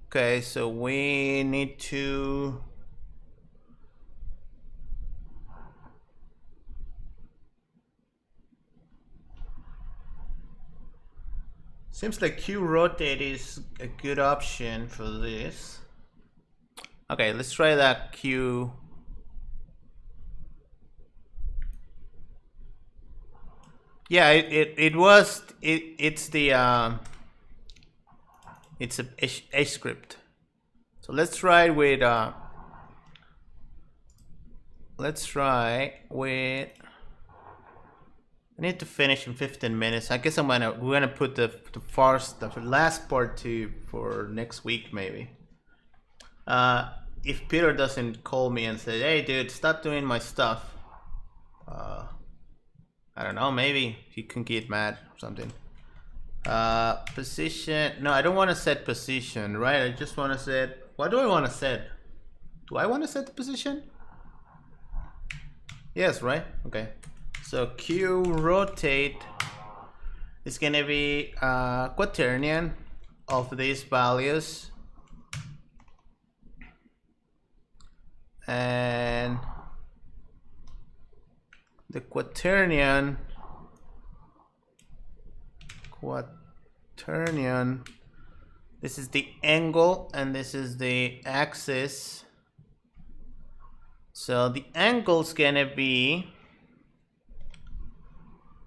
Okay, so we need to seems like Q rotate is a good option for this. Okay, let's try that Q. Yeah, it's a H script. So let's try with I need to finish in 15 minutes. I guess we're gonna put the last part for next week maybe. If Peter doesn't call me and say, "Hey, dude, stop doing my stuff," I don't know. Maybe he can get mad or something. Position. No, I don't want to set position, right? I just want to set. What do I want to set? Do I want to set the position? Yes, right? Okay. So Q rotate is gonna be quaternion of these values, and the quaternion this is the angle and this is the axis. So the angle's gonna be,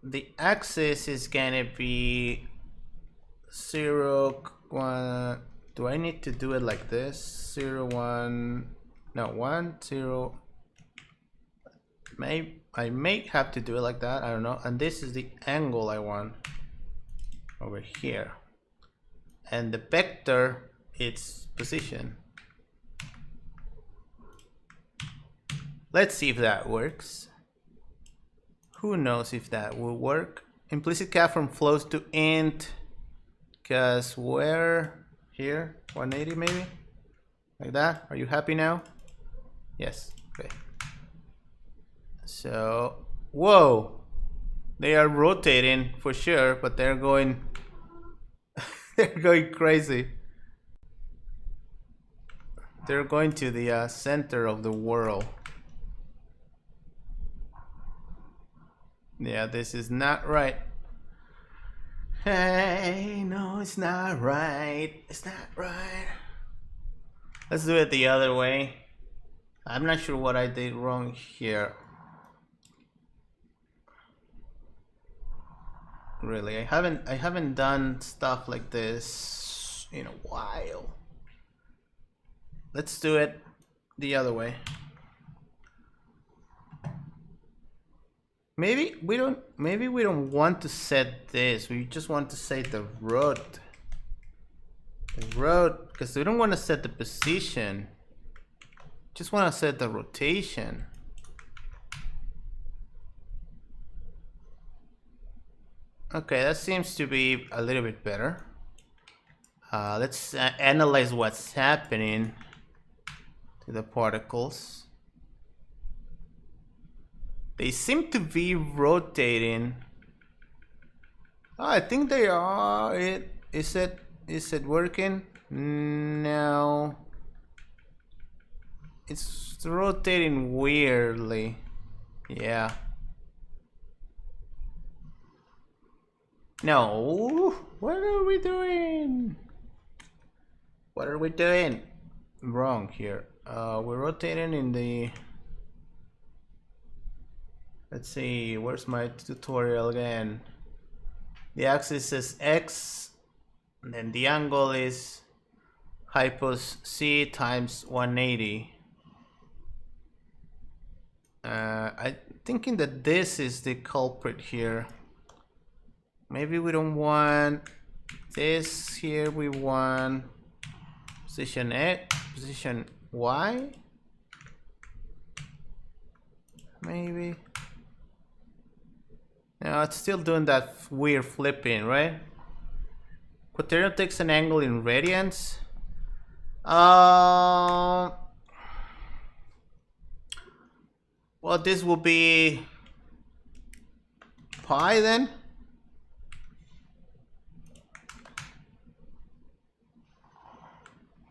the axis is gonna be 0, 1. Do I need to do it like this? 0, 1, no, 1, 0. I may have to do it like that, I don't know. And this is the angle I want over here. And the vector, it's position. Let's see if that works. Who knows if that will work? Implicit cap from flows to int, because where here 180 maybe, like that. Are you happy now? Yes. Okay. So whoa, they are rotating for sure, but they're going they're going crazy. They're going to the center of the world. Yeah, this is not right. Hey, no, it's not right. It's not right. Let's do it the other way. I'm not sure what I did wrong here. Really, I haven't done stuff like this in a while. Let's do it the other way. Maybe we don't want to set this. We just want to set the road. Because we don't want to set the position. Just want to set the rotation. Okay, that seems to be a little bit better. Let's analyze what's happening to the particles. They seem to be rotating. Oh, I think they are. Is it working? No. It's rotating weirdly. Yeah. No. What are we doing? What are we doing wrong here? We're rotating in the... Let's see, where's my tutorial again? The axis is X, and then the angle is hypos C times 180. I'm thinking that this is the culprit here. Maybe we don't want this here, we want position X, position Y? Maybe. No, it's still doing that weird flipping, right? Quaternion takes an angle in radians. Well, this will be pi then.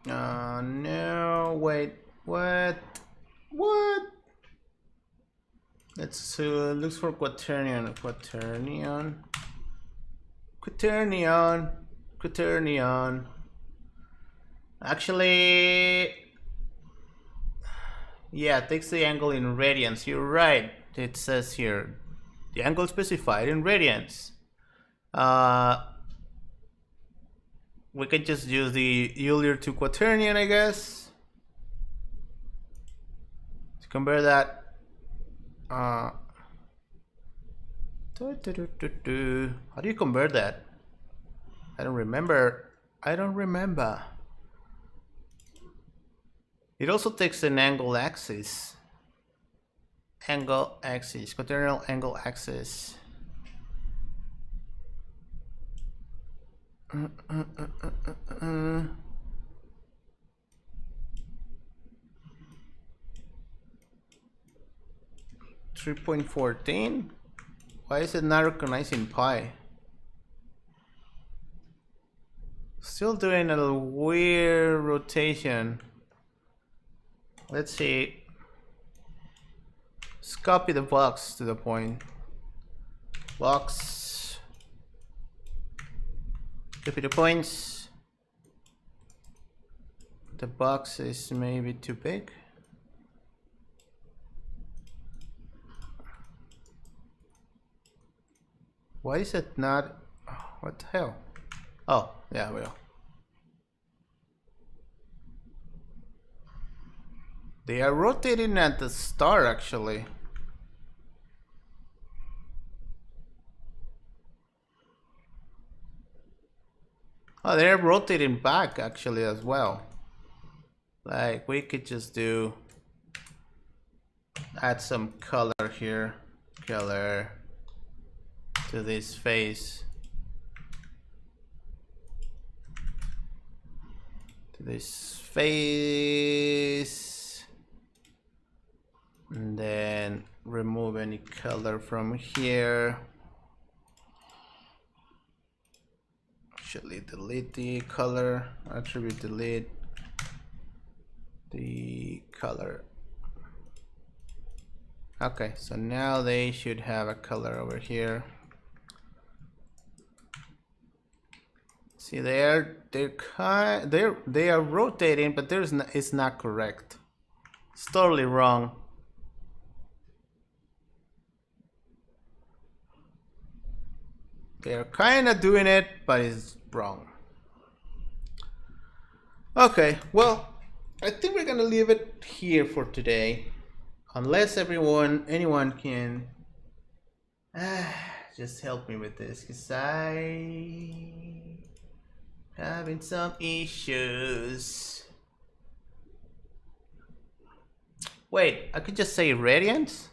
No, wait, what? Let's looks for quaternion. Actually, yeah, it takes the angle in radians. You're right. It says here the angle specified in radians. We can just use the Euler to quaternion, I guess, to compare that. How do you convert that? I don't remember. I don't remember. It also takes an angle axis. Angle axis. Quaternion angle axis. 3.14. Why is it not recognizing pi? Still doing a weird rotation. Let's see. Let's copy the box to the point. Box. Copy the points. The box is maybe too big. Why is it not? What the hell? Oh, yeah, we go. They are rotating at the star actually. Oh, they're rotating back actually as well. Like we could just add some color here. Color to this face. To this face. And then remove any color from here. Actually delete the color, attribute delete the color. Okay, so now they should have a color over here. See, they are rotating, but it's not correct. It's totally wrong. They're kind of doing it, but it's wrong. Okay, well, I think we're gonna leave it here for today, unless anyone can just help me with this, because I having some issues. Wait, I could just say radiance.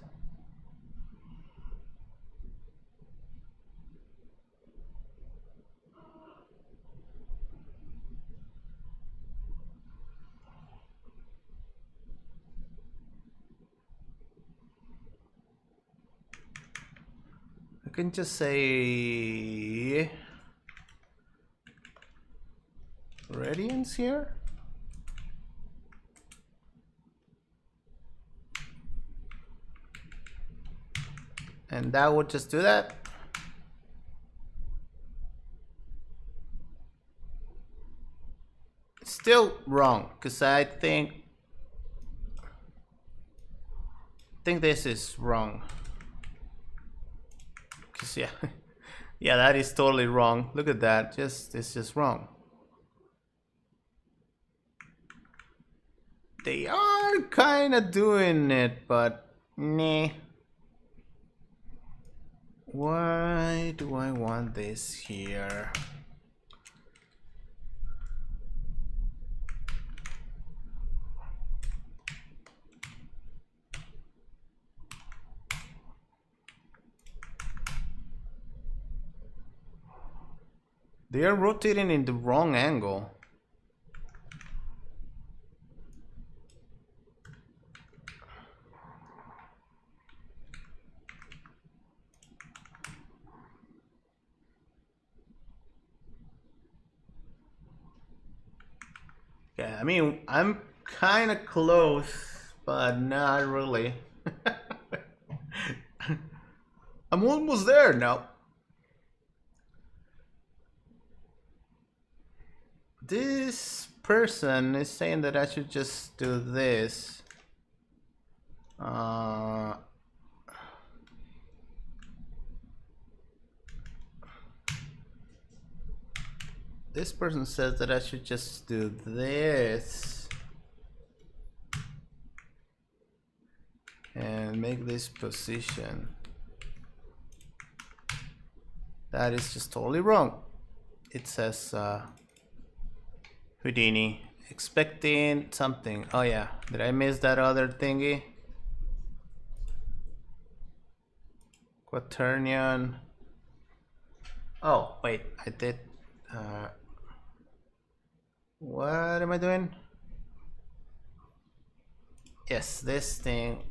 I can just say radiance here. And that would just do that. It's still wrong, because I think this is wrong. Yeah, yeah, that is totally wrong. Look at that. It's just wrong. They are kind of doing it, but nah. Why do I want this here? They are rotating in the wrong angle. Yeah, I mean, I'm kind of close, but not really. I'm almost there now. This person is saying that I should just do this. This person says that I should just do this and make this position. That is just totally wrong. It says Houdini expecting something. Oh yeah, did I miss that other thingy? Quaternion. Oh wait, I did. What am I doing? Yes, this thing.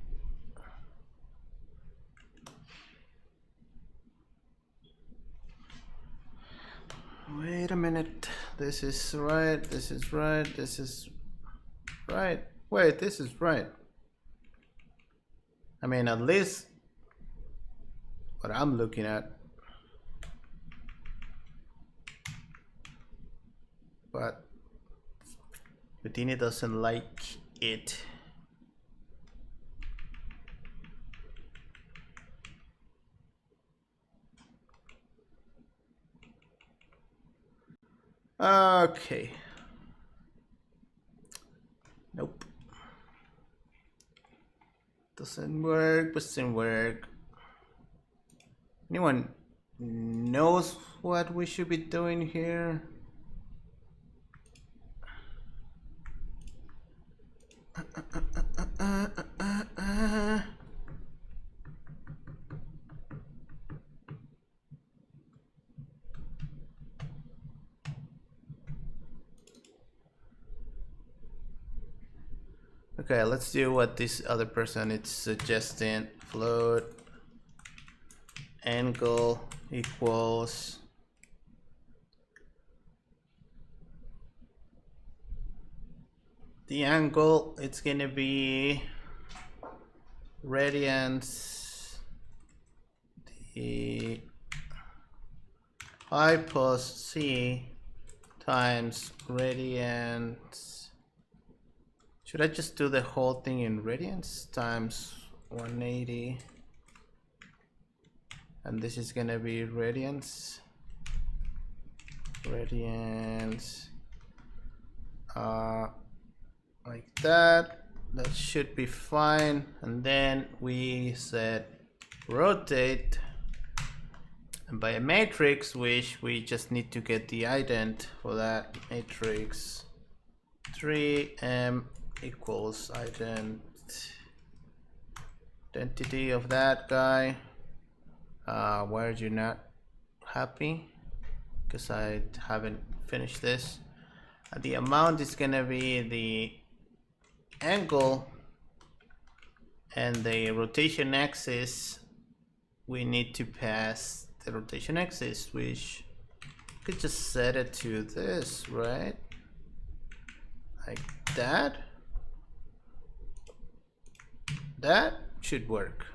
Wait a minute. This is right. This is right. This is right. Wait, this is right. I mean, at least what I'm looking at. But Houdini doesn't like it. Okay. Nope. Doesn't work, doesn't work. Anyone knows what we should be doing here? Okay, let's do what this other person is suggesting. Float angle equals the angle. It's gonna be radians, the I plus c times radians. Should I just do the whole thing in radians times 180? And this is gonna be radians. Like that. That should be fine. And then we said rotate. And by a matrix, which we just need to get the ident for that matrix, 3m equals identity of that guy. Why are you not happy? Because I haven't finished this. The amount is gonna be the angle, and the rotation axis, we need to pass the rotation axis, which could just set it to this, right? Like that. That should work.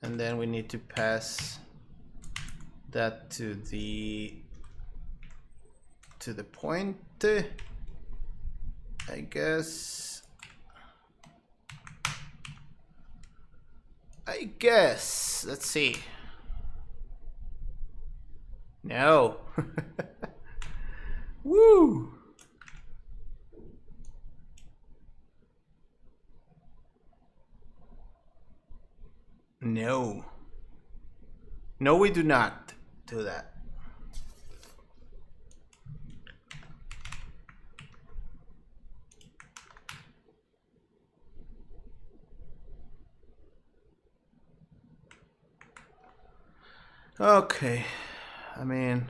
And then we need to pass that to the point, I guess. Let's see. No. Woo. No. No, we do not do that. Okay. I mean,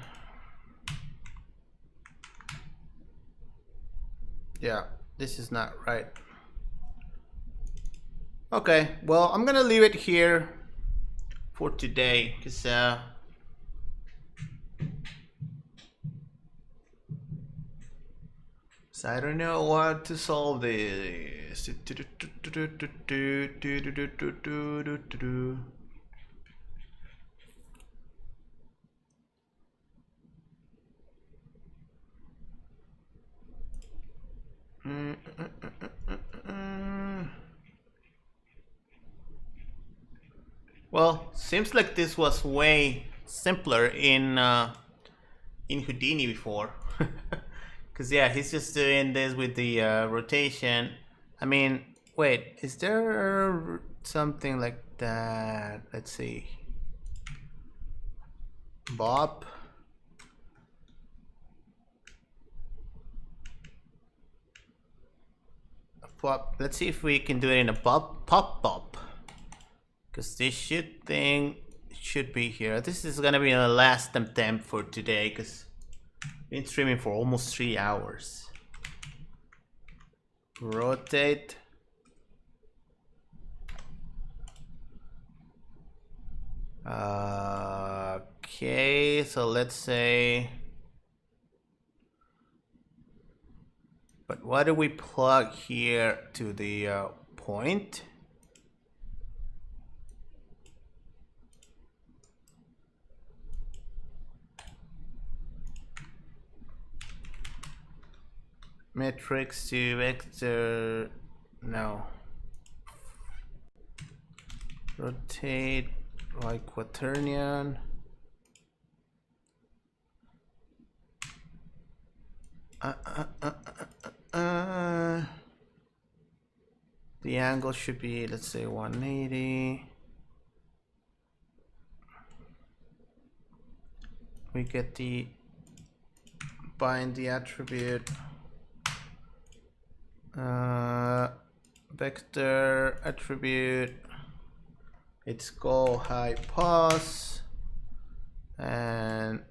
yeah, this is not right. Okay, well, I'm gonna leave it here for today, because I don't know what to solve this. Well, seems like this was way simpler in Houdini before. Because yeah, he's just doing this with the rotation. I mean, wait, is there something like that. Let's see. Bob. Pop. Let's see if we can do it in a pop. Because this should be here. This is gonna be the last attempt for today because been streaming for almost 3 hours. Rotate. Okay, so let's say, but what do we plug here to the point? Matrix to vector, no. Rotate like quaternion. The angle should be, let's say, 180. We get the bind the attribute. Vector attribute. It's go high pause and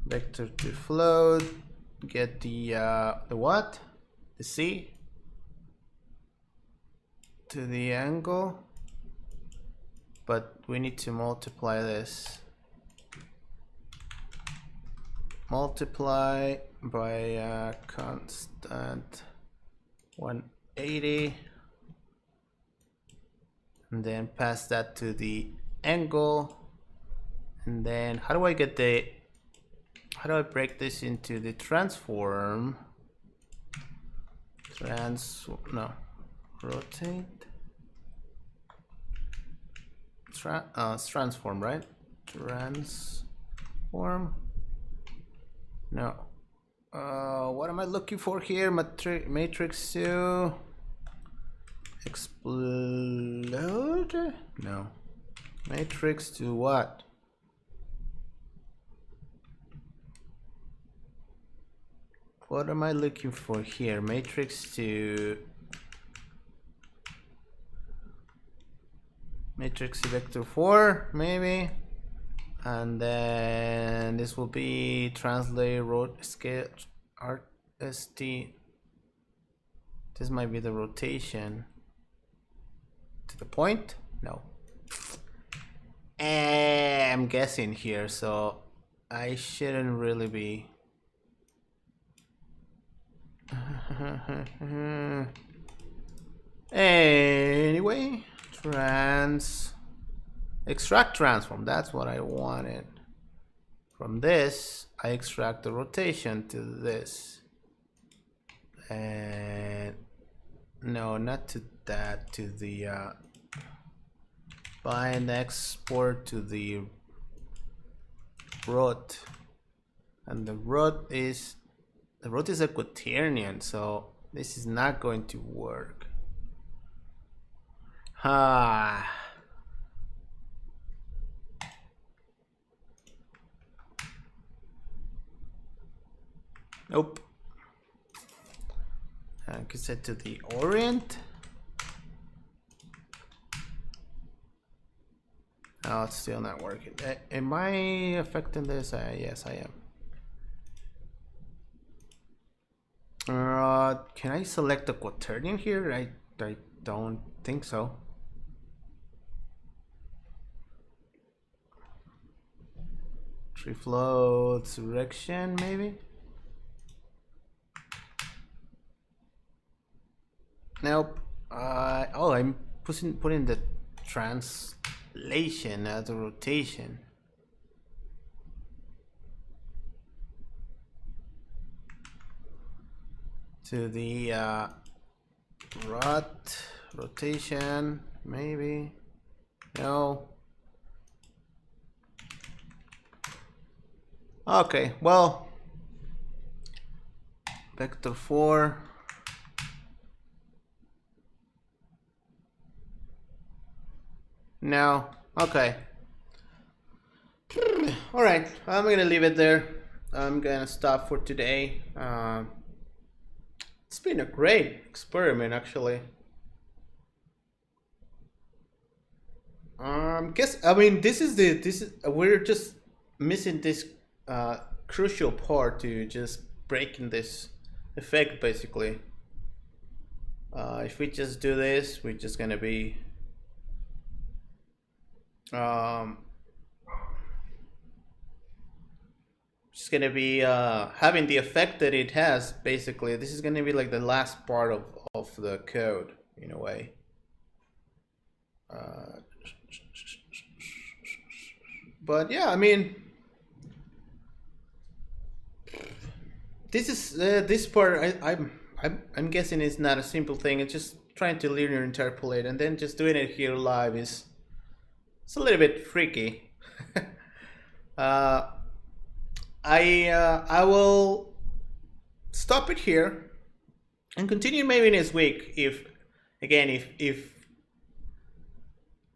vector to float. Get the what? The C to the angle, but we need to multiply this. Multiply by a constant 180 and then pass that to the angle. And then how do I break this into the transform? Rotate. It's transform, right? Transform. No. What am I looking for here? Matrix to explode? No. Matrix to what? What am I looking for here? Matrix to vector 4, maybe. And then this will be translate scale RST. This might be the rotation to the point. No, I'm guessing here, so I shouldn't really be. Anyway, extract transform, that's what I wanted. From this, I extract the rotation to this. And no, not to that, to the bind export to the rot. And the rot is a quaternion, so this is not going to work. Nope. I could set to the orient. Oh, it's still not working. Am I affecting this? Yes, I am. Can I select the quaternion here? I don't think so. Tree floats direction, maybe. Nope. Oh, I'm putting the translation as the rotation. To the rotation, maybe. No. Okay, well, vector 4. No. Okay. All right. I'm gonna leave it there. I'm gonna stop for today. It's been a great experiment, actually. This is we're just missing this crucial part to just breaking this effect, basically. If we just do this, we're just gonna be having the effect that it has. Basically, this is gonna be like the last part of the code in a way. But yeah, I mean, this part. I'm guessing it's not a simple thing. It's just trying to linear interpolate, and then just doing it here live it's a little bit freaky. I will stop it here and continue maybe next week if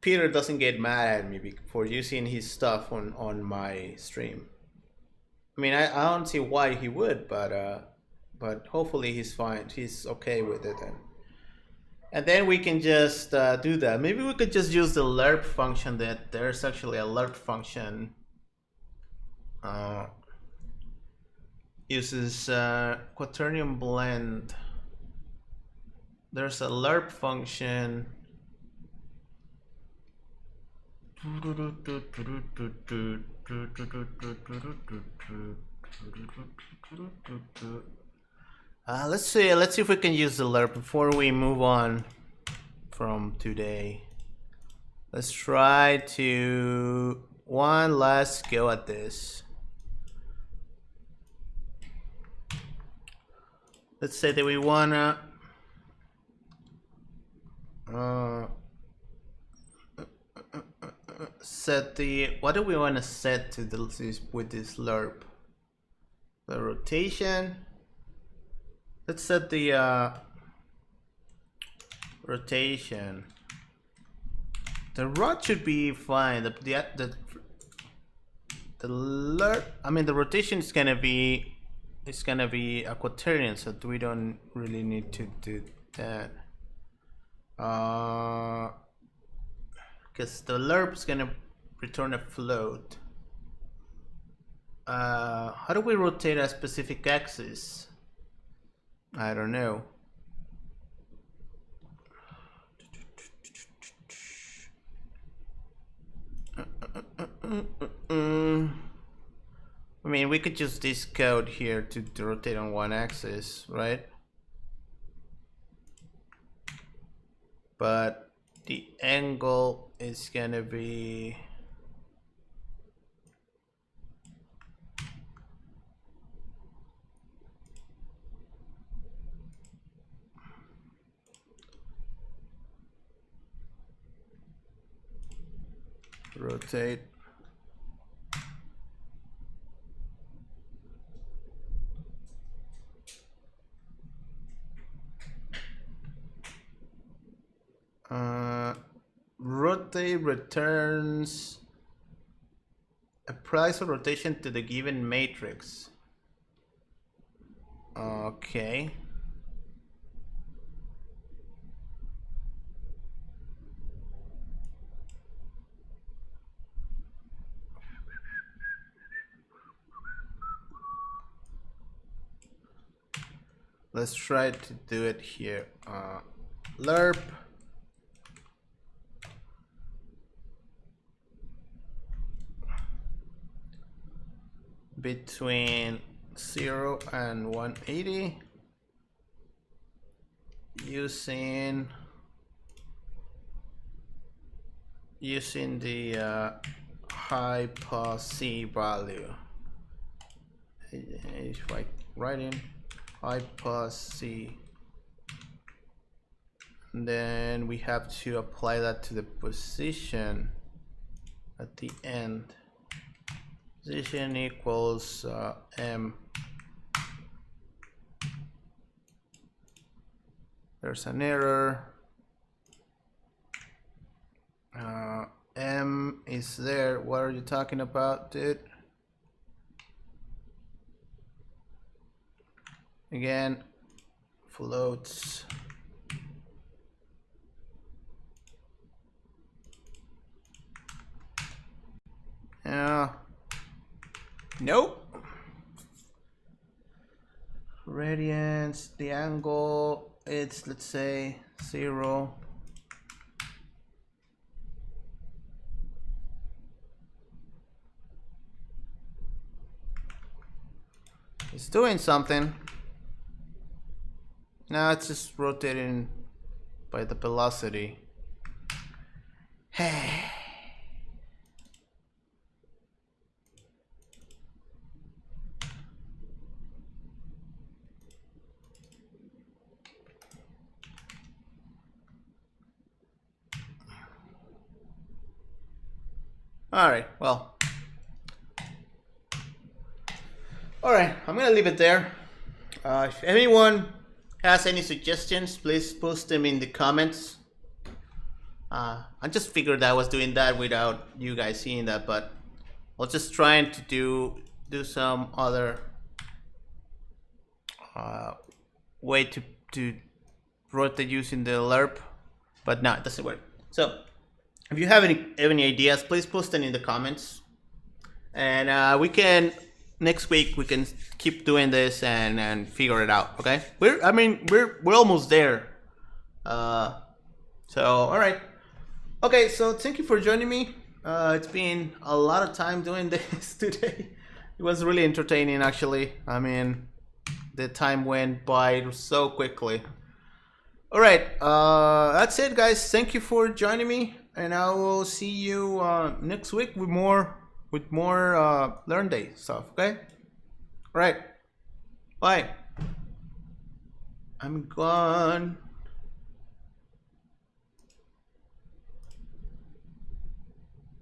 Peter doesn't get mad at me for using his stuff on my stream. I mean, I don't see why he would, but hopefully he's fine. He's okay with it, and then we can just do that. Maybe we could just use the lerp function. That there's actually a lerp function. Uses quaternion blend. There's a lerp function. Let's see if we can use the lerp before we move on from today. Let's try to one last go at this. Let's say that we wanna set the, what do we want to set to this with this lerp? The rotation. Let's set the rotation. The rod should be fine. The lerp, I mean the rotation is gonna be a quaternion, so we don't really need to do that. Because the lerp is gonna return a float. How do we rotate a specific axis? I don't know. I mean, we could use this code here to rotate on one axis, right? But the angle is gonna be rotate. Rotate returns a price of rotation to the given matrix. Okay. Let's try to do it here. Lerp between 0 and 180 using the high plus C value. If I write in high plus C, and then we have to apply that to the position at the end. Position equals M. There's an error. M is there. What are you talking about, dude? Again, floats. Nope. Radiance, the angle, it's, let's say, 0. It's doing something. Now it's just rotating by the velocity. Alright, well. Alright, I'm gonna leave it there. If anyone has any suggestions, please post them in the comments. I just figured I was doing that without you guys seeing that, but I was just trying to do some other way to rotate using the lerp, but no, it doesn't work. So if you have any ideas, please post them in the comments, and we can next week we can keep doing this and figure it out. Okay, we're almost there. So all right, okay. So thank you for joining me. It's been a lot of time doing this today. It was really entertaining, actually. I mean, the time went by so quickly. All right, that's it, guys. Thank you for joining me, and I will see you next week with more Learnday stuff. Okay. All right. Bye. I'm gone.